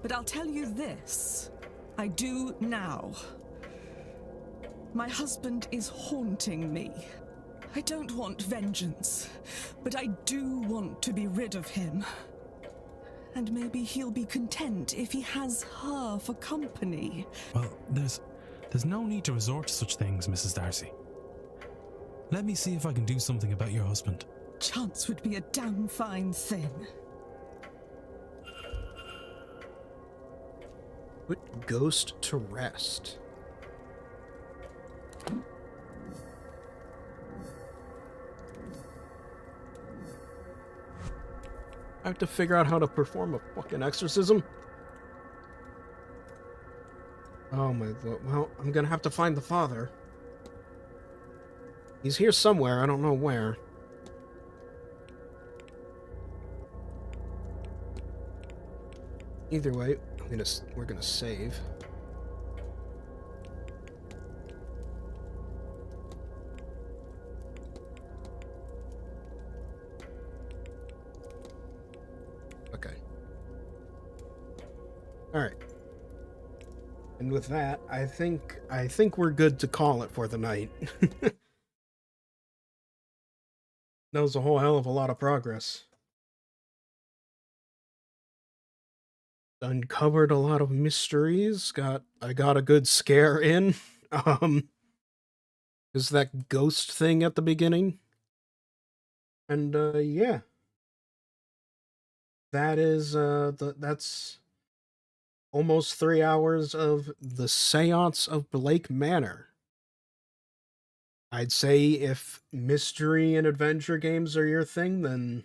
But I'll tell you this. I do now. My husband is haunting me. I don't want vengeance, but I do want to be rid of him. And maybe he'll be content if he has her for company. Well, there's no need to resort to such things, Mrs. Darcy. Let me see if I can do something about your husband. Chance would be a damn fine thing. Put Ghost to rest. I have to figure out how to perform a fucking exorcism. Oh my lord. Well, I'm gonna have to find the father. He's here somewhere, I don't know where. Either way, we're gonna save. Okay. All right. And with that, I think we're good to call it for the night. That was a whole hell of a lot of progress. Uncovered a lot of mysteries. I got a good scare in. Is that ghost thing at the beginning? And yeah. That is that's almost 3 hours of the Seance of Blake Manor. I'd say if mystery and adventure games are your thing, then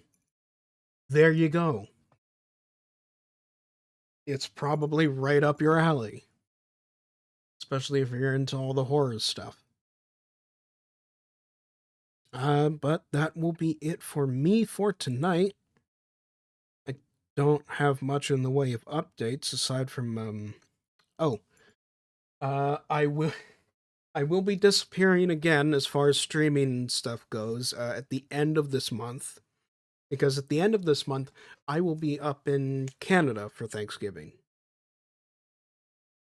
there you go. It's probably right up your alley. Especially if you're into all the horror stuff. But that will be it for me for tonight. I don't have much in the way of updates aside from I will be disappearing again as far as streaming stuff goes at the end of this month. Because at the end of this month, I will be up in Canada for Thanksgiving.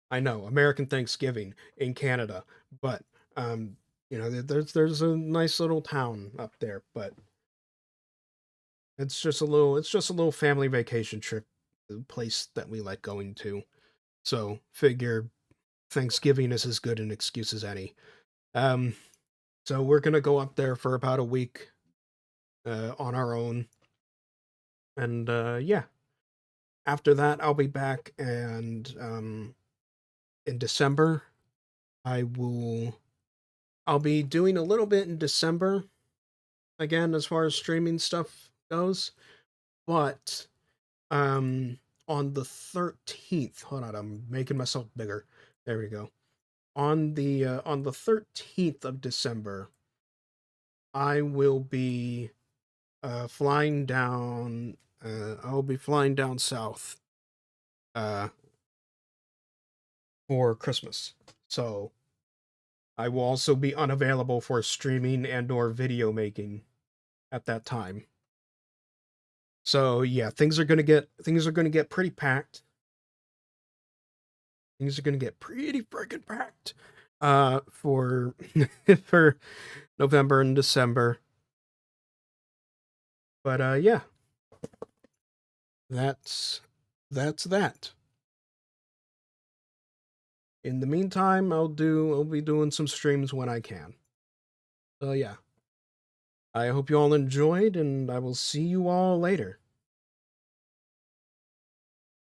I know, American Thanksgiving in Canada, but there's a nice little town up there, but it's just a little family vacation trip, the place that we like going to. So figure Thanksgiving is as good an excuse as any. So we're gonna go up there for about a week, on our own, and yeah. After that, I'll be back, and in December, I'll be doing a little bit in December, again, as far as streaming stuff goes, but on the 13th, hold on, I'm making myself bigger. There we go. On the 13th of December, I will be flying down. I'll be flying down south for Christmas. So I will also be unavailable for streaming and or video making at that time. So yeah, things are gonna get pretty packed. Things are gonna get pretty freaking packed for for November and December. But yeah. That's that. In the meantime, I'll be doing some streams when I can. So yeah. I hope you all enjoyed, and I will see you all later.